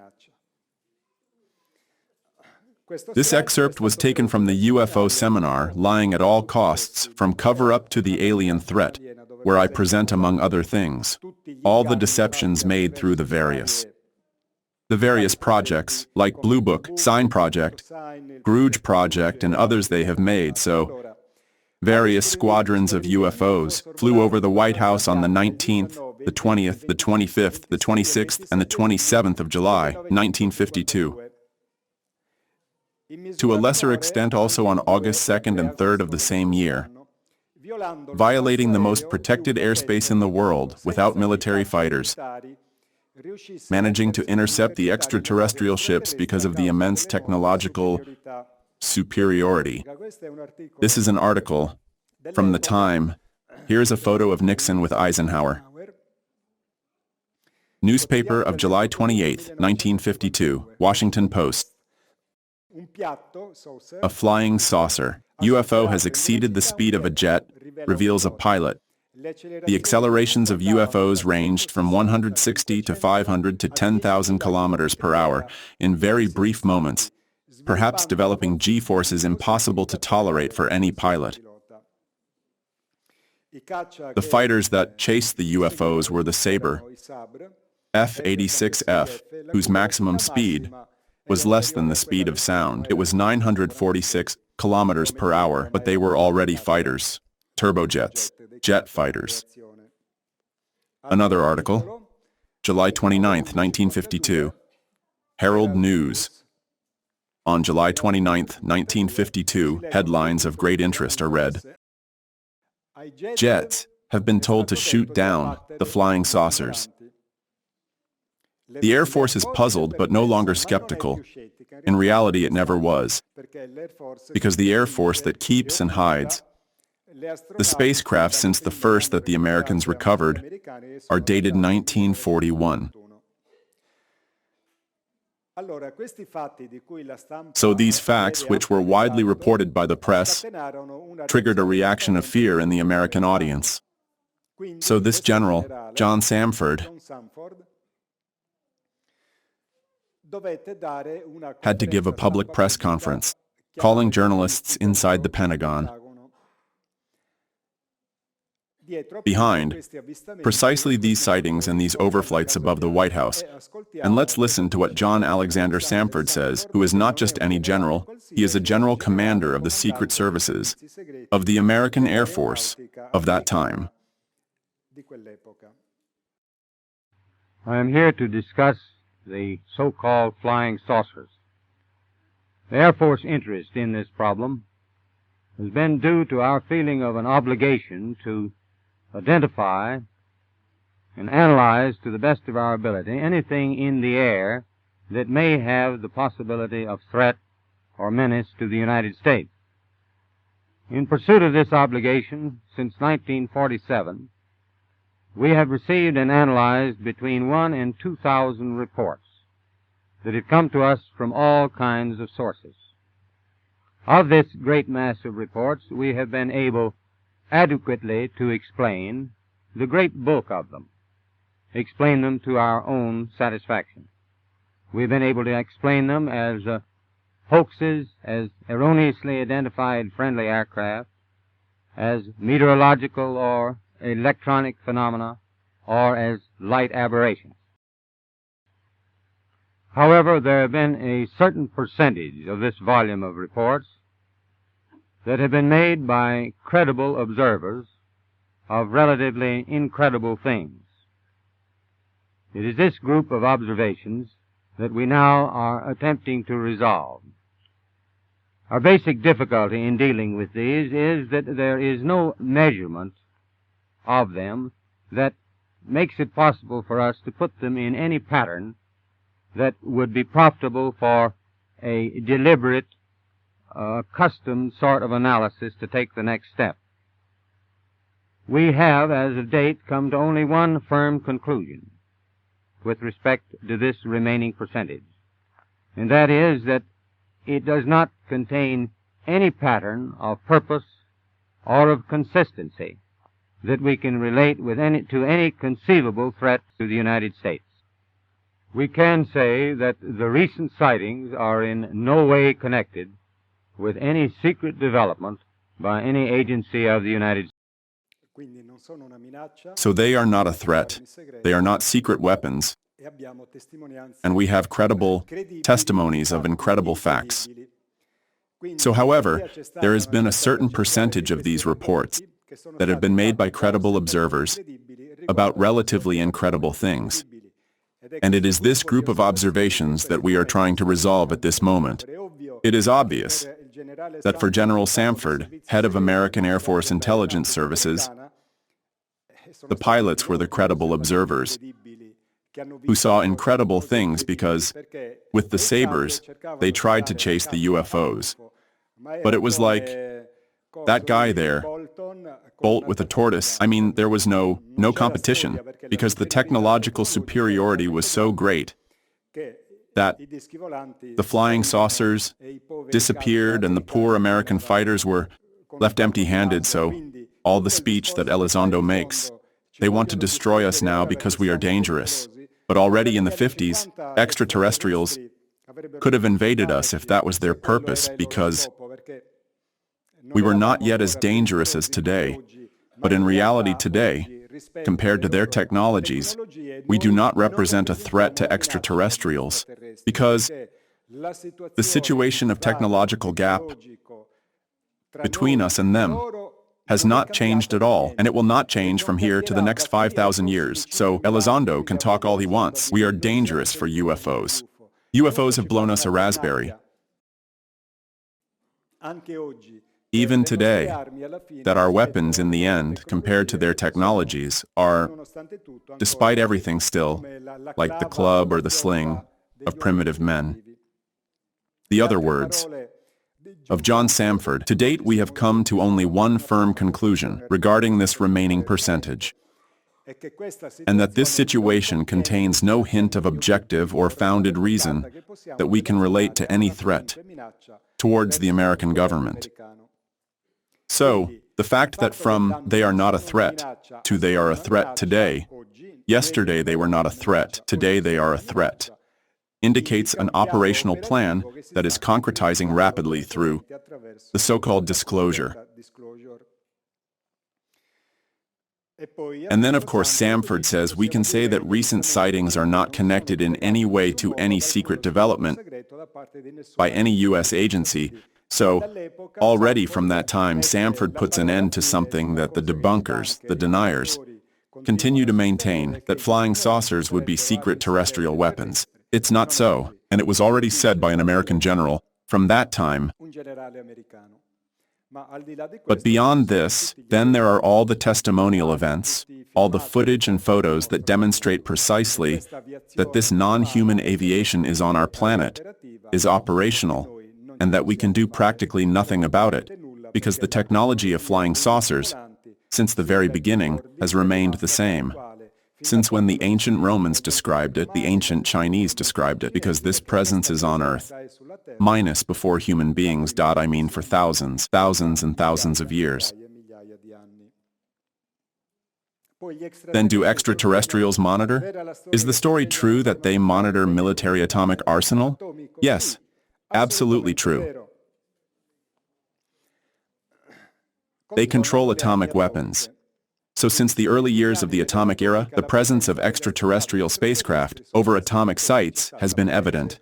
This excerpt was taken from the UFO seminar, Lying at All Costs, From Cover-Up to the Alien Threat, where I present, among other things, all the deceptions made through the various projects, like Blue Book, Sign Project, Grusch Project, and others they have made. So, various squadrons of UFOs flew over the White House on the 19th, the 20th, the 25th, the 26th, and the 27th of July, 1952. To a lesser extent also on August 2nd and 3rd of the same year, violating the most protected airspace in the world without military fighters, managing to intercept the extraterrestrial ships because of the immense technological superiority. This is an article from the time. Here's a photo of Nixon with Eisenhower. Newspaper of July 28, 1952, Washington Post. A flying saucer. UFO has exceeded the speed of a jet, reveals a pilot. The accelerations of UFOs ranged from 160 to 500 to 10,000 kilometers per hour in very brief moments, perhaps developing G-forces impossible to tolerate for any pilot. The fighters that chased the UFOs were the Sabre, F-86F, whose maximum speed was less than the speed of sound. It was 946 kilometers per hour, but they were already fighters, turbojets, jet fighters. Another article, July 29, 1952, Herald News. On July 29, 1952, headlines of great interest are read. Jets have been told to shoot down the flying saucers. The Air Force is puzzled but no longer skeptical. In reality, it never was, because the Air Force that keeps and hides the spacecraft since the first that the Americans recovered are dated 1941. So these facts, which were widely reported by the press, triggered a reaction of fear in the American audience. So this general, John Samford, had to give a public press conference, calling journalists inside the Pentagon. Behind, precisely these sightings and these overflights above the White House. And let's listen to what John Alexander Samford says, who is not just any general, he is a general commander of the Secret Services, of the American Air Force of that time. I am here to discuss the so-called flying saucers. The Air Force interest in this problem has been due to our feeling of an obligation to identify and analyze to the best of our ability anything in the air that may have the possibility of threat or menace to the United States. In pursuit of this obligation, since 1947, we have received and analyzed between 1,000 and 2,000 reports that have come to us from all kinds of sources. Of this great mass of reports, we have been able adequately to explain the great bulk of them, explain them to our own satisfaction. We've been able to explain them as hoaxes, as erroneously identified friendly aircraft, as meteorological or electronic phenomena, or as light aberrations. However, there have been a certain percentage of this volume of reports that have been made by credible observers of relatively incredible things. It is this group of observations that we now are attempting to resolve. Our basic difficulty in dealing with these is that there is no measurement of them that makes it possible for us to put them in any pattern that would be profitable for a deliberate, custom sort of analysis to take the next step. We have, as of date, come to only one firm conclusion with respect to this remaining percentage, and that is that it does not contain any pattern of purpose or of consistency that we can relate with to any conceivable threat to the United States. We can say that the recent sightings are in no way connected with any secret development by any agency of the United States. So they are not a threat, they are not secret weapons, and we have credible testimonies of incredible facts. So, however, there has been a certain percentage of these reports that have been made by credible observers about relatively incredible things. And it is this group of observations that we are trying to resolve at this moment. It is obvious that for General Samford, head of American Air Force Intelligence Services, the pilots were the credible observers who saw incredible things because, with the sabers, they tried to chase the UFOs. But it was like, that guy there, Bolt with a tortoise, I mean, there was no competition, because the technological superiority was so great that the flying saucers disappeared and the poor American fighters were left empty-handed. So all the speech that Elizondo makes, they want to destroy us now because we are dangerous. But already in the 50s, extraterrestrials could have invaded us if that was their purpose, because we were not yet as dangerous as today. But in reality today, compared to their technologies, we do not represent a threat to extraterrestrials because the situation of technological gap between us and them has not changed at all, and it will not change from here to the next 5,000 years. So Elizondo can talk all he wants. We are dangerous for UFOs. UFOs have blown us a raspberry. Even today, that our weapons in the end, compared to their technologies, are, despite everything still, like the club or the sling of primitive men. The other words of John Samford, to date we have come to only one firm conclusion regarding this remaining percentage, and that this situation contains no hint of objective or founded reason that we can relate to any threat towards the American government. So, the fact that from they are not a threat to they are a threat today, yesterday they were not a threat, today they are a threat, indicates an operational plan that is concretizing rapidly through the so-called disclosure. And then, of course, Samford says we can say that recent sightings are not connected in any way to any secret development by any U.S. agency. So, already from that time, Samford puts an end to something that the debunkers, the deniers, continue to maintain, that flying saucers would be secret terrestrial weapons. It's not so, and it was already said by an American general from that time. But beyond this, then there are all the testimonial events, all the footage and photos that demonstrate precisely that this non-human aviation is on our planet, is operational, and that we can do practically nothing about it, because the technology of flying saucers, since the very beginning, has remained the same. Since when the ancient Romans described it, the ancient Chinese described it, because this presence is on Earth, minus before human beings, I mean for thousands, thousands and thousands of years. Then do extraterrestrials monitor? Is the story true that they monitor military atomic arsenal? Yes, absolutely true. They control atomic weapons. So since the early years of the atomic era, the presence of extraterrestrial spacecraft over atomic sites has been evident.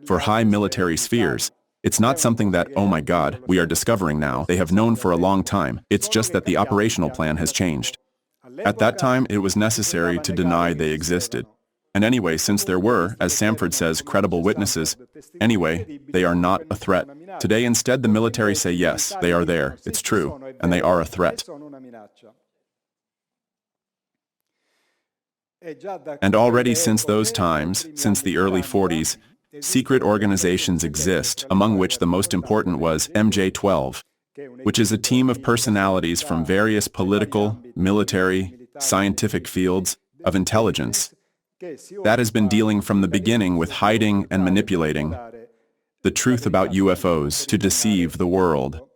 For high military spheres, it's not something that, oh my God, we are discovering now. They have known for a long time. It's just that the operational plan has changed. At that time, it was necessary to deny they existed. And anyway, since there were, as Samford says, credible witnesses, anyway, they are not a threat. Today, instead, the military say yes, they are there, it's true, and they are a threat. And already since those times, since the early 40s, secret organizations exist, among which the most important was MJ-12, which is a team of personalities from various political, military, scientific fields of intelligence that has been dealing from the beginning with hiding and manipulating the truth about UFOs to deceive the world.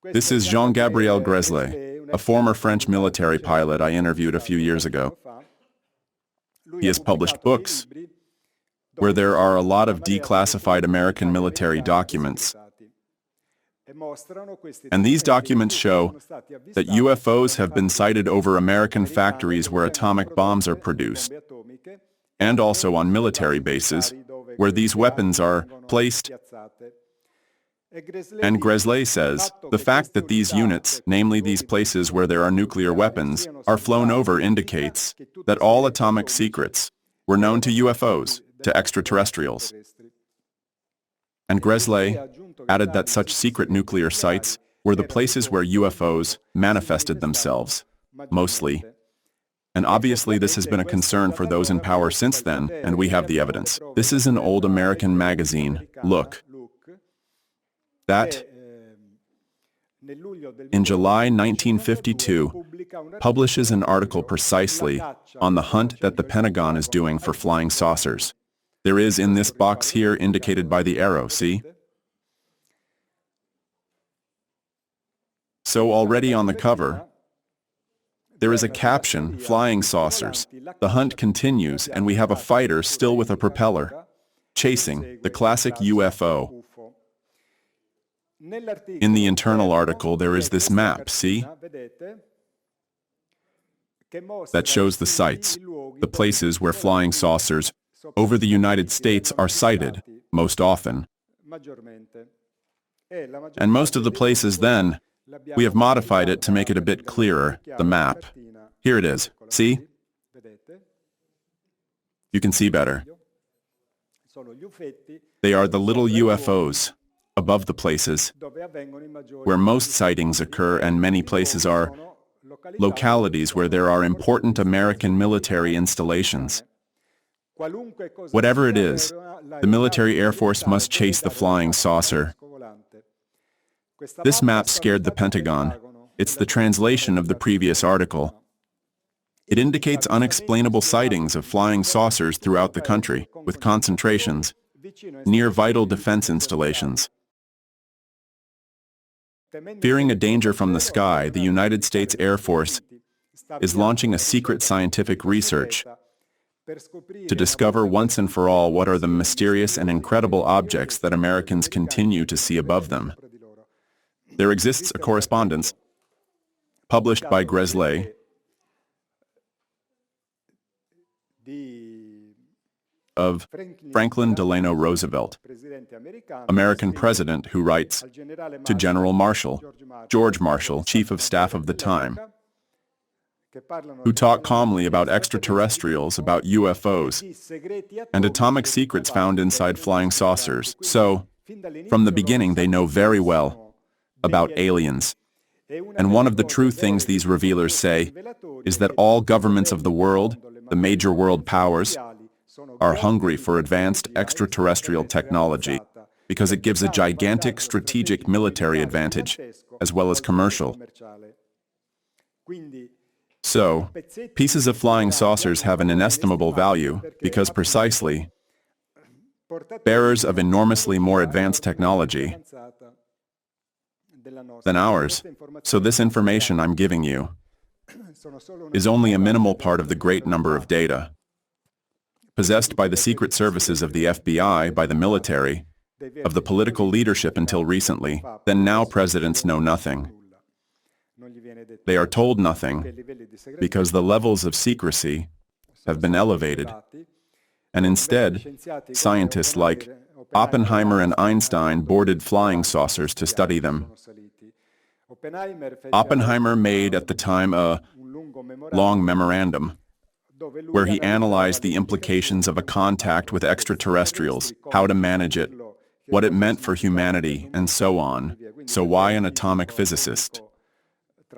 This is Jean-Gabriel Gresley, a former French military pilot I interviewed a few years ago. He has published books where there are a lot of declassified American military documents. And these documents show that UFOs have been sighted over American factories where atomic bombs are produced, and also on military bases where these weapons are placed. And Gresley says, the fact that these units, namely these places where there are nuclear weapons, are flown over indicates that all atomic secrets were known to UFOs, to extraterrestrials. And Gresley added that such secret nuclear sites were the places where UFOs manifested themselves, mostly. And obviously this has been a concern for those in power since then, and we have the evidence. This is an old American magazine, Look, that, in July 1952, publishes an article precisely on the hunt that the Pentagon is doing for flying saucers. There is in this box here indicated by the arrow, see? So already on the cover, there is a caption, Flying Saucers. The hunt continues, and we have a fighter still with a propeller, chasing the classic UFO. In the internal article, there is this map, see? that shows the sites, the places where flying saucers over the United States are sighted most often. And most of the places then, we have modified it to make it a bit clearer, the map. Here it is. See? You can see better. They are the little UFOs above the places where most sightings occur, and many places are localities where there are important American military installations. Whatever it is, the military Air Force must chase the flying saucer. This map scared the Pentagon. It's the translation of the previous article. It indicates unexplainable sightings of flying saucers throughout the country, with concentrations near vital defense installations. Fearing a danger from the sky, the United States Air Force is launching a secret scientific research to discover once and for all what are the mysterious and incredible objects that Americans continue to see above them. There exists a correspondence published by Gresley of Franklin Delano Roosevelt, American president, who writes to General Marshall, George Marshall, Chief of Staff of the time, who talk calmly about extraterrestrials, about UFOs, and atomic secrets found inside flying saucers. So, from the beginning, they know very well about aliens. And one of the true things these revealers say is that all governments of the world, the major world powers, are hungry for advanced extraterrestrial technology because it gives a gigantic strategic military advantage, as well as commercial. So, pieces of flying saucers have an inestimable value because precisely bearers of enormously more advanced technology than ours. So this information I'm giving you is only a minimal part of the great number of data possessed by the secret services of the FBI, by the military, of the political leadership until recently. Then now presidents know nothing. They are told nothing because the levels of secrecy have been elevated. And instead, scientists like Oppenheimer and Einstein boarded flying saucers to study them. Oppenheimer made at the time a long memorandum where he analyzed the implications of a contact with extraterrestrials, how to manage it, what it meant for humanity, and so on. So why an atomic physicist?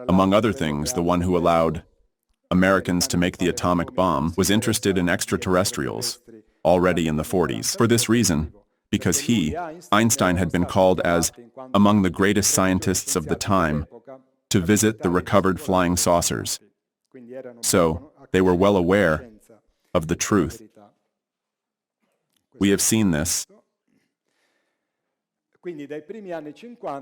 Among other things, the one who allowed Americans to make the atomic bomb was interested in extraterrestrials already in the 40s. For this reason, because he, Einstein, had been called as among the greatest scientists of the time to visit the recovered flying saucers. So, they were well aware of the truth. We have seen this.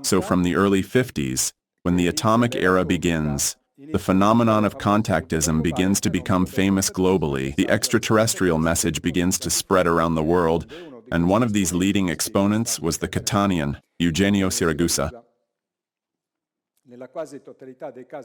So from the early 50s, when the atomic era begins, the phenomenon of contactism begins to become famous globally. The extraterrestrial message begins to spread around the world, and one of these leading exponents was the Catanian, Eugenio Siragusa.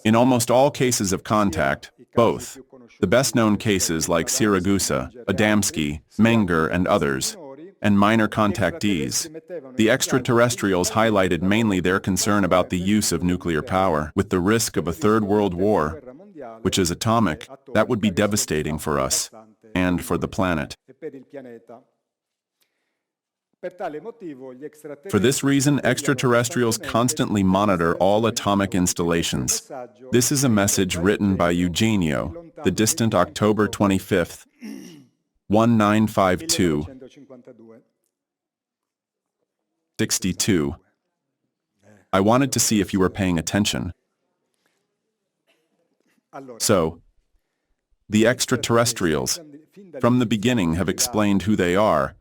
In almost all cases of contact, both the best-known cases like Siragusa, Adamski, Menger, and others, and minor contactees, the extraterrestrials highlighted mainly their concern about the use of nuclear power, with the risk of a third world war, which is atomic. That would be devastating for us and for the planet. For this reason, extraterrestrials constantly monitor all atomic installations. This is a message written by Eugenio, the distant October 25th, 1952, 62. I wanted to see if you were paying attention. So, the extraterrestrials, from the beginning, have explained who they are,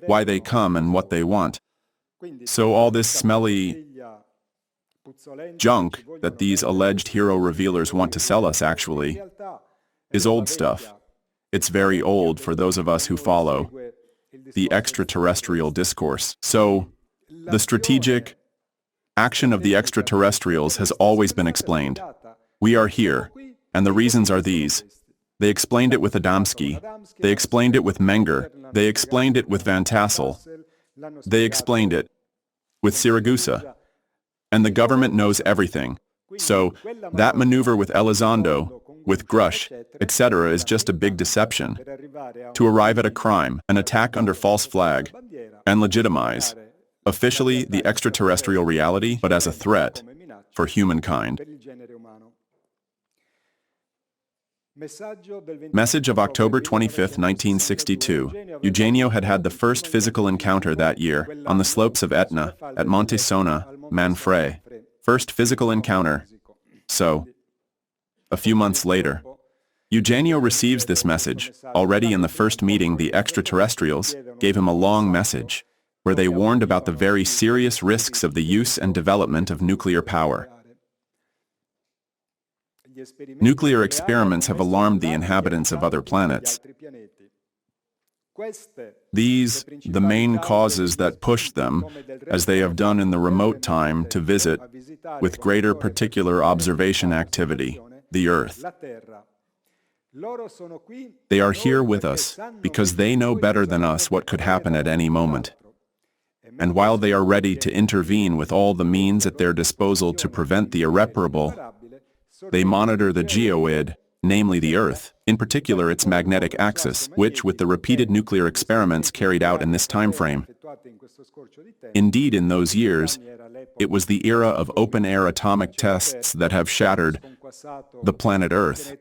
why they come, and what they want. So all this smelly junk that these alleged hero revealers want to sell us actually is old stuff. It's very old for those of us who follow the extraterrestrial discourse. So the strategic action of the extraterrestrials has always been explained. We are here And the reasons are these. They explained it with Adamski. They explained it with Menger. They explained it with Van Tassel. They explained it with Siragusa. And the government knows everything. So, that maneuver with Elizondo, with Grusch, etc. is just a big deception to arrive at a crime, an attack under false flag, and legitimize, officially, the extraterrestrial reality, but as a threat for humankind. Message of October 25, 1962. Eugenio had had the first physical encounter that year, on the slopes of Etna, at Monte Sona, Manfrey. First physical encounter. So, a few months later, Eugenio receives this message. Already in the first meeting, the extraterrestrials gave him a long message, where they warned about the very serious risks of the use and development of nuclear power. Nuclear experiments have alarmed the inhabitants of other planets. These, the main causes that push them, as they have done in the remote time, to visit, with greater particular observation activity, the Earth. They are here with us, because they know better than us what could happen at any moment. And while they are ready to intervene with all the means at their disposal to prevent the irreparable, they monitor the geoid, namely the Earth, in particular its magnetic axis, which, with the repeated nuclear experiments carried out in this time frame, indeed in those years, it was the era of open-air atomic tests that have shattered the planet Earth.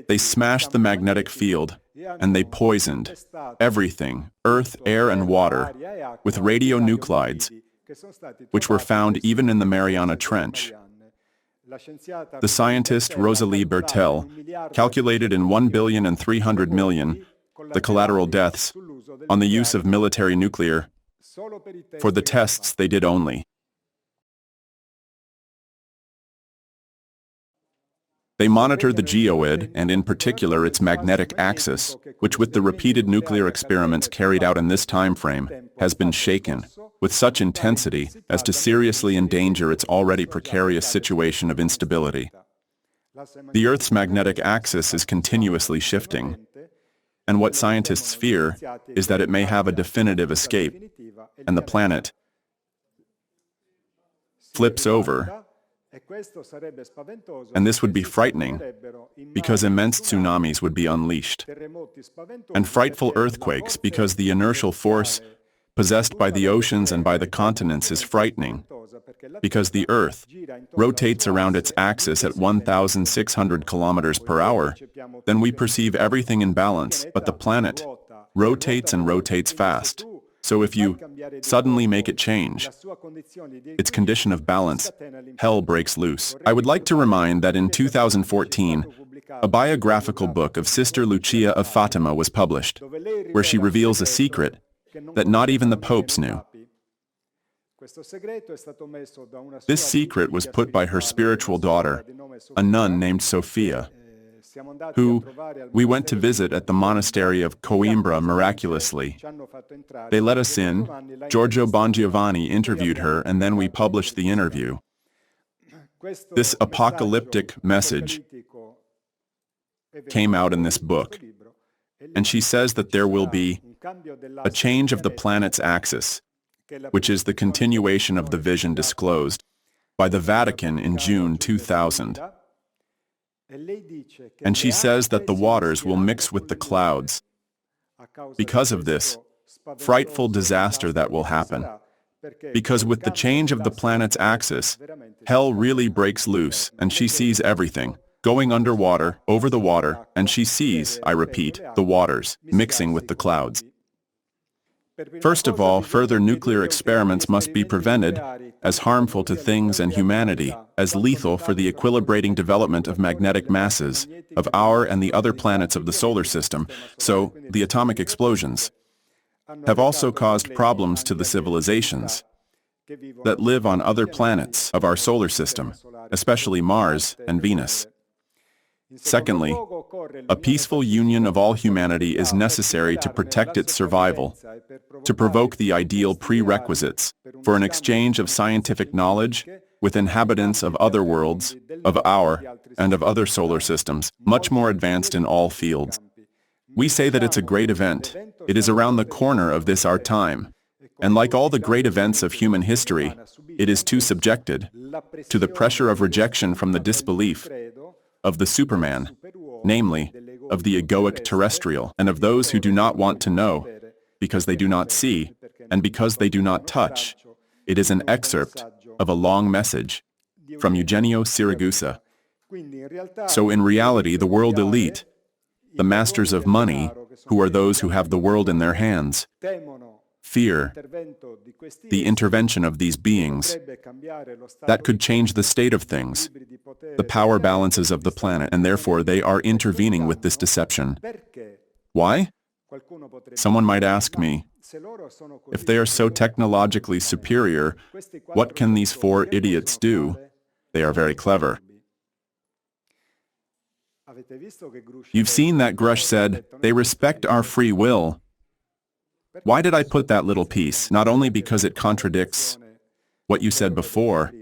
They smashed the magnetic field, and they poisoned everything, earth, air, and water, with radionuclides, which were found even in the Mariana Trench. The scientist Rosalie Bertel calculated in 1,300,000,000 the collateral deaths on the use of military nuclear for the tests they did only. They monitor the geoid, and in particular its magnetic axis, which with the repeated nuclear experiments carried out in this time frame, has been shaken with such intensity as to seriously endanger its already precarious situation of instability. The Earth's magnetic axis is continuously shifting, and what scientists fear is that it may have a definitive escape, and the planet flips over. And this would be frightening, because immense tsunamis would be unleashed, and frightful earthquakes, because the inertial force possessed by the oceans and by the continents is frightening, because the Earth rotates around its axis at 1,600 kilometers per hour. Then we perceive everything in balance, but the planet rotates and rotates fast. So if you suddenly make it change its condition of balance, hell breaks loose. I would like to remind that in 2014, a biographical book of Sister Lucia of Fatima was published, where she reveals a secret that not even the popes knew. This secret was put by her spiritual daughter, a nun named Sophia, who we went to visit at the monastery of Coimbra miraculously. They let us in, Giorgio Bongiovanni interviewed her, and then we published the interview. This apocalyptic message came out in this book, and she says that there will be a change of the planet's axis, which is the continuation of the vision disclosed by the Vatican in June 2000. And she says that the waters will mix with the clouds. Because of this frightful disaster that will happen, because with the change of the planet's axis, hell really breaks loose, and she sees everything going underwater, over the water, and she sees, I repeat, the waters mixing with the clouds. First of all, further nuclear experiments must be prevented, as harmful to things and humanity, as lethal for the equilibrating development of magnetic masses of our and the other planets of the solar system. So, the atomic explosions have also caused problems to the civilizations that live on other planets of our solar system, especially Mars and Venus. Secondly, a peaceful union of all humanity is necessary to protect its survival, to provoke the ideal prerequisites for an exchange of scientific knowledge with inhabitants of other worlds, of our, and of other solar systems, much more advanced in all fields. We say that it's a great event. It is around the corner of this our time. And like all the great events of human history, it is too subjected to the pressure of rejection from the disbelief of the Superman, namely, of the egoic terrestrial, and of those who do not want to know, because they do not see, and because they do not touch. It is an excerpt of a long message from Eugenio Siragusa. So in reality, the world elite, the masters of money, who are those who have the world in their hands, fear the intervention of these beings that could change the state of things, the power balances of the planet, and therefore they are intervening with this deception. Why? Someone might ask me, if they are so technologically superior, what can these four idiots do? They are very clever. You've seen that Grusch said, they respect our free will. Why did I put that little piece? Not only because it contradicts what you said before,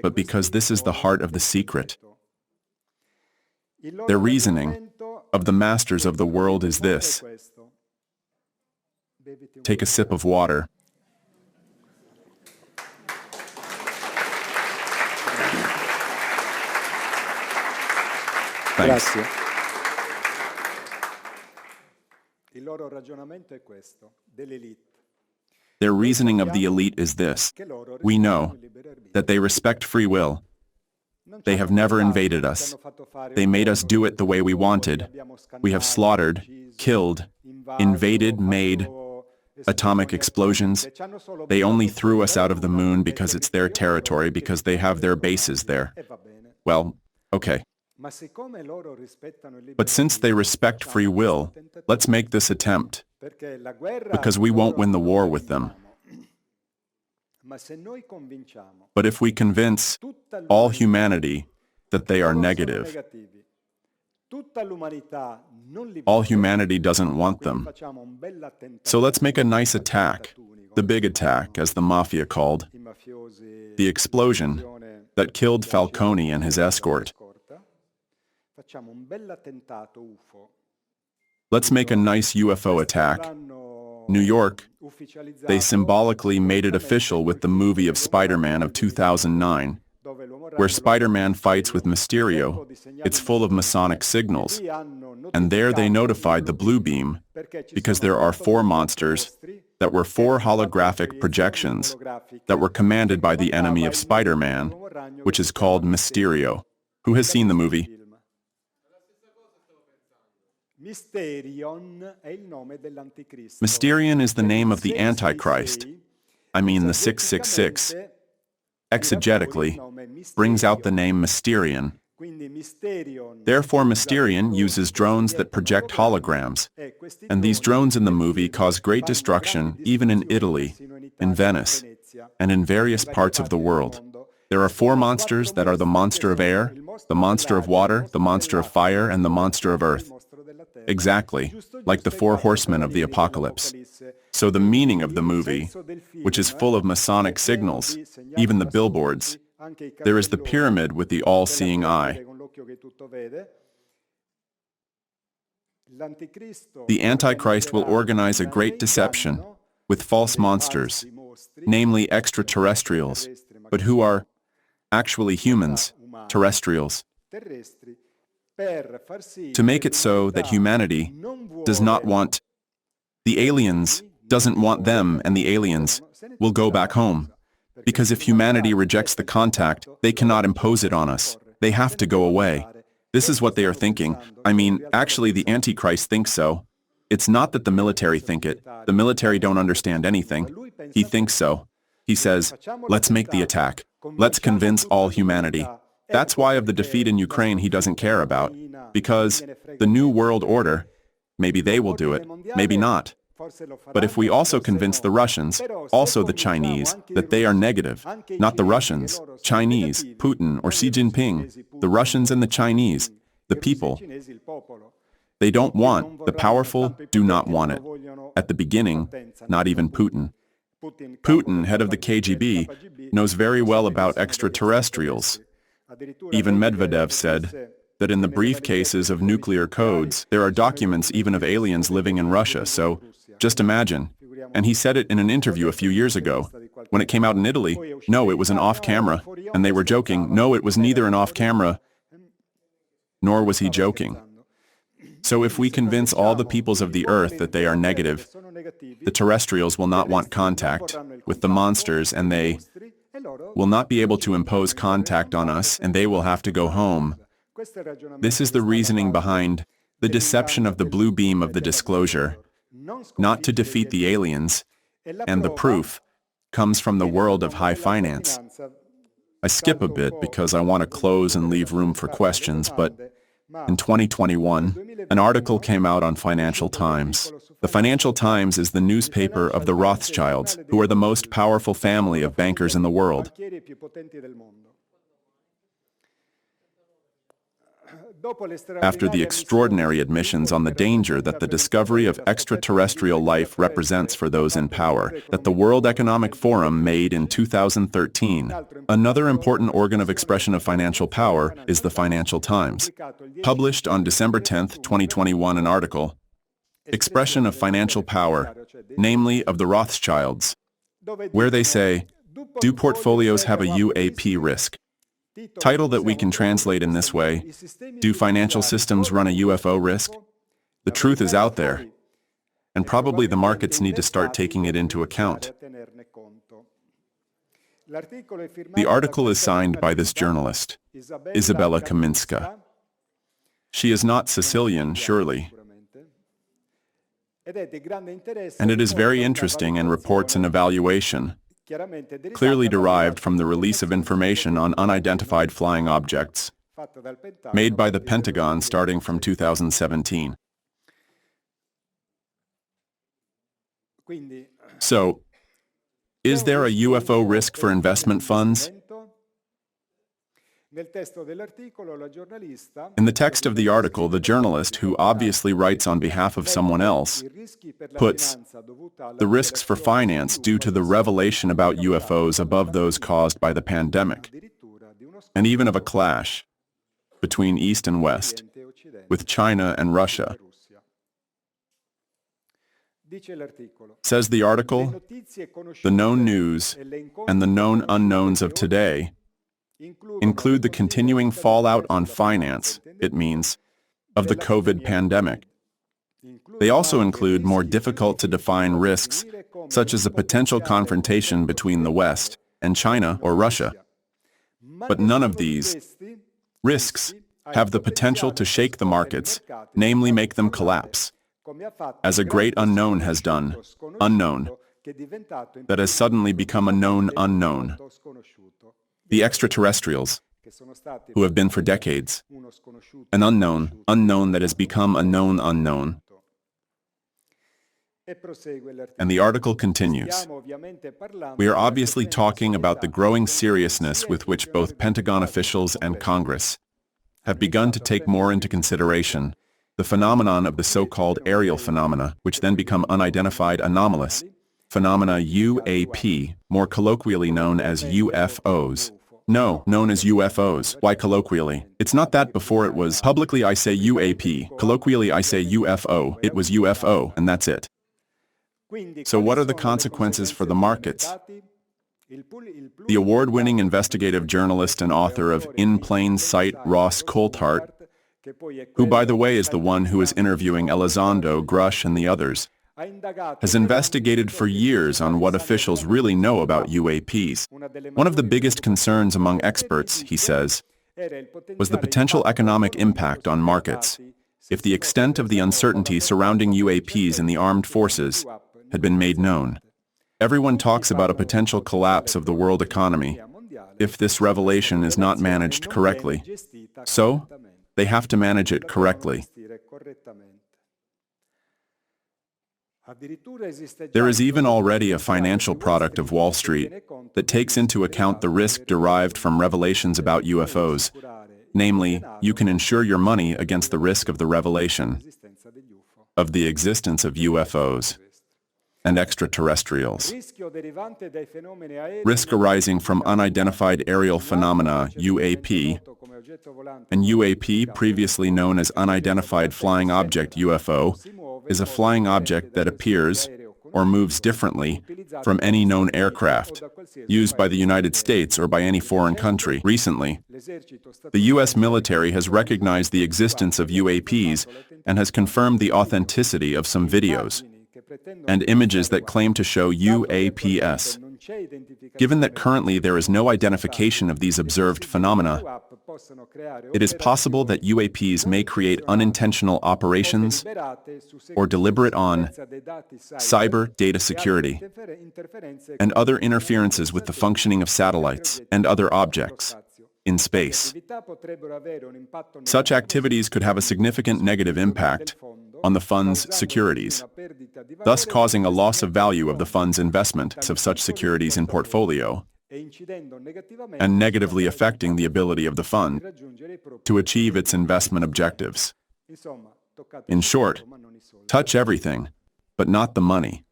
but because this is the heart of the secret. Their reasoning of the masters of the world is this. Take a sip of water. Thanks. Grazie. Il loro ragionamento è questo, dell'elite. Their reasoning of the elite is this. We know that they respect free will. They have never invaded us. They made us do it the way we wanted. We have slaughtered, killed, invaded, made atomic explosions. They only threw us out of the moon because it's their territory, because they have their bases there. Well, okay. But since they respect free will, let's make this attempt, because we won't win the war with them. But if we convince all humanity that they are negative, all humanity doesn't want them. So let's make a nice attack, the big attack, as the mafia called, the explosion that killed Falcone and his escort. Let's make a nice UFO attack. New York, they symbolically made it official with the movie of Spider-Man of 2009, where Spider-Man fights with Mysterio. It's full of Masonic signals. And there they notified the blue beam, because there are four monsters that were four holographic projections that were commanded by the enemy of Spider-Man, which is called Mysterio. Who has seen the movie? Mysterion is the name of the Antichrist. I mean the 666. Exegetically, brings out the name Mysterion. Therefore, Mysterion uses drones that project holograms, and these drones in the movie cause great destruction even in Italy, in Venice, and in various parts of the world. There are four monsters that are the monster of air, the monster of water, the monster of fire, and the monster of earth. Exactly, like the four horsemen of the apocalypse. So the meaning of the movie, which is full of Masonic signals, even the billboards, there is the pyramid with the all-seeing eye. The Antichrist will organize a great deception with false monsters, namely extraterrestrials, but who are actually humans, terrestrials. To make it so that humanity does not want the aliens, doesn't want them, and the aliens will go back home. Because if humanity rejects the contact, they cannot impose it on us. They have to go away. This is what they are thinking. I mean, actually the Antichrist thinks so. It's not that the military think it. The military don't understand anything. He thinks so. He says, let's make the attack. Let's convince all humanity. That's why of the defeat in Ukraine he doesn't care about. Because the New World Order, maybe they will do it, maybe not. But if we also convince the Russians, also the Chinese, that they are negative, not the Russians, Chinese, Putin or Xi Jinping, the Russians and the Chinese, the people, they don't want, the powerful do not want it. At the beginning, not even Putin. Putin, head of the KGB, knows very well about extraterrestrials. Even Medvedev said that in the briefcases of nuclear codes, there are documents even of aliens living in Russia, so just imagine. And he said it in an interview a few years ago. When it came out in Italy, no, it was an off-camera, and they were joking, no, it was neither an off-camera, nor was he joking. So if we convince all the peoples of the earth that they are negative, the terrestrials will not want contact with the monsters, and they will not be able to impose contact on us, and they will have to go home. This is the reasoning behind the deception of the blue beam of the disclosure, not to defeat the aliens, and the proof comes from the world of high finance. I skip a bit because I want to close and leave room for questions, but in 2021, an article came out on Financial Times. The Financial Times is the newspaper of the Rothschilds, who are the most powerful family of bankers in the world. After the extraordinary admissions on the danger that the discovery of extraterrestrial life represents for those in power, that the World Economic Forum made in 2013, another important organ of expression of financial power is the Financial Times. Published on December 10, 2021, an article, Expression of Financial Power, namely of the Rothschilds, where they say, do portfolios have a UAP risk? Title that we can translate in this way, do financial systems run a UFO risk? The truth is out there, and probably the markets need to start taking it into account. The article is signed by this journalist, Isabella Kaminska. She is not Sicilian, surely. And it is very interesting and reports an evaluation, clearly derived from the release of information on unidentified flying objects, made by the Pentagon starting from 2017. So, is there a UFO risk for investment funds? In the text of the article, the journalist, who obviously writes on behalf of someone else, puts the risks for finance due to the revelation about UFOs above those caused by the pandemic, and even of a clash between East and West, with China and Russia. Says the article, the known news and the known unknowns of today include the continuing fallout on finance, it means, of the COVID pandemic. They also include more difficult to define risks, such as a potential confrontation between the West and China or Russia. But none of these risks have the potential to shake the markets, namely make them collapse, as a great unknown has done, unknown, that has suddenly become a known unknown. The extraterrestrials, who have been for decades, an unknown that has become a known unknown. And the article continues. We are obviously talking about the growing seriousness with which both Pentagon officials and Congress have begun to take more into consideration the phenomenon of the so-called aerial phenomena, which then become unidentified anomalous phenomena UAP, more colloquially known as UFOs. No, known as UFOs. Why colloquially? It's not that before it was publicly I say UAP, colloquially I say UFO, it was UFO, and that's it. So what are the consequences for the markets? The award-winning investigative journalist and author of In Plain Sight, Ross Coulthart, who by the way is the one who is interviewing Elizondo, Grusch, and the others, has investigated for years on what officials really know about UAPs. One of the biggest concerns among experts, he says, was the potential economic impact on markets if the extent of the uncertainty surrounding UAPs in the armed forces had been made known. Everyone talks about a potential collapse of the world economy if this revelation is not managed correctly. So, they have to manage it correctly. There is even already a financial product of Wall Street that takes into account the risk derived from revelations about UFOs. Namely, you can insure your money against the risk of the revelation of the existence of UFOs. and extraterrestrials. Risk arising from unidentified aerial phenomena, UAP, and UAP, previously known as Unidentified Flying Object, UFO, is a flying object that appears or moves differently from any known aircraft used by the United States or by any foreign country. Recently, the U.S. military has recognized the existence of UAPs and has confirmed the authenticity of some videos and images that claim to show UAPs. Given that currently there is no identification of these observed phenomena, it is possible that UAPs may create unintentional operations or deliberate on cyber data security and other interferences with the functioning of satellites and other objects in space. Such activities could have a significant negative impact on the fund's securities, thus causing a loss of value of the fund's investment of such securities in portfolio, and negatively affecting the ability of the fund to achieve its investment objectives. In short, touch everything, but not the money.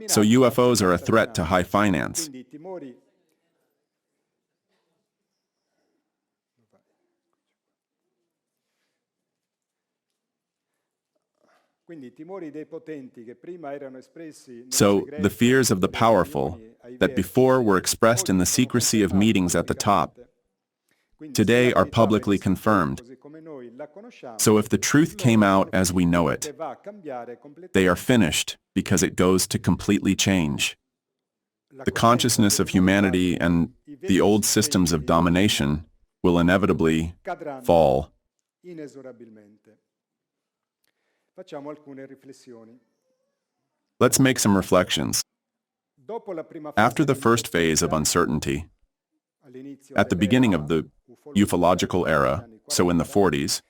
So UFOs are a threat to high finance. So, the fears of the powerful, that before were expressed in the secrecy of meetings at the top, today are publicly confirmed. So if the truth came out as we know it, they are finished because it goes to completely change. The consciousness of humanity and the old systems of domination will inevitably fall. Let's make some reflections. After the first phase of uncertainty, at the beginning of the ufological era, so in the 40s,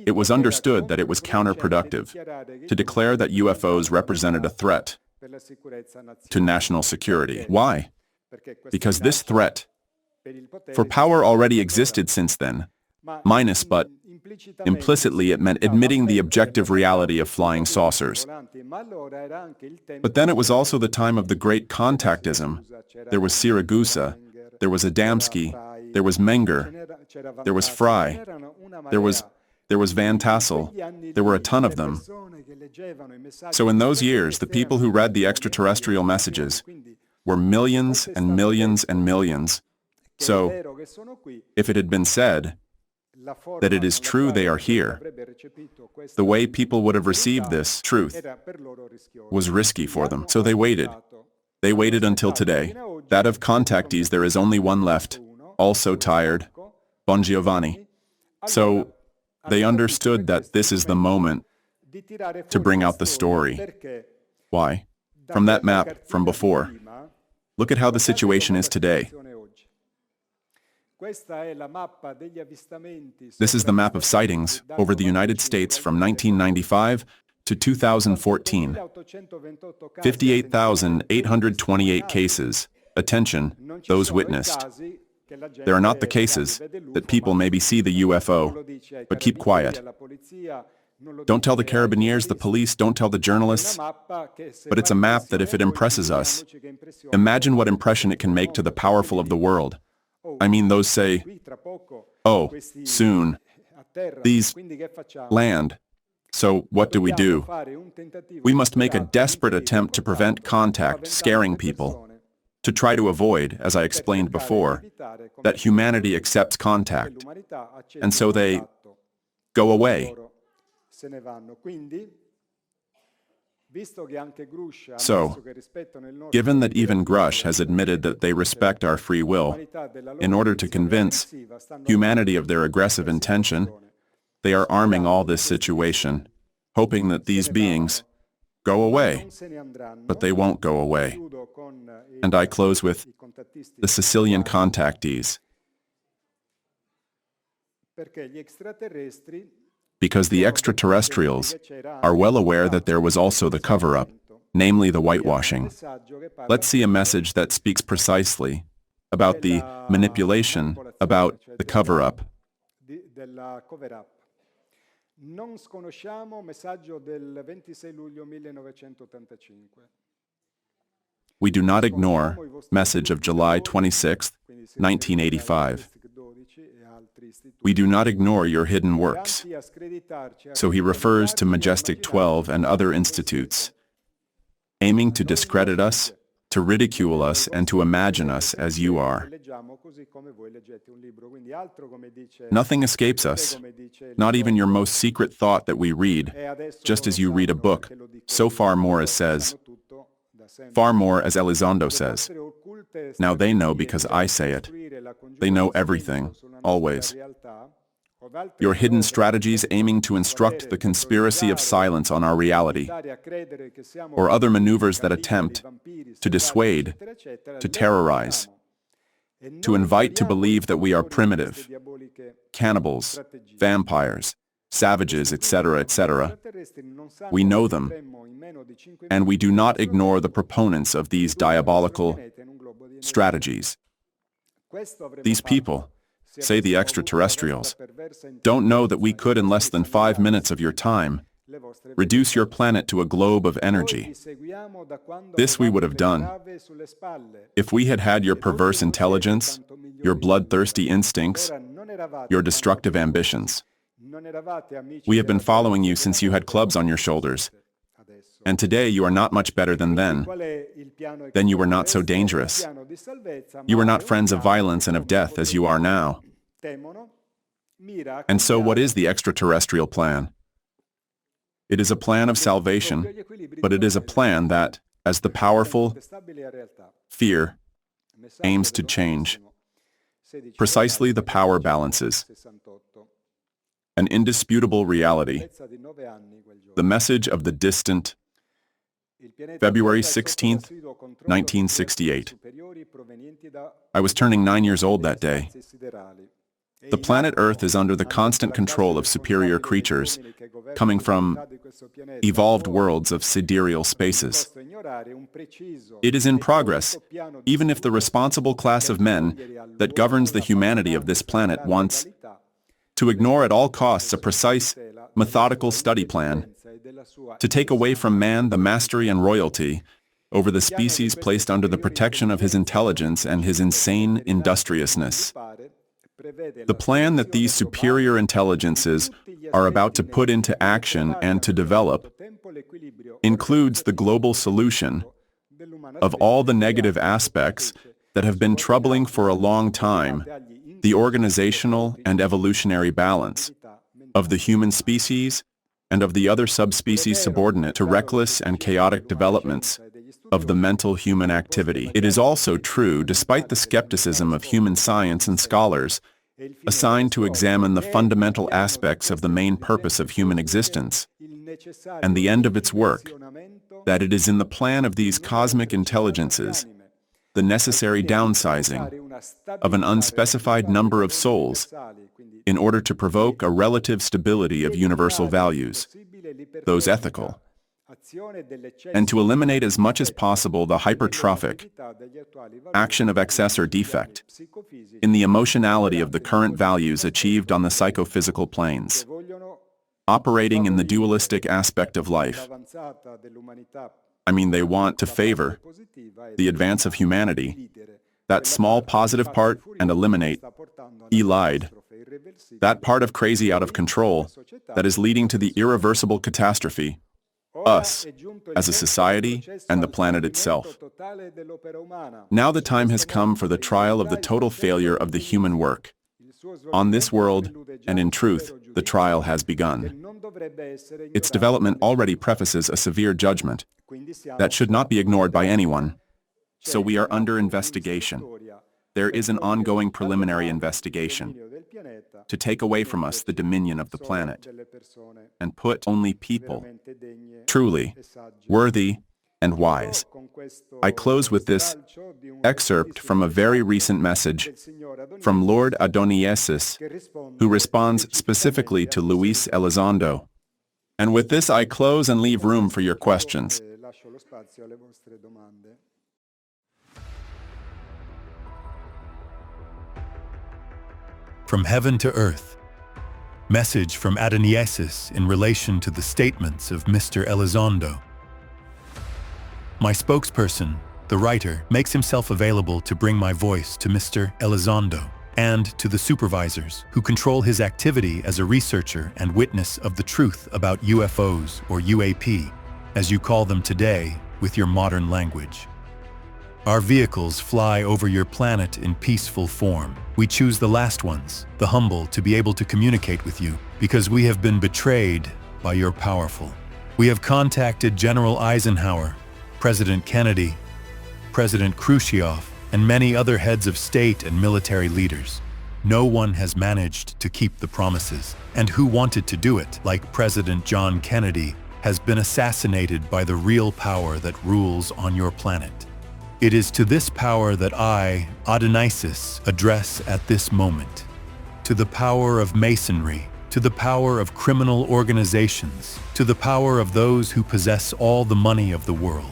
it was understood that it was counterproductive to declare that UFOs represented a threat to national security. Why? Because this threat for power already existed since then, but implicitly it meant admitting the objective reality of flying saucers. But then it was also the time of the great contactism. There was Siragusa, there was Adamski, there was Menger, there was Fry, there was Van Tassel, there were a ton of them. So in those years, the people who read the extraterrestrial messages were millions and millions and millions. So, if it had been said that it is true they are here, the way people would have received this truth was risky for them. So they waited. They waited until today. That of contactees, there is only one left, also tired, Bon Giovanni. So they understood that this is the moment to bring out the story. Why? From that map from before, look at how the situation is today. This is the map of sightings over the United States from 1995 to 2014. 58,828 cases. Attention, those witnessed. There are not the cases that people maybe see the UFO, but keep quiet. Don't tell the Carabiniers, the police, don't tell the journalists, but it's a map that if it impresses us, imagine what impression it can make to the powerful of the world. I mean, those say, oh, soon, these land. So what do? We must make a desperate attempt to prevent contact, scaring people, to try to avoid, as I explained before, that humanity accepts contact, and so they go away. So, given that even Grusch has admitted that they respect our free will, in order to convince humanity of their aggressive intention, they are arming all this situation, hoping that these beings go away. But they won't go away. And I close with the Sicilian contactees. Because the extraterrestrials are well aware that there was also the cover-up, namely the whitewashing. Let's see a message that speaks precisely about the manipulation, about the cover-up. Non sconosciamo, messaggio del 26 luglio 1985. We do not ignore message of July 26, 1985. We do not ignore your hidden works. So he refers to Majestic 12 and other institutes, aiming to discredit us, to ridicule us, and to imagine us as you are. Nothing escapes us, not even your most secret thought that we read, just as you read a book, so far more as says, far more as Elizondo says. Now they know because I say it. They know everything, always. Your hidden strategies aiming to instruct the conspiracy of silence on our reality, or other maneuvers that attempt to dissuade, to terrorize, to invite to believe that we are primitive, cannibals, vampires, savages, etc., etc. We know them, and we do not ignore the proponents of these diabolical strategies. These people, say the extraterrestrials, don't know that we could in less than 5 minutes of your time reduce your planet to a globe of energy. This we would have done if we had had your perverse intelligence, your bloodthirsty instincts, your destructive ambitions. We have been following you since you had clubs on your shoulders, and today you are not much better than then. Then you were not so dangerous. You were not friends of violence and of death as you are now. And so what is the extraterrestrial plan? It is a plan of salvation, but it is a plan that, as the powerful fear aims to change, precisely the power balances. An indisputable reality. The message of the distant February 16, 1968. I was turning 9 years old that day. The planet Earth is under the constant control of superior creatures, coming from evolved worlds of sidereal spaces. It is in progress, even if the responsible class of men that governs the humanity of this planet wants to ignore at all costs a precise, methodical study plan, to take away from man the mastery and royalty over the species placed under the protection of his intelligence and his insane industriousness. The plan that these superior intelligences are about to put into action and to develop includes the global solution of all the negative aspects that have been troubling for a long time the organizational and evolutionary balance of the human species and of the other subspecies subordinate to reckless and chaotic developments of the mental human activity. It is also true, despite the skepticism of human science and scholars assigned to examine the fundamental aspects of the main purpose of human existence and the end of its work, that it is in the plan of these cosmic intelligences the necessary downsizing of an unspecified number of souls in order to provoke a relative stability of universal values, those ethical, and to eliminate as much as possible the hypertrophic action of excess or defect in the emotionality of the current values achieved on the psychophysical planes, operating in the dualistic aspect of life. They want to favor the advance of humanity, that small positive part, and eliminate, elide, that part of crazy out of control that is leading to the irreversible catastrophe, us, as a society, and the planet itself. Now the time has come for the trial of the total failure of the human work. On this world, and in truth, the trial has begun. Its development already prefaces a severe judgment that should not be ignored by anyone. So we are under investigation. There is an ongoing preliminary investigation to take away from us the dominion of the planet and put only people truly worthy and wise. I close with this excerpt from a very recent message from Lord Adoniasis, who responds specifically to Luis Elizondo. And with this I close and leave room for your questions. From heaven to earth, Message from Adoniasis in relation to the statements of Mr. Elizondo. My spokesperson, the writer, makes himself available to bring my voice to Mr. Elizondo and to the supervisors who control his activity as a researcher and witness of the truth about UFOs or UAP, as you call them today with your modern language. Our vehicles fly over your planet in peaceful form. We choose the last ones, the humble, to be able to communicate with you because we have been betrayed by your powerful. We have contacted General Eisenhower, President Kennedy, President Khrushchev, and many other heads of state and military leaders. No one has managed to keep the promises, and who wanted to do it, like President John Kennedy, has been assassinated by the real power that rules on your planet. It is to this power that I, Adonisis, address at this moment. To the power of masonry, to the power of criminal organizations, to the power of those who possess all the money of the world.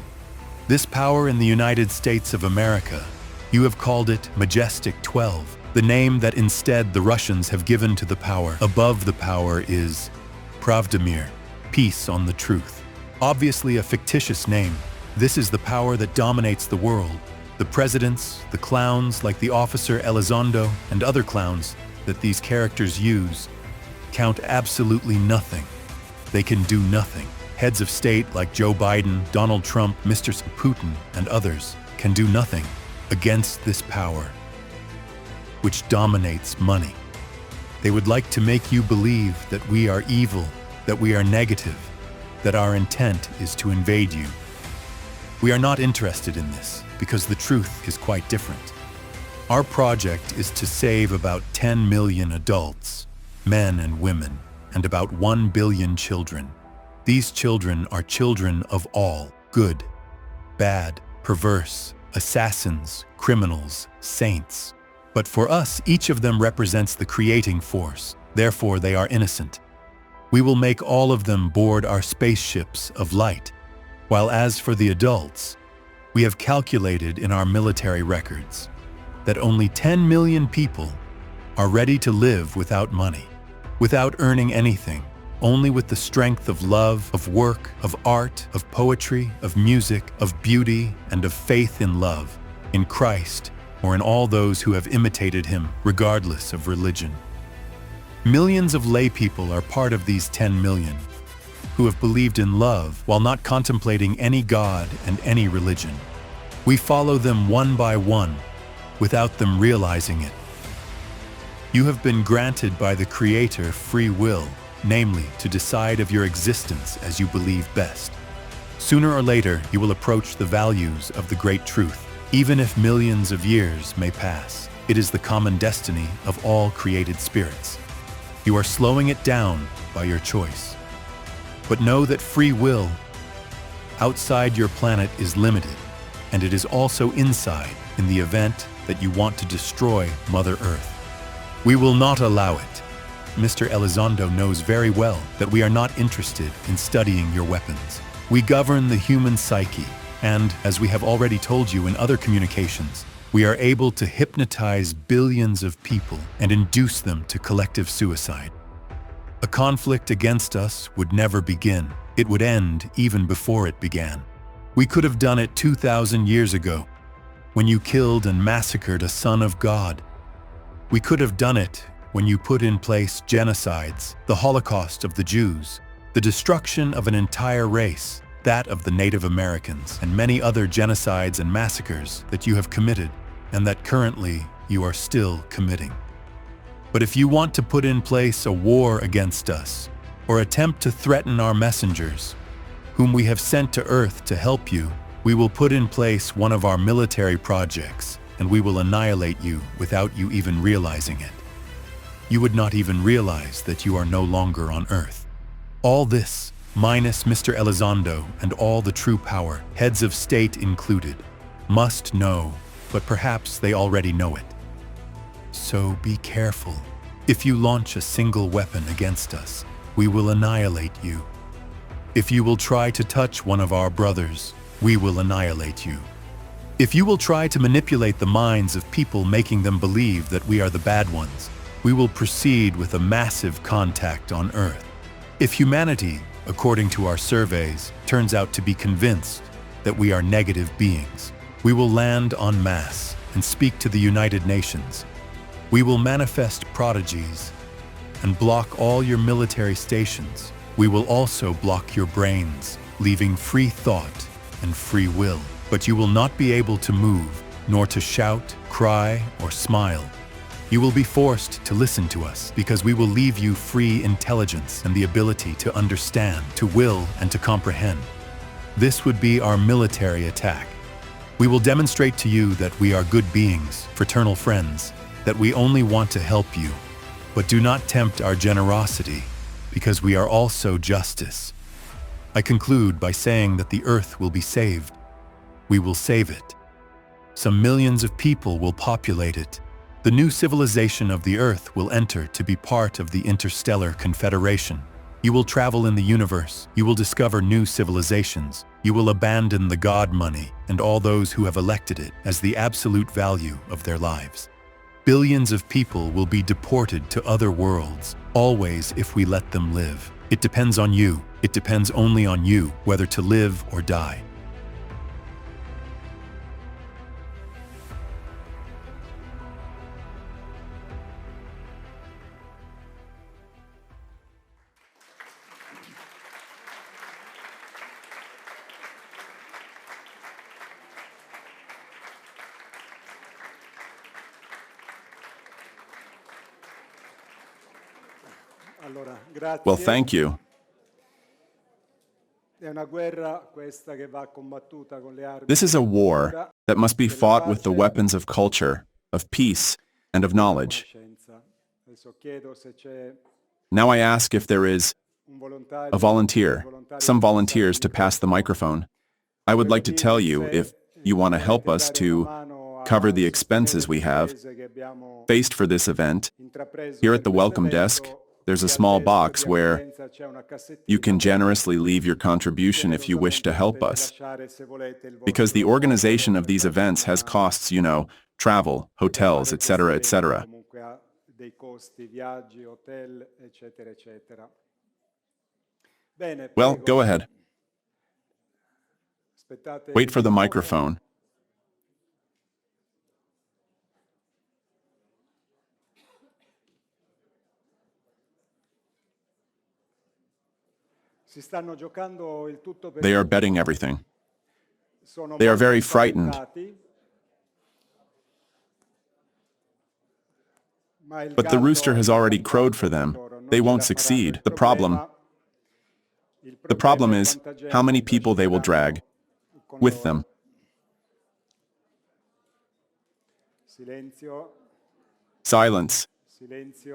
This power in the United States of America, you have called it Majestic 12. The name that instead the Russians have given to the power above the power is Pravdomir, peace on the truth. Obviously a fictitious name. This is the power that dominates the world. The presidents, the clowns like the officer Elizondo and other clowns that these characters use count absolutely nothing. They can do nothing. Heads of state like Joe Biden, Donald Trump, Mr. Putin, and others can do nothing against this power, which dominates money. They would like to make you believe that we are evil, that we are negative, that our intent is to invade you. We are not interested in this because the truth is quite different. Our project is to save about 10 million adults, men and women, and about 1 billion children. These children are children of all, good, bad, perverse, assassins, criminals, saints. But for us, each of them represents the creating force. Therefore, they are innocent. We will make all of them board our spaceships of light. While as for the adults, we have calculated in our military records that only 10 million people are ready to live without money, without earning anything, only with the strength of love, of work, of art, of poetry, of music, of beauty, and of faith in love, in Christ, or in all those who have imitated him, regardless of religion. Millions of lay people are part of these 10 million, who have believed in love while not contemplating any God and any religion. We follow them one by one, without them realizing it. You have been granted by the Creator free will, namely to decide of your existence as you believe best. Sooner or later, you will approach the values of the great truth, even if millions of years may pass. It is the common destiny of all created spirits. You are slowing it down by your choice. But know that free will outside your planet is limited, and it is also inside in the event that you want to destroy Mother Earth. We will not allow it. Mr. Elizondo knows very well that we are not interested in studying your weapons. We govern the human psyche, and, as we have already told you in other communications, we are able to hypnotize billions of people and induce them to collective suicide. A conflict against us would never begin. It would end even before it began. We could have done it 2,000 years ago, when you killed and massacred a son of God. We could have done it when you put in place genocides, the Holocaust of the Jews, the destruction of an entire race, that of the Native Americans, and many other genocides and massacres that you have committed and that currently you are still committing. But if you want to put in place a war against us, or attempt to threaten our messengers, whom we have sent to Earth to help you, we will put in place one of our military projects, and we will annihilate you without you even realizing it. You would not even realize that you are no longer on Earth. All this, minus Mr. Elizondo and all the true power, heads of state included, must know, but perhaps they already know it. So be careful. If you launch a single weapon against us, we will annihilate you. If you will try to touch one of our brothers, we will annihilate you. If you will try to manipulate the minds of people, making them believe that we are the bad ones, we will proceed with a massive contact on Earth. If humanity, according to our surveys, turns out to be convinced that we are negative beings, we will land en masse and speak to the United Nations. We will manifest prodigies and block all your military stations. We will also block your brains, leaving free thought and free will. But you will not be able to move, nor to shout, cry, or smile. You will be forced to listen to us because we will leave you free intelligence and the ability to understand, to will, and to comprehend. This would be our military attack. We will demonstrate to you that we are good beings, fraternal friends, that we only want to help you, but do not tempt our generosity because we are also justice. I conclude by saying that the Earth will be saved. We will save it. Some millions of people will populate it. The new civilization of the Earth will enter to be part of the Interstellar Confederation. You will travel in the universe. You will discover new civilizations. You will abandon the God money and all those who have elected it as the absolute value of their lives. Billions of people will be deported to other worlds, always if we let them live. It depends on you. It depends only on you whether to live or die. Well, thank you. This is a war that must be fought with the weapons of culture, of peace, and of knowledge. Now I ask if there is a volunteer, some volunteers to pass the microphone. I would like to tell you if you want to help us to cover the expenses we have faced for this event. Here at the welcome desk, there's a small box where you can generously leave your contribution if you wish to help us. Because the organization of these events has costs, you know, travel, hotels, etc., etc. Well, go ahead. Wait for the microphone. They are betting everything. They are very frightened. But the rooster has already crowed for them. They won't succeed. The problem is how many people they will drag with them. Silence.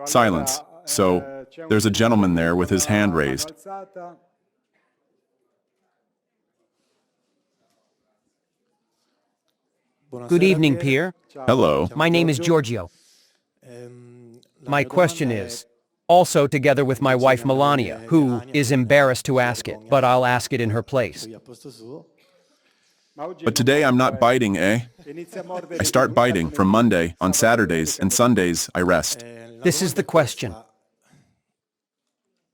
Silence. So, there's a gentleman there with his hand raised. Good evening, Pierre. Hello. My name is Giorgio. My question is, also together with my wife Melania, who is embarrassed to ask it, but I'll ask it in her place. But today I'm not biting, eh? I start biting from Monday, on Saturdays, and Sundays I rest. This is the question.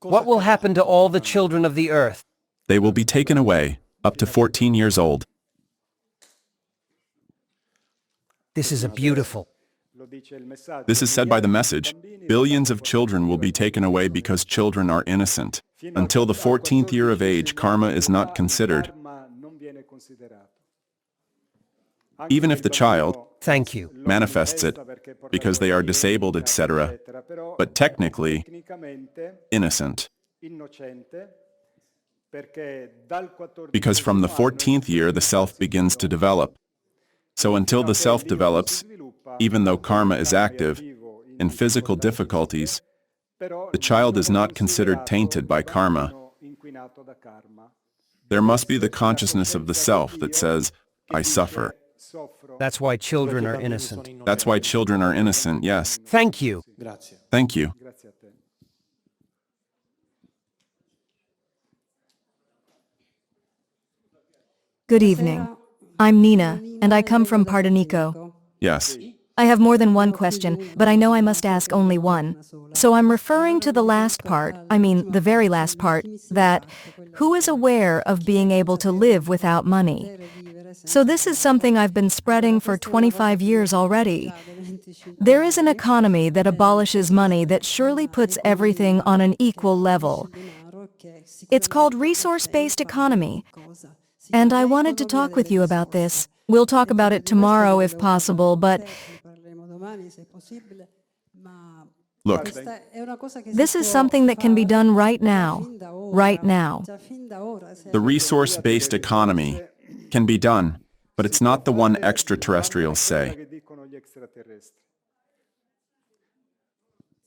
What will happen to all the children of the earth? They will be taken away, up to 14 years old. This is a beautiful. This is said by the message. Billions of children will be taken away because children are innocent. Until the 14th year of age, karma is not considered. Even if the child Thank you. manifests it because they are disabled, etc., but technically innocent. Because from the 14th year, the self begins to develop. So until the self develops, even though karma is active, in physical difficulties, the child is not considered tainted by karma. There must be the consciousness of the self that says, I suffer. That's why children are innocent. That's why children are innocent, yes. Thank you. Thank you. Good evening. I'm Nina, and I come from Pardanico. Yes. I have more than one question, but I know I must ask only one. So I'm referring to the last part, I mean the very last part, that who is aware of being able to live without money? So this is something I've been spreading for 25 years already. There is an economy that abolishes money that surely puts everything on an equal level. It's called resource-based economy. And I wanted to talk with you about this. We'll talk about it tomorrow if possible, but Look, this is something that can be done right now. Right now. the resource-based economy can be done, but it's not the one extraterrestrials say.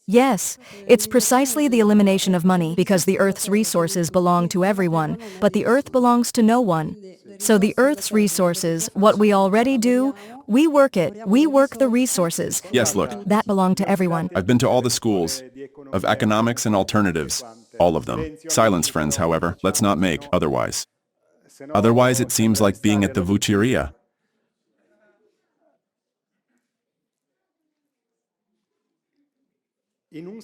Yes, it's precisely the elimination of money because the Earth's resources belong to everyone, but the Earth belongs to no one. So the Earth's resources, what we already do, we work it. We work the resources. Yes, look. That belong to everyone. I've been to all the schools of economics and alternatives, all of them. Silence, friends, however, let's not make otherwise. Otherwise, it seems like being at the Vucceria. In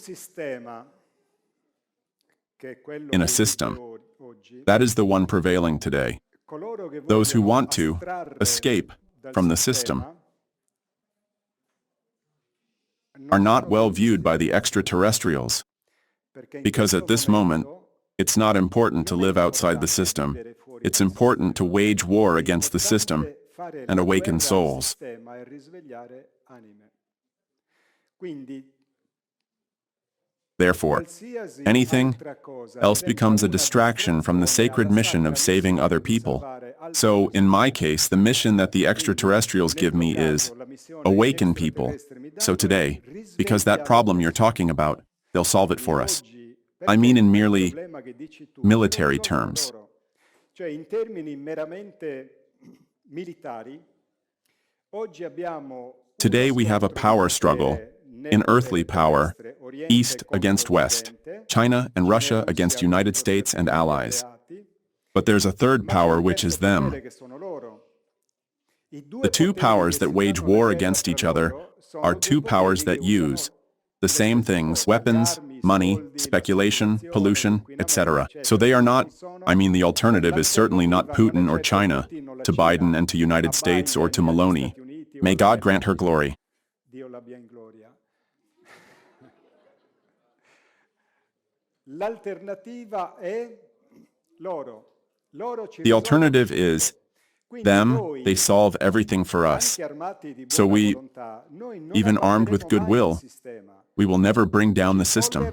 a system, that is the one prevailing today. Those who want to escape from the system are not well viewed by the extraterrestrials, because at this moment, it's not important to live outside the system. It's important to wage war against the system and awaken souls. Therefore, anything else becomes a distraction from the sacred mission of saving other people. So, in my case, the mission that the extraterrestrials give me is awaken people. So today, because that problem you're talking about, they'll solve it for us. I mean in merely military terms. Today we have a power struggle in earthly power, East against West, China and Russia against United States and allies. But there's a third power, which is them. The two powers that wage war against each other are two powers that use the same things: weapons, money, speculation, pollution, etc. So they are not, I mean the alternative is certainly not Putin or China, to Biden and to United States or to Meloni. May God grant her glory. The alternative is them. They solve everything for us. So we, even armed with goodwill, we will never bring down the system.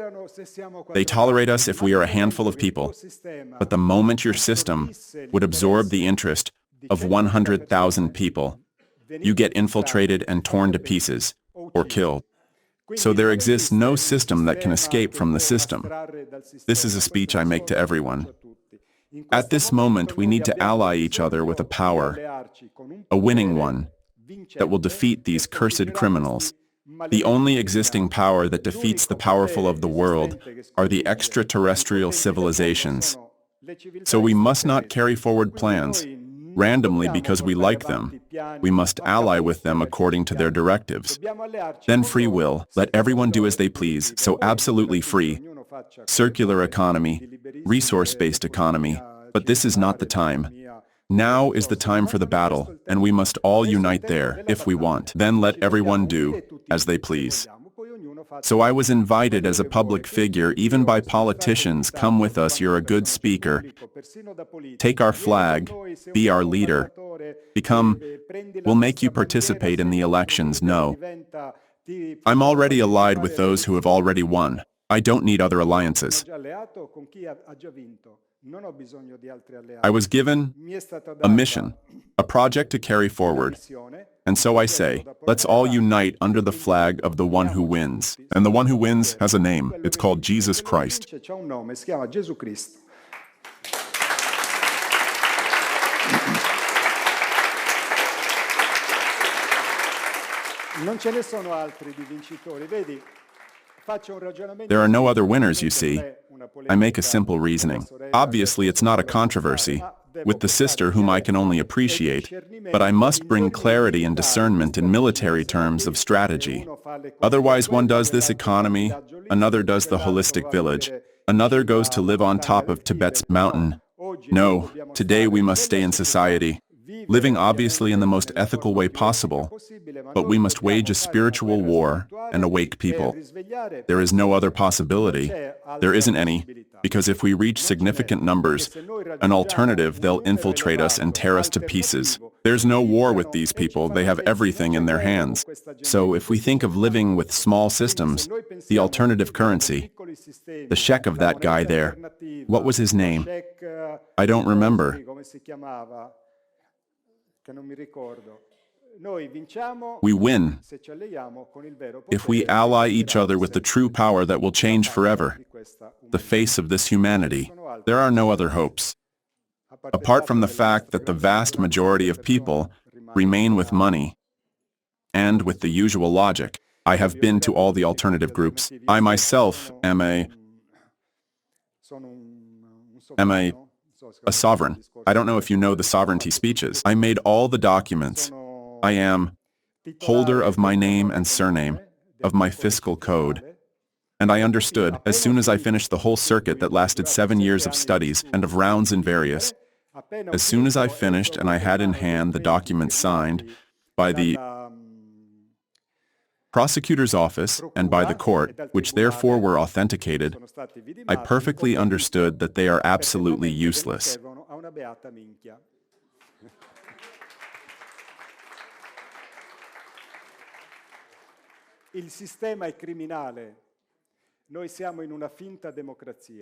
They tolerate us if we are a handful of people. But the moment your system would absorb the interest of 100,000 people, you get infiltrated and torn to pieces, or killed. So there exists no system that can escape from the system. This is a speech I make to everyone. At this moment, we need to ally each other with a power, a winning one, that will defeat these cursed criminals. The only existing power that defeats the powerful of the world are the extraterrestrial civilizations. So we must not carry forward plans randomly because we like them. We must ally with them according to their directives. Then free will, let everyone do as they please, so absolutely free. Circular economy, resource-based economy, but this is not the time. Now is the time for the battle, and we must all unite there, if we want. Then let everyone do as they please. So I was invited as a public figure, even by politicians. Come with us, you're a good speaker. Take our flag, be our leader. Become, we'll make you participate in the elections. No. I'm already allied with those who have already won. I don't need other alliances. I was given a mission, a project to carry forward. And so I say, let's all unite under the flag of the one who wins. And the one who wins has a name. It's called Jesus Christ. There are no other winners, you see. I make a simple reasoning. Obviously, it's not a controversy with the sister whom I can only appreciate, but I must bring clarity and discernment in military terms of strategy. Otherwise, one does this economy, another does the holistic village, another goes to live on top of Tibet's mountain. No, today we must stay in society, living obviously in the most ethical way possible, but we must wage a spiritual war and awake people. There is no other possibility. There isn't any, because if we reach significant numbers, an alternative, they'll infiltrate us and tear us to pieces. There's no war with these people, they have everything in their hands. So if we think of living with small systems, the alternative currency, the sheik of that guy there, what was his name? I don't remember. We win if we ally each other with the true power that will change forever the face of this humanity. There are no other hopes. Apart from the fact that the vast majority of people remain with money and with the usual logic. I have been to all the alternative groups. I myself am a sovereign. I don't know if you know the sovereignty speeches. I made all the documents. I am holder of my name and surname, of my fiscal code. And I understood, as soon as I finished the whole circuit that lasted 7 years of studies and of rounds in various, as soon as I finished and I had in hand the documents signed by the prosecutor's office and by the court, which therefore were authenticated, I perfectly understood that they are absolutely useless. The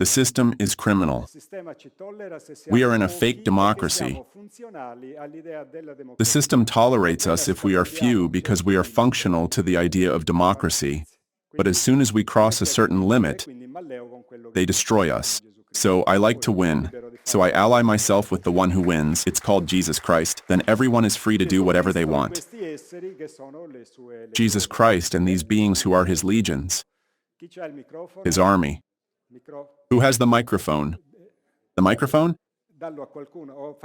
system is criminal. We are in a fake democracy. The system tolerates us if we are few because we are functional to the idea of democracy. But as soon as we cross a certain limit, they destroy us. So I like to win. So I ally myself with the one who wins. It's called Jesus Christ. Then everyone is free to do whatever they want. Jesus Christ and these beings who are his legions. His army. Who has the microphone? The microphone?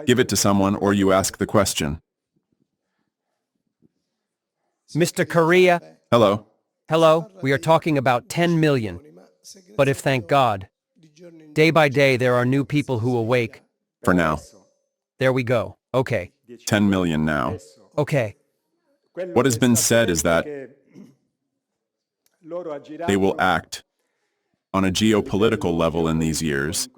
Give it to someone or you ask the question. Mr. Korea? Hello. Hello, we are talking about 10 million. But if, thank God, day by day there are new people who awake. For now. There we go. Okay. 10 million now. Okay. What has been said is that they will act on a geopolitical level in these years.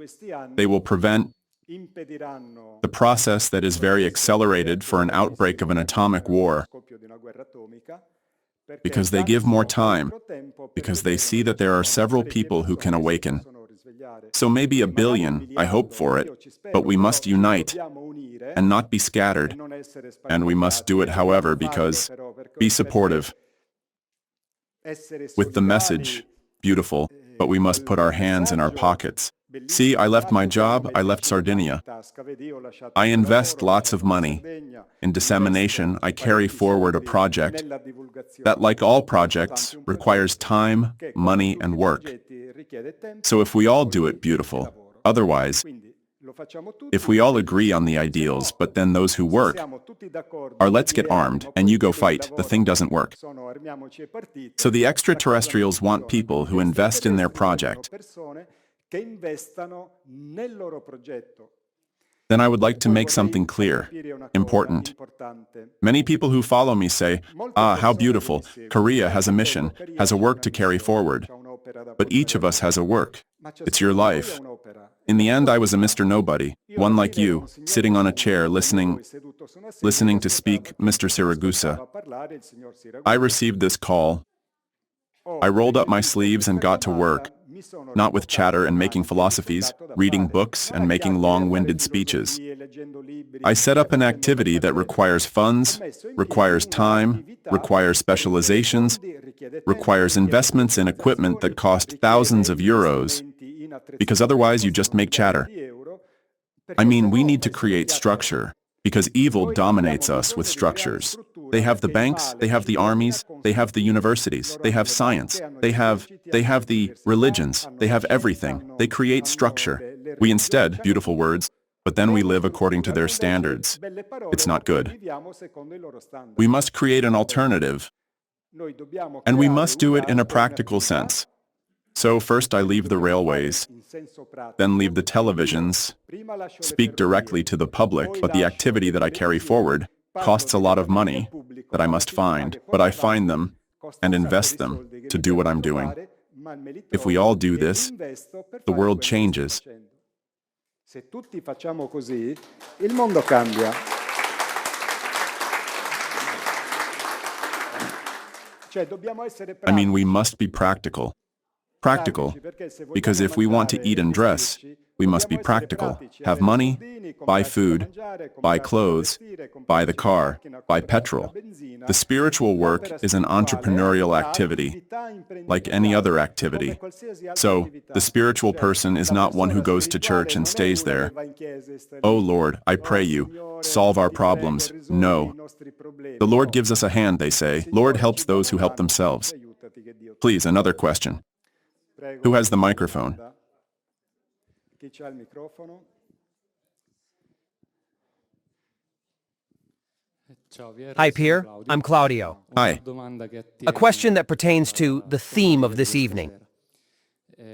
They will prevent the process that is very accelerated for an outbreak of an atomic war because they give more time, because they see that there are several people who can awaken. So maybe 1 billion, I hope for it, but we must unite and not be scattered. And we must do it however because, be supportive. With the message, beautiful, but we must put our hands in our pockets. See, I left my job, I left Sardinia. I invest lots of money. In dissemination, I carry forward a project that, like all projects, requires time, money, and work. So if we all do it, beautiful. Otherwise, if we all agree on the ideals, but then those who work are let's get armed and you go fight, the thing doesn't work. So the extraterrestrials want people who invest in their project. Then I would like to make something clear, important. Many people who follow me say, ah, how beautiful, Korea has a mission, has a work to carry forward. But each of us has a work. It's your life. In the end, I was a Mr. Nobody, one like you, sitting on a chair listening to speak Mr. Siragusa. I received this call. I rolled up my sleeves and got to work, not with chatter and making philosophies, reading books and making long-winded speeches. I set up an activity that requires funds, requires time, requires specializations, requires investments in equipment that cost thousands of euros, because otherwise you just make chatter. I mean, we need to create structure, because evil dominates us with structures. They have the banks, they have the armies, they have the universities, they have science, they have the religions, they have everything. They create structure. We instead, beautiful words, but then we live according to their standards. It's not good. We must create an alternative, and we must do it in a practical sense. So first I leave the railways, then leave the televisions, speak directly to the public, but the activity that I carry forward costs a lot of money that I must find, but I find them and invest them to do what I'm doing. If we all do this, the world changes. Se tutti facciamo così, il mondo cambia. I mean, we must be practical. Practical, because if we want to eat and dress, we must be practical. Have money, buy food, buy clothes, buy the car, buy petrol. The spiritual work is an entrepreneurial activity, like any other activity. So, the spiritual person is not one who goes to church and stays there. Oh Lord, I pray you, solve our problems. No. The Lord gives us a hand, they say. Lord helps those who help themselves. Please, another question. Who has the microphone? Hi, Pierre. I'm Claudio. Hi. A question that pertains to the theme of this evening.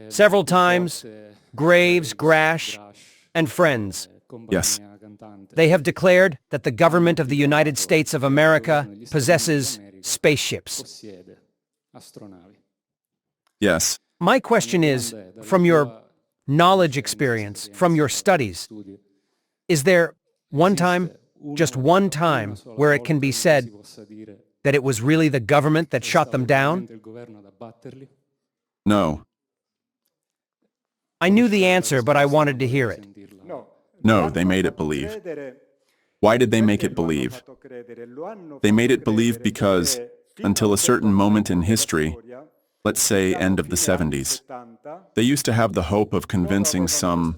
Several times, Graves, Grusch, and friends. Yes. They have declared that the government of the United States of America possesses spaceships. Yes. My question is, from your knowledge experience, from your studies, is there one time, just one time, where it can be said that it was really the government that shot them down? No. I knew the answer, but I wanted to hear it. No, they made it believe. Why did they make it believe? They made it believe because, until a certain moment in history, let's say end of the 70s, they used to have the hope of convincing some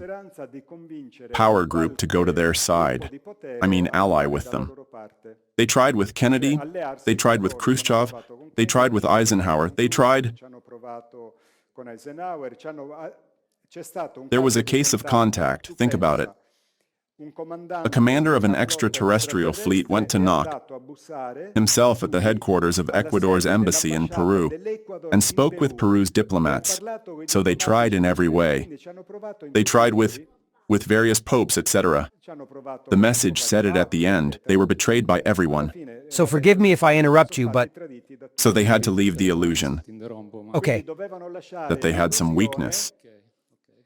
power group to go to their side. I mean, ally with them. They tried with Kennedy, they tried with Khrushchev, they tried with Eisenhower, they tried. There was a case of contact, think about it. A commander of an extraterrestrial fleet went to knock himself at the headquarters of Ecuador's embassy in Peru and spoke with Peru's diplomats. So they tried in every way. They tried with various popes, etc. The message said it at the end. They were betrayed by everyone. So forgive me if I interrupt you, but... So they had to leave the illusion. Okay. That they had some weakness.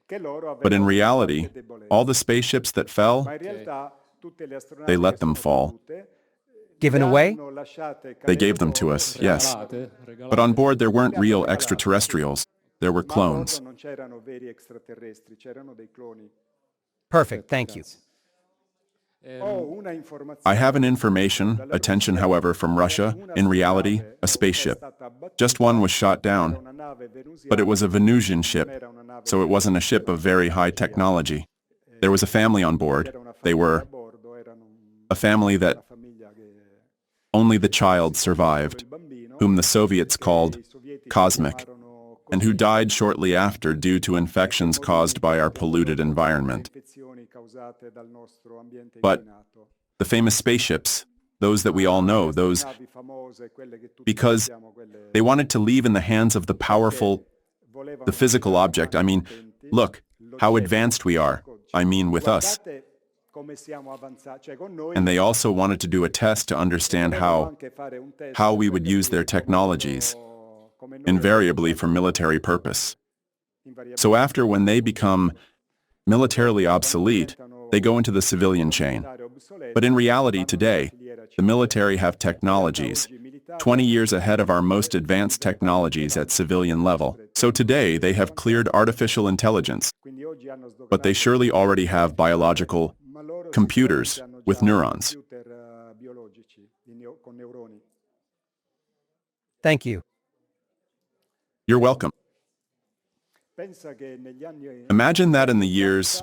But in reality, all the spaceships that fell, they let them fall. Given away? They gave them to us, yes. But on board there weren't real extraterrestrials. There were clones. Perfect, thank you. I have an information, attention however, from Russia, in reality, a spaceship. Just one was shot down, but it was a Venusian ship, so it wasn't a ship of very high technology. There was a family on board. They were a family that only the child survived, whom the Soviets called cosmic, and who died shortly after due to infections caused by our polluted environment. But the famous spaceships, those that we all know, those because they wanted to leave in the hands of the powerful, the physical object. I mean, look, how advanced we are. I mean, with us. And they also wanted to do a test to understand how we would use their technologies, invariably for military purpose. So after, when they become militarily obsolete, they go into the civilian chain. But in reality today, the military have technologies 20 years ahead of our most advanced technologies at civilian level. So today they have cleared artificial intelligence, but they surely already have biological computers with neurons. Thank you. You're welcome. Imagine that in the years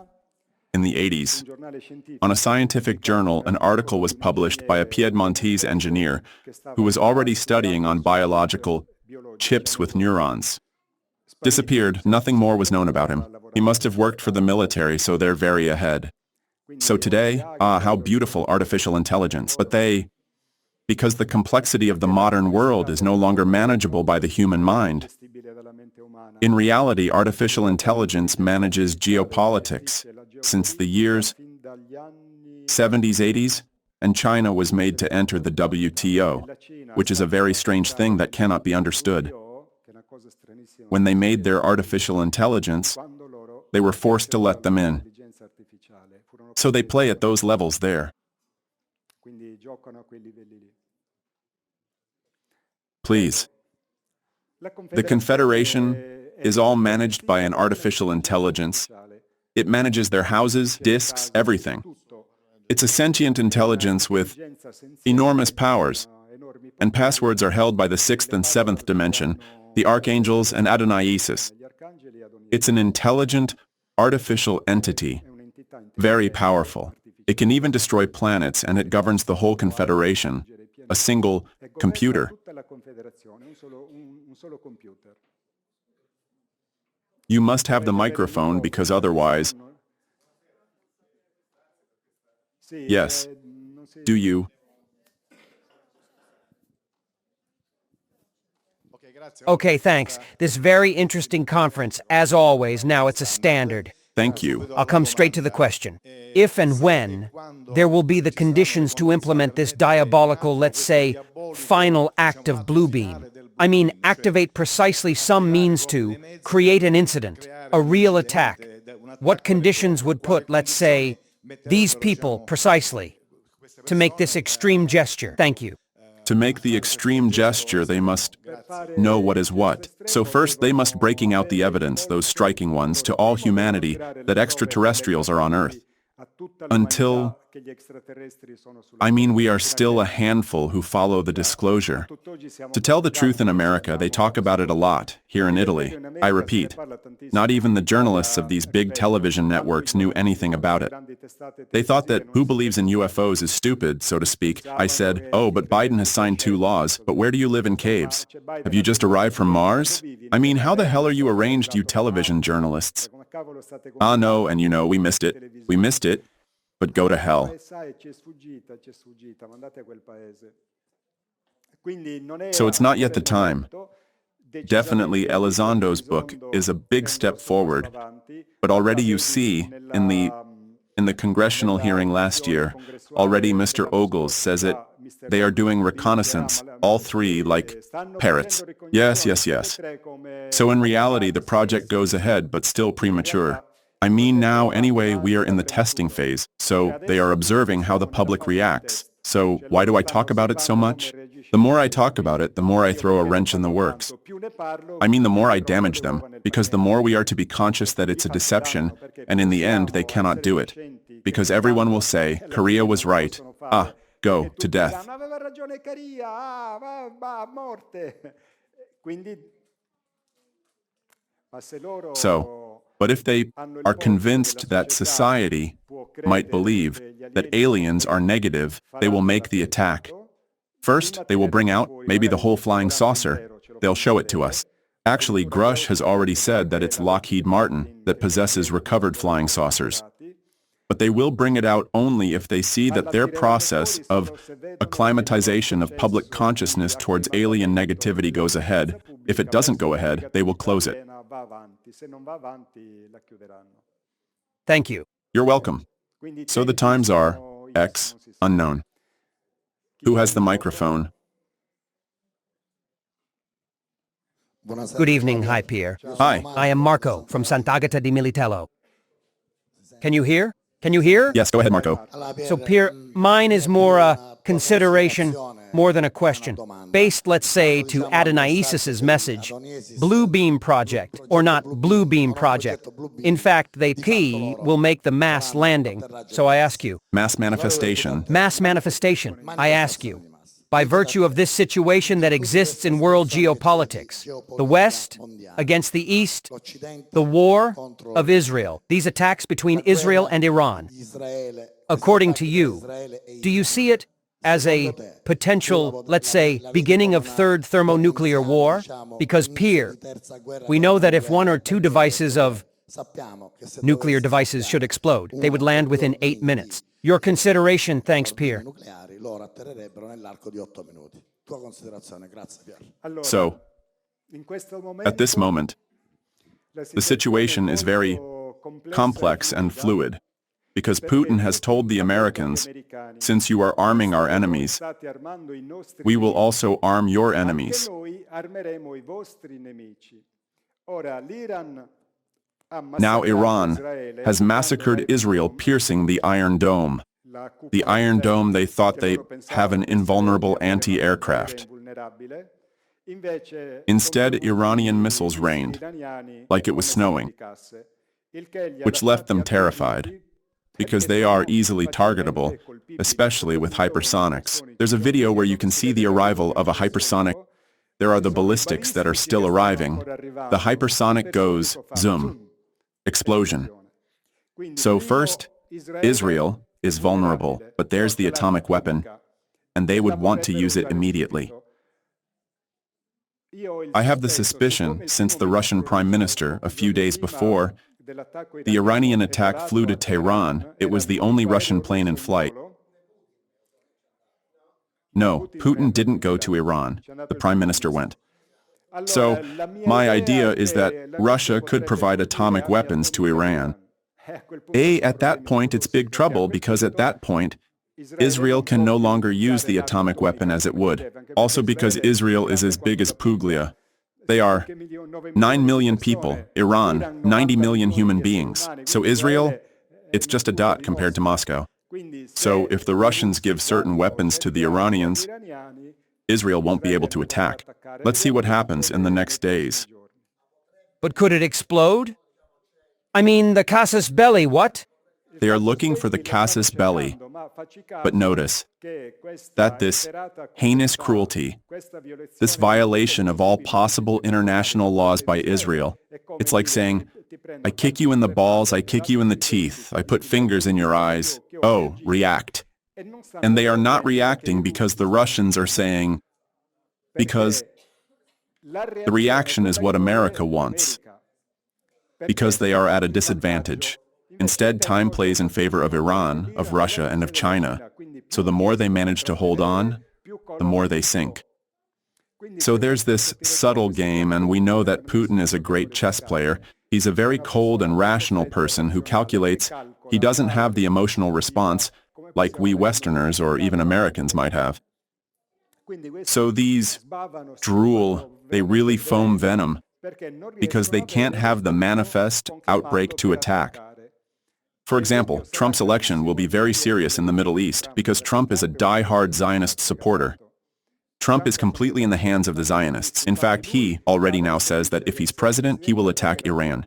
in the 80s. On a scientific journal, an article was published by a Piedmontese engineer who was already studying on biological chips with neurons. Disappeared, nothing more was known about him. He must have worked for the military, so they're very ahead. So today, how beautiful artificial intelligence. But because the complexity of the modern world is no longer manageable by the human mind. In reality, artificial intelligence manages geopolitics since the years 70s, 80s, and China was made to enter the WTO, which is a very strange thing that cannot be understood. When they made their artificial intelligence, they were forced to let them in. So they play at those levels there. Please. The Confederation is all managed by an artificial intelligence. It manages their houses, disks, everything. It's a sentient intelligence with enormous powers, and passwords are held by the sixth and seventh dimension, the archangels and Adonai-Isis. It's an intelligent, artificial entity, very powerful. It can even destroy planets, and it governs the whole Confederation, a single computer. You must have the microphone because otherwise... Yes. Do you? Okay, thanks. This very interesting conference, as always, now it's a standard. Thank you. I'll come straight to the question. If and when there will be the conditions to implement this diabolical, let's say, final act of Blue Beam. I mean, activate precisely some means to create an incident, a real attack. What conditions would put, let's say, these people precisely to make this extreme gesture? Thank you. To make the extreme gesture, they must know what is what. So first, they must breaking out the evidence, those striking ones, to all humanity that extraterrestrials are on Earth. Until, we are still a handful who follow the disclosure. To tell the truth, in America, they talk about it a lot. Here in Italy, I repeat, not even the journalists of these big television networks knew anything about it. They thought that who believes in UFOs is stupid, so to speak. I said, oh, but Biden has signed 2 laws, but where do you live in caves? Have you just arrived from Mars? How the hell are you arranged, you television journalists? No, and we missed it. We missed it. But go to hell. So it's not yet the time. Definitely Elizondo's book is a big step forward, but already you see in the congressional hearing last year, already Mr. Ogles says it, they are doing reconnaissance, all 3 like parrots. Yes. So in reality, the project goes ahead, but still premature. Now anyway, we are in the testing phase, so they are observing how the public reacts. So why do I talk about it so much? The more I talk about it, the more I throw a wrench in the works. The more I damage them, because the more we are to be conscious that it's a deception, and in the end they cannot do it. Because everyone will say, Korea was right. Go to death. But if they are convinced that society might believe that aliens are negative, they will make the attack. First, they will bring out maybe the whole flying saucer. They'll show it to us. Actually, Grusch has already said that it's Lockheed Martin that possesses recovered flying saucers. But they will bring it out only if they see that their process of acclimatization of public consciousness towards alien negativity goes ahead. If it doesn't go ahead, they will close it. Thank you. You're welcome. So the times are X, unknown. Who has the microphone? Good evening. Hi, Pierre. Hi. I am Marco from Sant'Agata di Militello. Can you hear? Yes, go ahead, Marco. So, Pierre, mine is more a consideration, more than a question. Based, let's say, to Adonai-Isis's message, Blue Beam Project, or not Blue Beam Project. In fact, they will make the mass landing. So I ask you. Mass manifestation. Mass manifestation. I ask you. by virtue of this situation that exists in world geopolitics. The West against the East, the war of Israel, these attacks between Israel and Iran. According to you, do you see it as a potential, let's say, beginning of third thermonuclear war? Because, Pierre, we know that if one or two devices of nuclear devices should explode, they would land within 8 minutes. Your consideration, thanks, Pierre. So, at this moment, the situation is very complex and fluid, because Putin has told the Americans, since you are arming our enemies, we will also arm your enemies. Now Iran has massacred Israel, piercing the Iron Dome. The Iron Dome, they thought they have an invulnerable anti-aircraft. Instead, Iranian missiles rained, like it was snowing, which left them terrified, because they are easily targetable, especially with hypersonics. There's a video where you can see the arrival of a hypersonic. There are the ballistics that are still arriving. The hypersonic goes, zoom. Explosion. So first, Israel is vulnerable, but there's the atomic weapon, and they would want to use it immediately. I have the suspicion, since the Russian Prime Minister, a few days before the Iranian attack, flew to Tehran, it was the only Russian plane in flight. No, Putin didn't go to Iran. The Prime Minister went. So, my idea is that Russia could provide atomic weapons to Iran. At that point, it's big trouble, because at that point, Israel can no longer use the atomic weapon as it would. Also because Israel is as big as Puglia. They are 9 million people. Iran, 90 million human beings. So Israel, it's just a dot compared to Moscow. So if the Russians give certain weapons to the Iranians, Israel won't be able to attack. Let's see what happens in the next days. But could it explode? I mean, the casus belli, what? They are looking for the casus belli. But notice that this heinous cruelty, this violation of all possible international laws by Israel, it's like saying, I kick you in the balls, I kick you in the teeth, I put fingers in your eyes. Oh, react. And they are not reacting because the Russians are saying, because the reaction is what America wants, because they are at a disadvantage. Instead, time plays in favor of Iran, of Russia, and of China. So the more they manage to hold on, the more they sink. So there's this subtle game, and we know that Putin is a great chess player. He's a very cold and rational person who calculates. He doesn't have the emotional response like we Westerners or even Americans might have. So these drool, they really foam venom because they can't have the manifest outbreak to attack. For example, Trump's election will be very serious in the Middle East because Trump is a die-hard Zionist supporter. Trump is completely in the hands of the Zionists. In fact, he already now says that if he's president, he will attack Iran.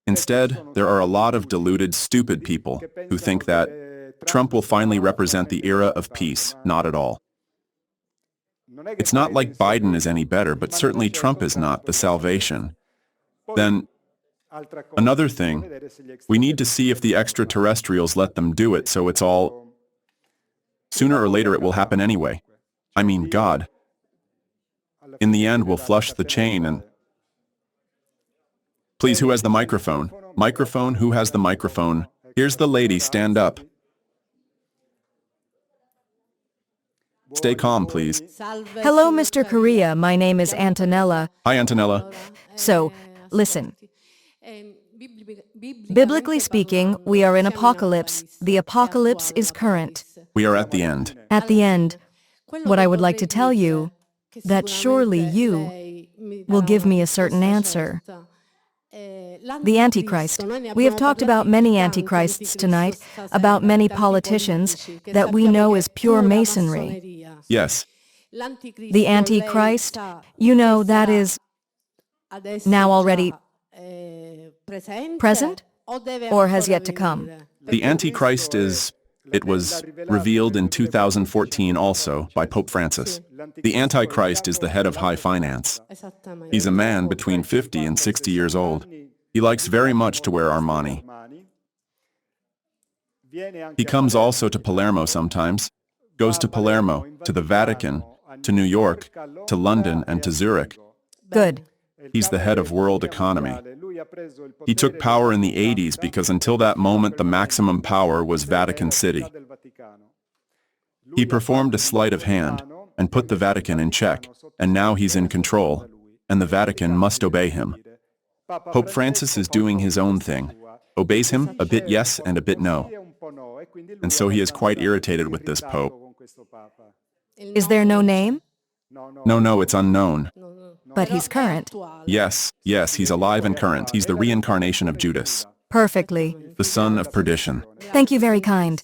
Instead, there are a lot of deluded, stupid people who think that Trump will finally represent the era of peace. Not at all. It's not like Biden is any better, but certainly Trump is not the salvation. Then, another thing, we need to see if the extraterrestrials let them do it, so it's all... Sooner or later it will happen anyway. I mean, God. In the end, we'll flush the chain and... Please, who has the microphone? Microphone, who has the microphone? Here's the lady, stand up. Stay calm, please. Hello, Mr. Korea. My name is Antonella. Hi, Antonella. So, listen. Biblically speaking, we are in apocalypse. The apocalypse is current. We are at the end. At the end, what I would like to tell you, that surely you will give me a certain answer. The Antichrist. We have talked about many Antichrists tonight, about many politicians that we know is pure masonry. Yes. The Antichrist, you know, that is now already present or has yet to come? The Antichrist is It was revealed in 2014 also by Pope Francis. The Antichrist is the head of high finance. He's a man between 50 and 60 years old. He likes very much to wear Armani. He comes also to Palermo sometimes, goes to Palermo, to the Vatican, to New York, to London, and to Zurich. Good. He's the head of world economy. He took power in the 80s because until that moment the maximum power was Vatican City. He performed a sleight of hand and put the Vatican in check, and now he's in control, and the Vatican must obey him. Pope Francis is doing his own thing, obeys him a bit yes and a bit no. And so he is quite irritated with this Pope. Is there no name? No, it's unknown. But he's current. Yes, he's alive and current. He's the reincarnation of Judas, Perfectly. the son of perdition. Thank you, very kind.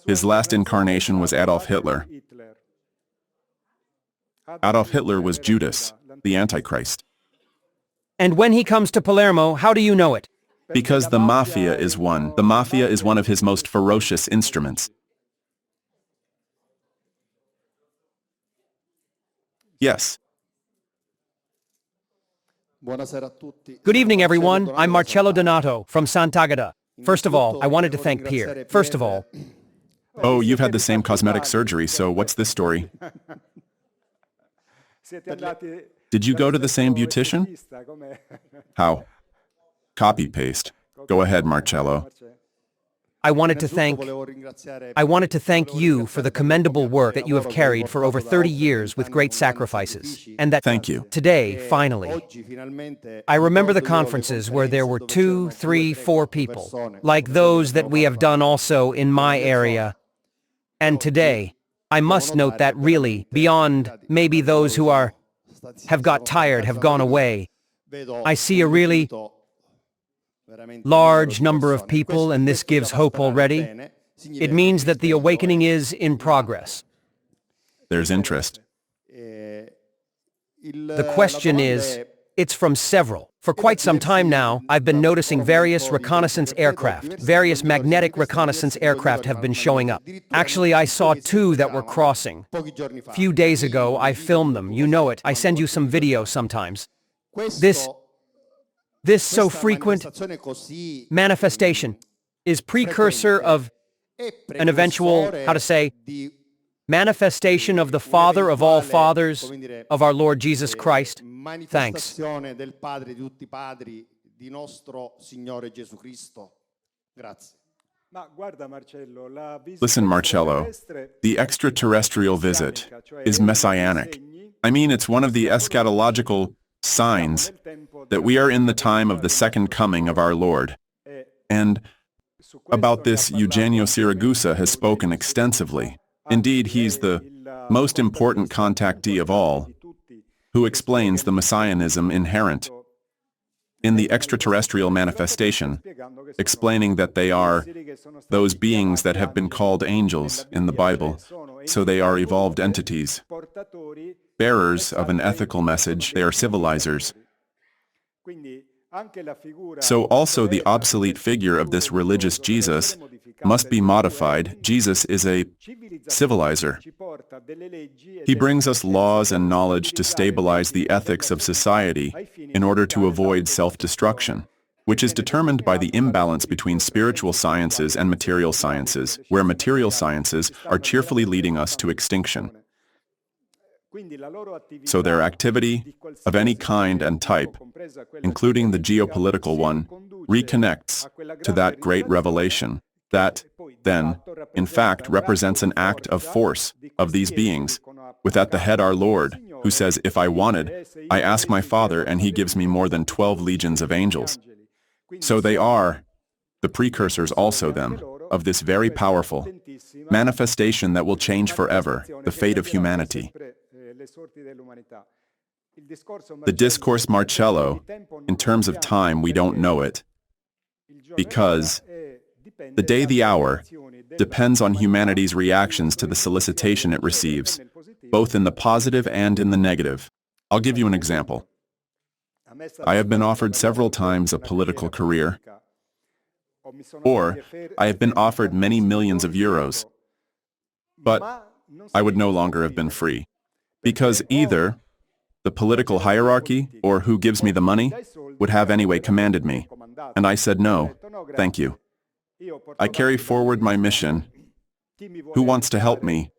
His last incarnation was Adolf Hitler. Adolf Hitler was Judas, the Antichrist. And when he comes to Palermo, how do you know it? Because the mafia is one. The mafia is one of his most ferocious instruments. Yes. Good evening, everyone. I'm Marcello Donato from Sant'Agata. First of all, I wanted to thank Pierre. First of all. Oh, you've had the same cosmetic surgery, so what's this story? Did you go to the same beautician? How? Copy-paste. Go ahead, Marcello. I wanted to thank you for the commendable work that you have carried for over 30 years with great sacrifices. And that Thank you. Today, finally, I remember the conferences where there were 2, 3, 4 people, like those that we have done also in my area. And today, I must note that really, beyond maybe those who have got tired, have gone away, I see a really large number of people, and this gives hope already. It means that the awakening is in progress. There's interest. The question is, it's from several. For quite some time now, I've been noticing various reconnaissance aircraft, various magnetic reconnaissance aircraft have been showing up. Actually, I saw 2 that were crossing. A few days ago, I filmed them. You know it. I send you some video sometimes. This so frequent manifestation is precursor of an eventual, manifestation of the Father of all fathers, of our Lord Jesus Christ. Thanks. Listen, Marcello, the extraterrestrial visit is messianic. I mean, it's one of the eschatological signs that we are in the time of the second coming of our Lord. And about this, Eugenio Siragusa has spoken extensively. Indeed, he's the most important contactee of all, who explains the messianism inherent in the extraterrestrial manifestation, explaining that they are those beings that have been called angels in the Bible, so they are evolved entities, bearers of an ethical message. They are civilizers. So also the obsolete figure of this religious Jesus must be modified. Jesus is a civilizer. He brings us laws and knowledge to stabilize the ethics of society in order to avoid self-destruction, which is determined by the imbalance between spiritual sciences and material sciences, where material sciences are cheerfully leading us to extinction. So their activity of any kind and type, including the geopolitical one, reconnects to that great revelation that, then, in fact, represents an act of force of these beings, with at the head our Lord, who says, if I wanted, I ask my Father, and he gives me more than 12 legions of angels. So they are the precursors also, then, of this very powerful manifestation that will change forever the fate of humanity. The discourse, Marcello, in terms of time, we don't know it, because the day, the hour, depends on humanity's reactions to the solicitation it receives, both in the positive and in the negative. I'll give you an example. I have been offered several times a political career. Or I have been offered many millions of euros, but I would no longer have been free. Because either the political hierarchy, or who gives me the money, would have anyway commanded me. And I said no, thank you. I carry forward my mission. Who wants to help me?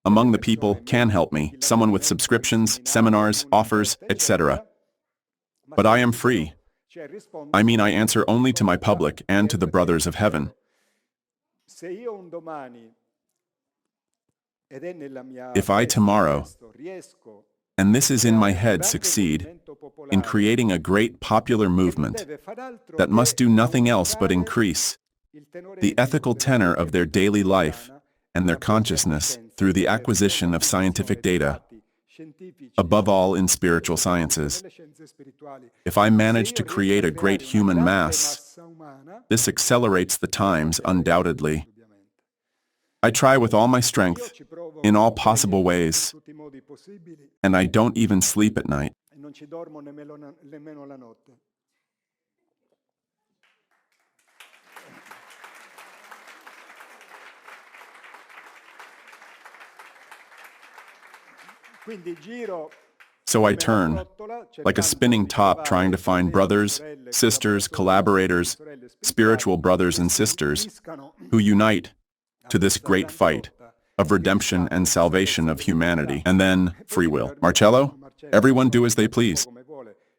Among the people can help me, someone with subscriptions, seminars, offers, etc. But I am free. I mean, I answer only to my public and to the brothers of heaven. If I tomorrow, and this is in my head, succeed in creating a great popular movement that must do nothing else but increase the ethical tenor of their daily life and their consciousness through the acquisition of scientific data, above all in spiritual sciences. If I manage to create a great human mass, this accelerates the times undoubtedly. I try with all my strength, in all possible ways, and I don't even sleep at night. So I turn, like a spinning top, trying to find brothers, sisters, collaborators, spiritual brothers and sisters, who unite to this great fight of redemption and salvation of humanity. And then, free will. Marcello, everyone do as they please.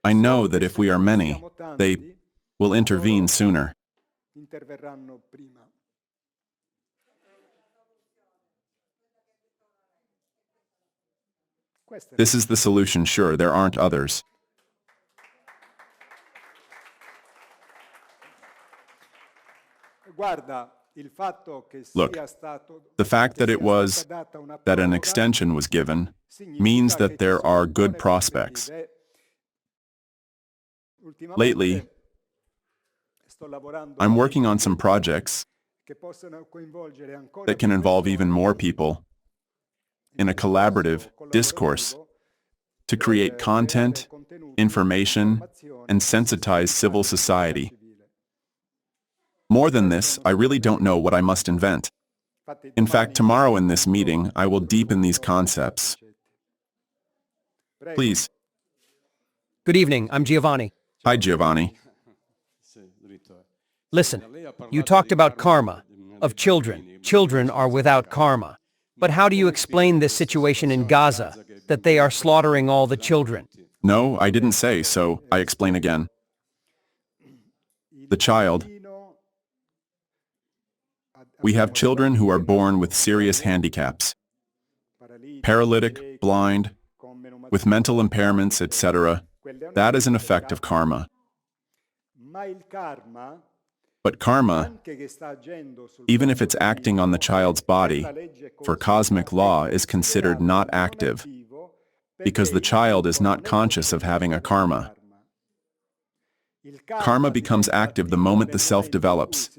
I know that if we are many, they will intervene sooner. This is the solution, sure, there aren't others. Look, the fact that an extension was given means that there are good prospects. Lately, I'm working on some projects that can involve even more people in a collaborative discourse to create content, information, and sensitize civil society. More than this, I really don't know what I must invent. In fact, tomorrow in this meeting, I will deepen these concepts. Please. Good evening, I'm Giovanni. Hi, Giovanni. Listen, you talked about karma, of children. Children are without karma. But how do you explain this situation in Gaza, that they are slaughtering all the children? No, I didn't say, so I explain again. The child. We have children who are born with serious handicaps, paralytic, blind, with mental impairments, etc. That is an effect of karma. But karma, even if it's acting on the child's body, for cosmic law is considered not active, because the child is not conscious of having a karma. Karma becomes active the moment the self develops,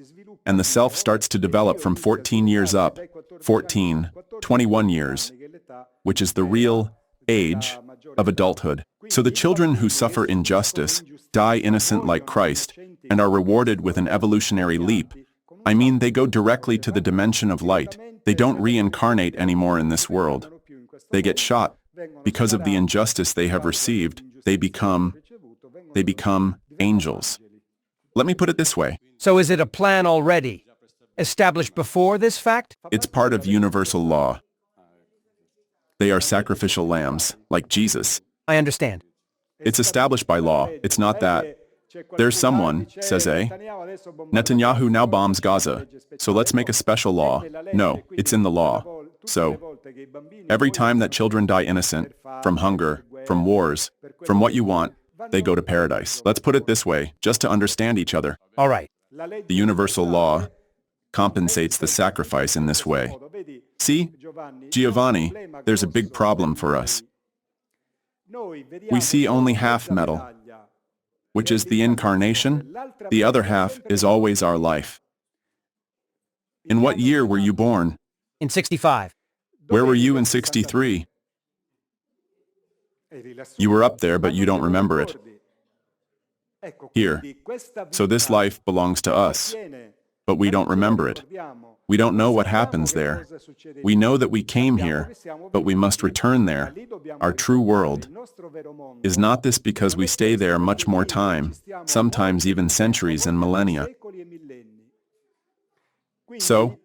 and the self starts to develop from 14 years up, 14, 21 years, which is the real age of adulthood. So the children who suffer injustice die innocent like Christ and are rewarded with an evolutionary leap. I mean, they go directly to the dimension of light. They don't reincarnate anymore in this world. They get shot. Because of the injustice they have received, they become angels. Let me put it this way. So is it a plan already, established before this fact? It's part of universal law. They are sacrificial lambs, like Jesus. I understand. It's established by law. It's not that. There's someone, says Netanyahu now bombs Gaza, so let's make a special law. No, it's in the law. So, every time that children die innocent, from hunger, from wars, from what you want, they go to paradise. Let's put it this way, just to understand each other. All right. The universal law compensates the sacrifice in this way. See, Giovanni, there's a big problem for us. We see only half metal, which is the incarnation. The other half is always our life. In what year were you born? In 65. Where were you in 63? You were up there, but you don't remember it. Here. So this life belongs to us, but we don't remember it. We don't know what happens there. We know that we came here, but we must return there. Our true world. Is not this because we stay there much more time, sometimes even centuries and millennia? So,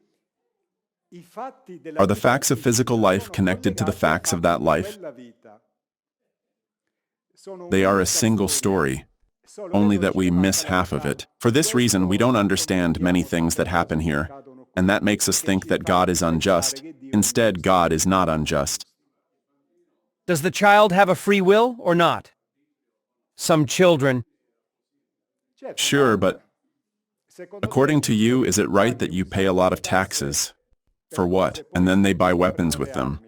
are the facts of physical life connected to the facts of that life? They are a single story, only that we miss half of it. For this reason, we don't understand many things that happen here, and that makes us think that God is unjust. Instead, God is not unjust. Does the child have a free will or not? Some children. Sure, but according to you, is it right that you pay a lot of taxes? For what? And then they buy weapons with them.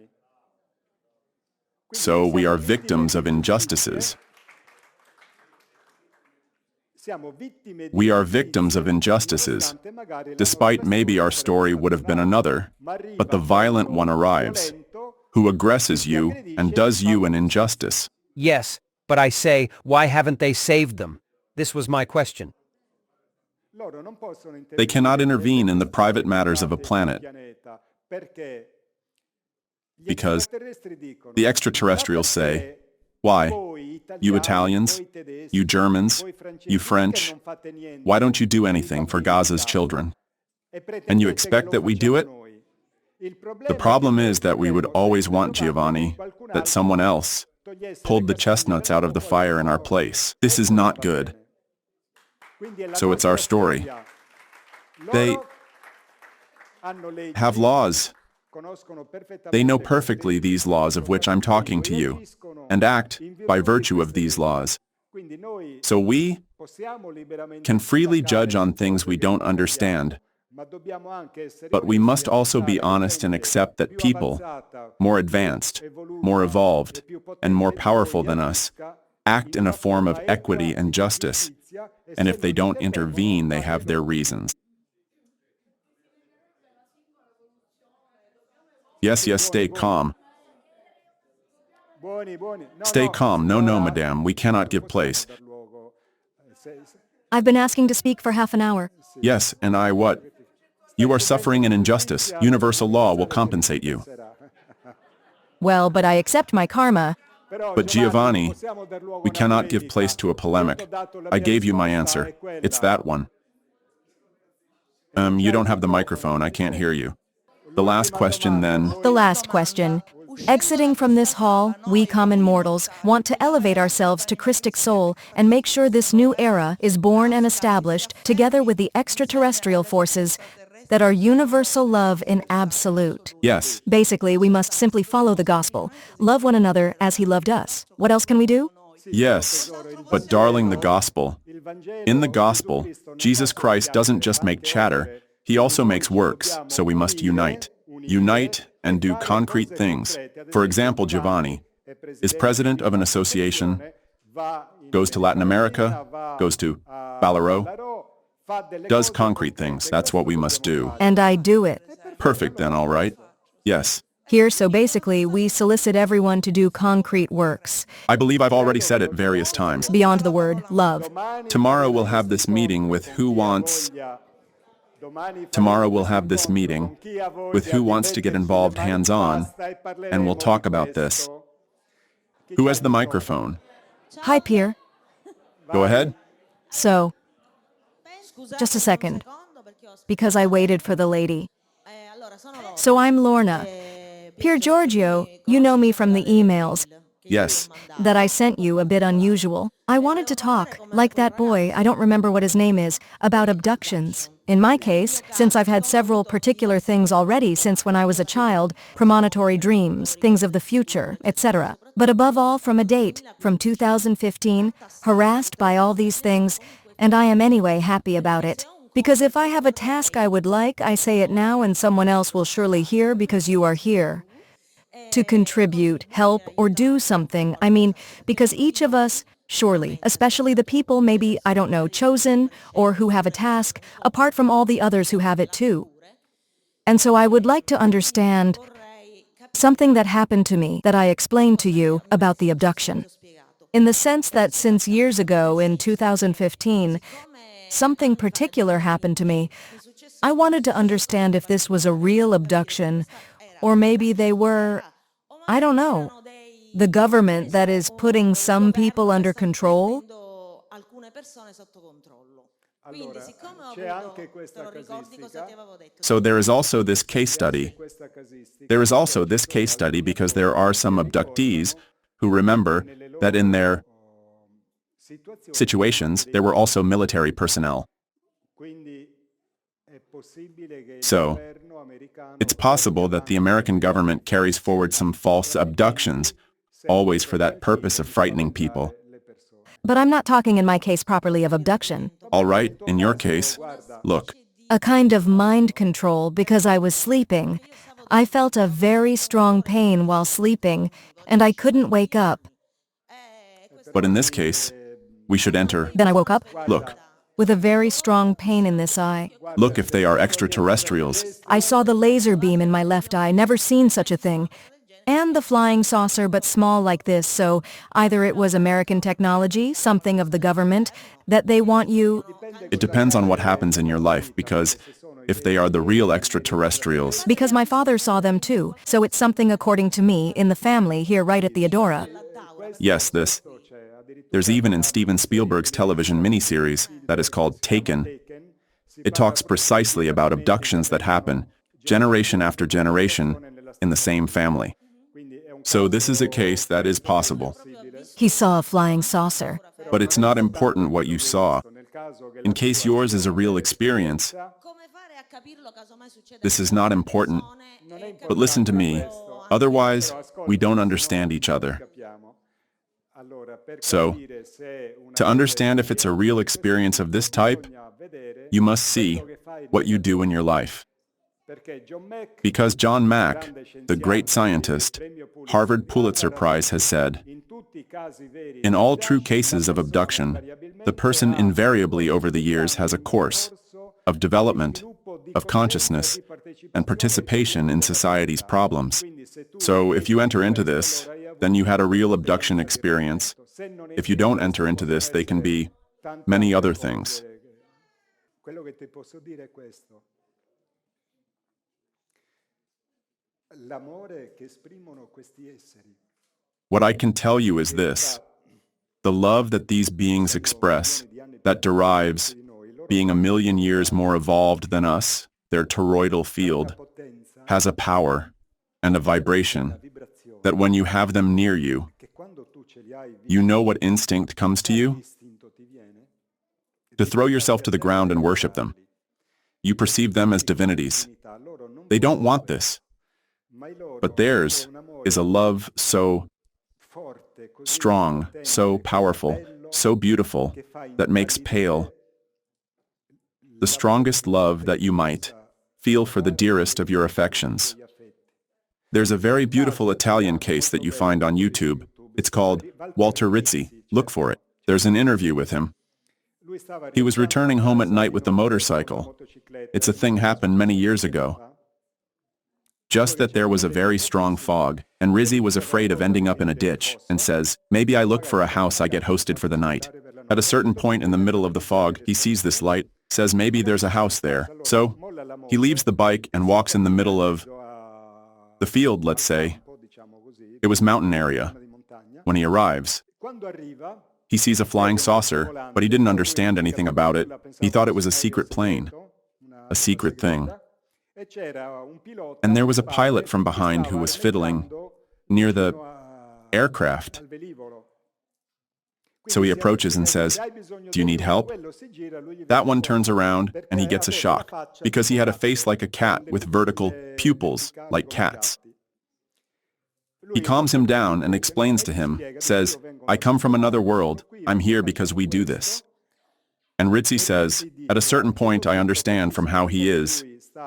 So we are victims of injustices. We are victims of injustices. Despite maybe our story would have been another, but the violent one arrives, who aggresses you and does you an injustice. Yes, but I say, why haven't they saved them? This was my question. They cannot intervene in the private matters of a planet because the extraterrestrials say, why? You Italians, you Germans, you French, why don't you do anything for Gaza's children? And you expect that we do it? The problem is that we would always want, Giovanni, that someone else pulled the chestnuts out of the fire in our place. This is not good. So it's our story. They have laws. They know perfectly these laws of which I'm talking to you, and act by virtue of these laws. So we can freely judge on things we don't understand, but we must also be honest and accept that people, more advanced, more evolved, and more powerful than us, act in a form of equity and justice, and if they don't intervene, they have their reasons. Yes, stay calm. Stay calm. No, madame, we cannot give place. I've been asking to speak for half an hour. Yes, and what? You are suffering an injustice. Universal law will compensate you. Well, but I accept my karma. But Giovanni, we cannot give place to a polemic. I gave you my answer. It's that one. You don't have the microphone. I can't hear you. The last question, then. The last question. Exiting from this hall, we common mortals want to elevate ourselves to Christic soul and make sure this new era is born and established together with the extraterrestrial forces that are universal love in absolute. Yes. Basically, we must simply follow the gospel, love one another as he loved us. What else can we do? Yes, but darling, the gospel. In the gospel, Jesus Christ doesn't just make chatter, he also makes works, so we must unite. Unite and do concrete things. For example, Giovanni is president of an association, goes to Latin America, goes to Balaro, does concrete things. That's what we must do. And I do it. Perfect then, all right? Yes. Here, so basically, we solicit everyone to do concrete works. I believe I've already said it various times. Beyond the word love. Tomorrow we'll have this meeting with who wants to get involved hands-on, and we'll talk about this. Who has the microphone? Hi, Pierre. Go ahead. So, just a second, because I waited for the lady. So I'm Lorna. Pier Giorgio, you know me from the emails. Yes. That I sent you, a bit unusual. I wanted to talk, like that boy, I don't remember what his name is, about abductions. In my case, since I've had several particular things already since when I was a child, premonitory dreams, things of the future, etc. But above all, from a date, from 2015, harassed by all these things, and I am anyway happy about it. Because if I have a task I would like, I say it now and someone else will surely hear because you are here. To contribute, help, or do something, I mean, because each of us, surely, especially the people maybe, I don't know, chosen, or who have a task, apart from all the others who have it too. And so I would like to understand something that happened to me that I explained to you about the abduction. in the sense that since years ago, in 2015, something particular happened to me. I wanted to understand if this was a real abduction, or maybe they were, I don't know, the government that is putting some people under control. So there is also this case study. There is also this case study because there are some abductees who remember that in their situations there were also military personnel. So, it's possible that the American government carries forward some false abductions, always for that purpose of frightening people. But I'm not talking in my case properly of abduction. All right, in your case, look. A kind of mind control because I was sleeping. I felt a very strong pain while sleeping, and I couldn't wake up. But in this case, we should enter. Then I woke up. Look. With a very strong pain in this eye. Look if they are extraterrestrials. I saw the laser beam in my left eye, never seen such a thing. And the flying saucer, but small like this, so either it was American technology, something of the government, that they want you... It depends on what happens in your life, because if they are the real extraterrestrials... Because my father saw them too, so it's something according to me, in the family, here right at the Adora. Yes, this. There's even in Steven Spielberg's television miniseries that is called Taken. It talks precisely about abductions that happen, generation after generation, in the same family. So this is a case that is possible. He saw a flying saucer. But it's not important what you saw. In case yours is a real experience, this is not important. But listen to me, otherwise, we don't understand each other. So, to understand if it's a real experience of this type, you must see what you do in your life. Because John Mack, the great scientist, Harvard Pulitzer Prize has said, in all true cases of abduction, the person invariably over the years has a course of development, of consciousness, and participation in society's problems. So if you enter into this, then you had a real abduction experience. If you don't enter into this, they can be many other things. What I can tell you is this. The love that these beings express, that derives, being 1,000,000 years more evolved than us, their toroidal field, has a power and a vibration that when you have them near you, you know what instinct comes to you? To throw yourself to the ground and worship them. You perceive them as divinities. They don't want this. But theirs is a love so strong, so powerful, so beautiful, that makes pale the strongest love that you might feel for the dearest of your affections. There's a very beautiful Italian case that you find on YouTube. It's called Walter Rizzi. Look for it. There's an interview with him. He was returning home at night with the motorcycle. It's a thing happened many years ago. Just that there was a very strong fog, and Rizzi was afraid of ending up in a ditch, and says, maybe I look for a house I get hosted for the night. At a certain point in the middle of the fog, he sees this light, says maybe there's a house there. So, he leaves the bike and walks in the middle of the field, let's say. It was mountain area. When he arrives, he sees a flying saucer, but he didn't understand anything about it. He thought it was a secret plane, a secret thing. And there was a pilot from behind who was fiddling near the aircraft. So he approaches and says, do you need help? That one turns around and he gets a shock because he had a face like a cat with vertical pupils like cats. He calms him down and explains to him, says, I come from another world. I'm here because we do this. And Rizzi says, at a certain point I understand from how he is,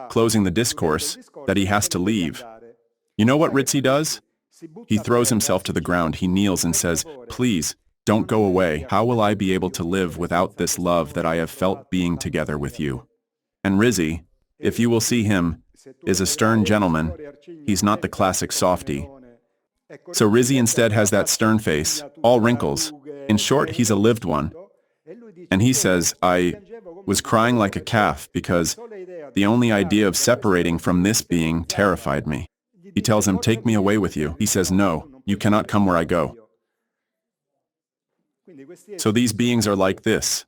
closing the discourse, that he has to leave. You know what Rizzi does? He throws himself to the ground, he kneels and says, please, don't go away. How will I be able to live without this love that I have felt being together with you? And Rizzi, if you will see him, is a stern gentleman. He's not the classic softy. So Rizzi instead has that stern face, all wrinkles, In short, he's a lived one. And he says, I was crying like a calf because the only idea of separating from this being terrified me. He tells him, take me away with you. He says, no, you cannot come where I go. So these beings are like this.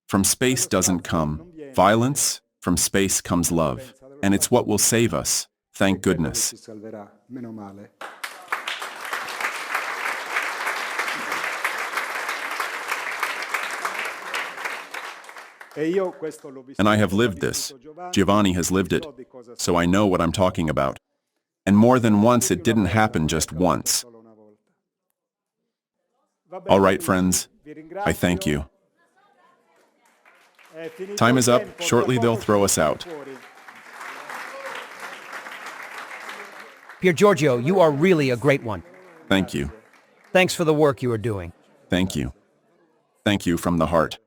From space doesn't come violence, from space comes love. And it's what will save us. Thank goodness. And I have lived this. Giovanni has lived it. So I know what I'm talking about. And more than once, it didn't happen just once. All right, friends, I thank you. Time is up. Shortly, they'll throw us out. Pier Giorgio, you are really a great one. Thank you. Thanks for the work you are doing. Thank you. Thank you from the heart.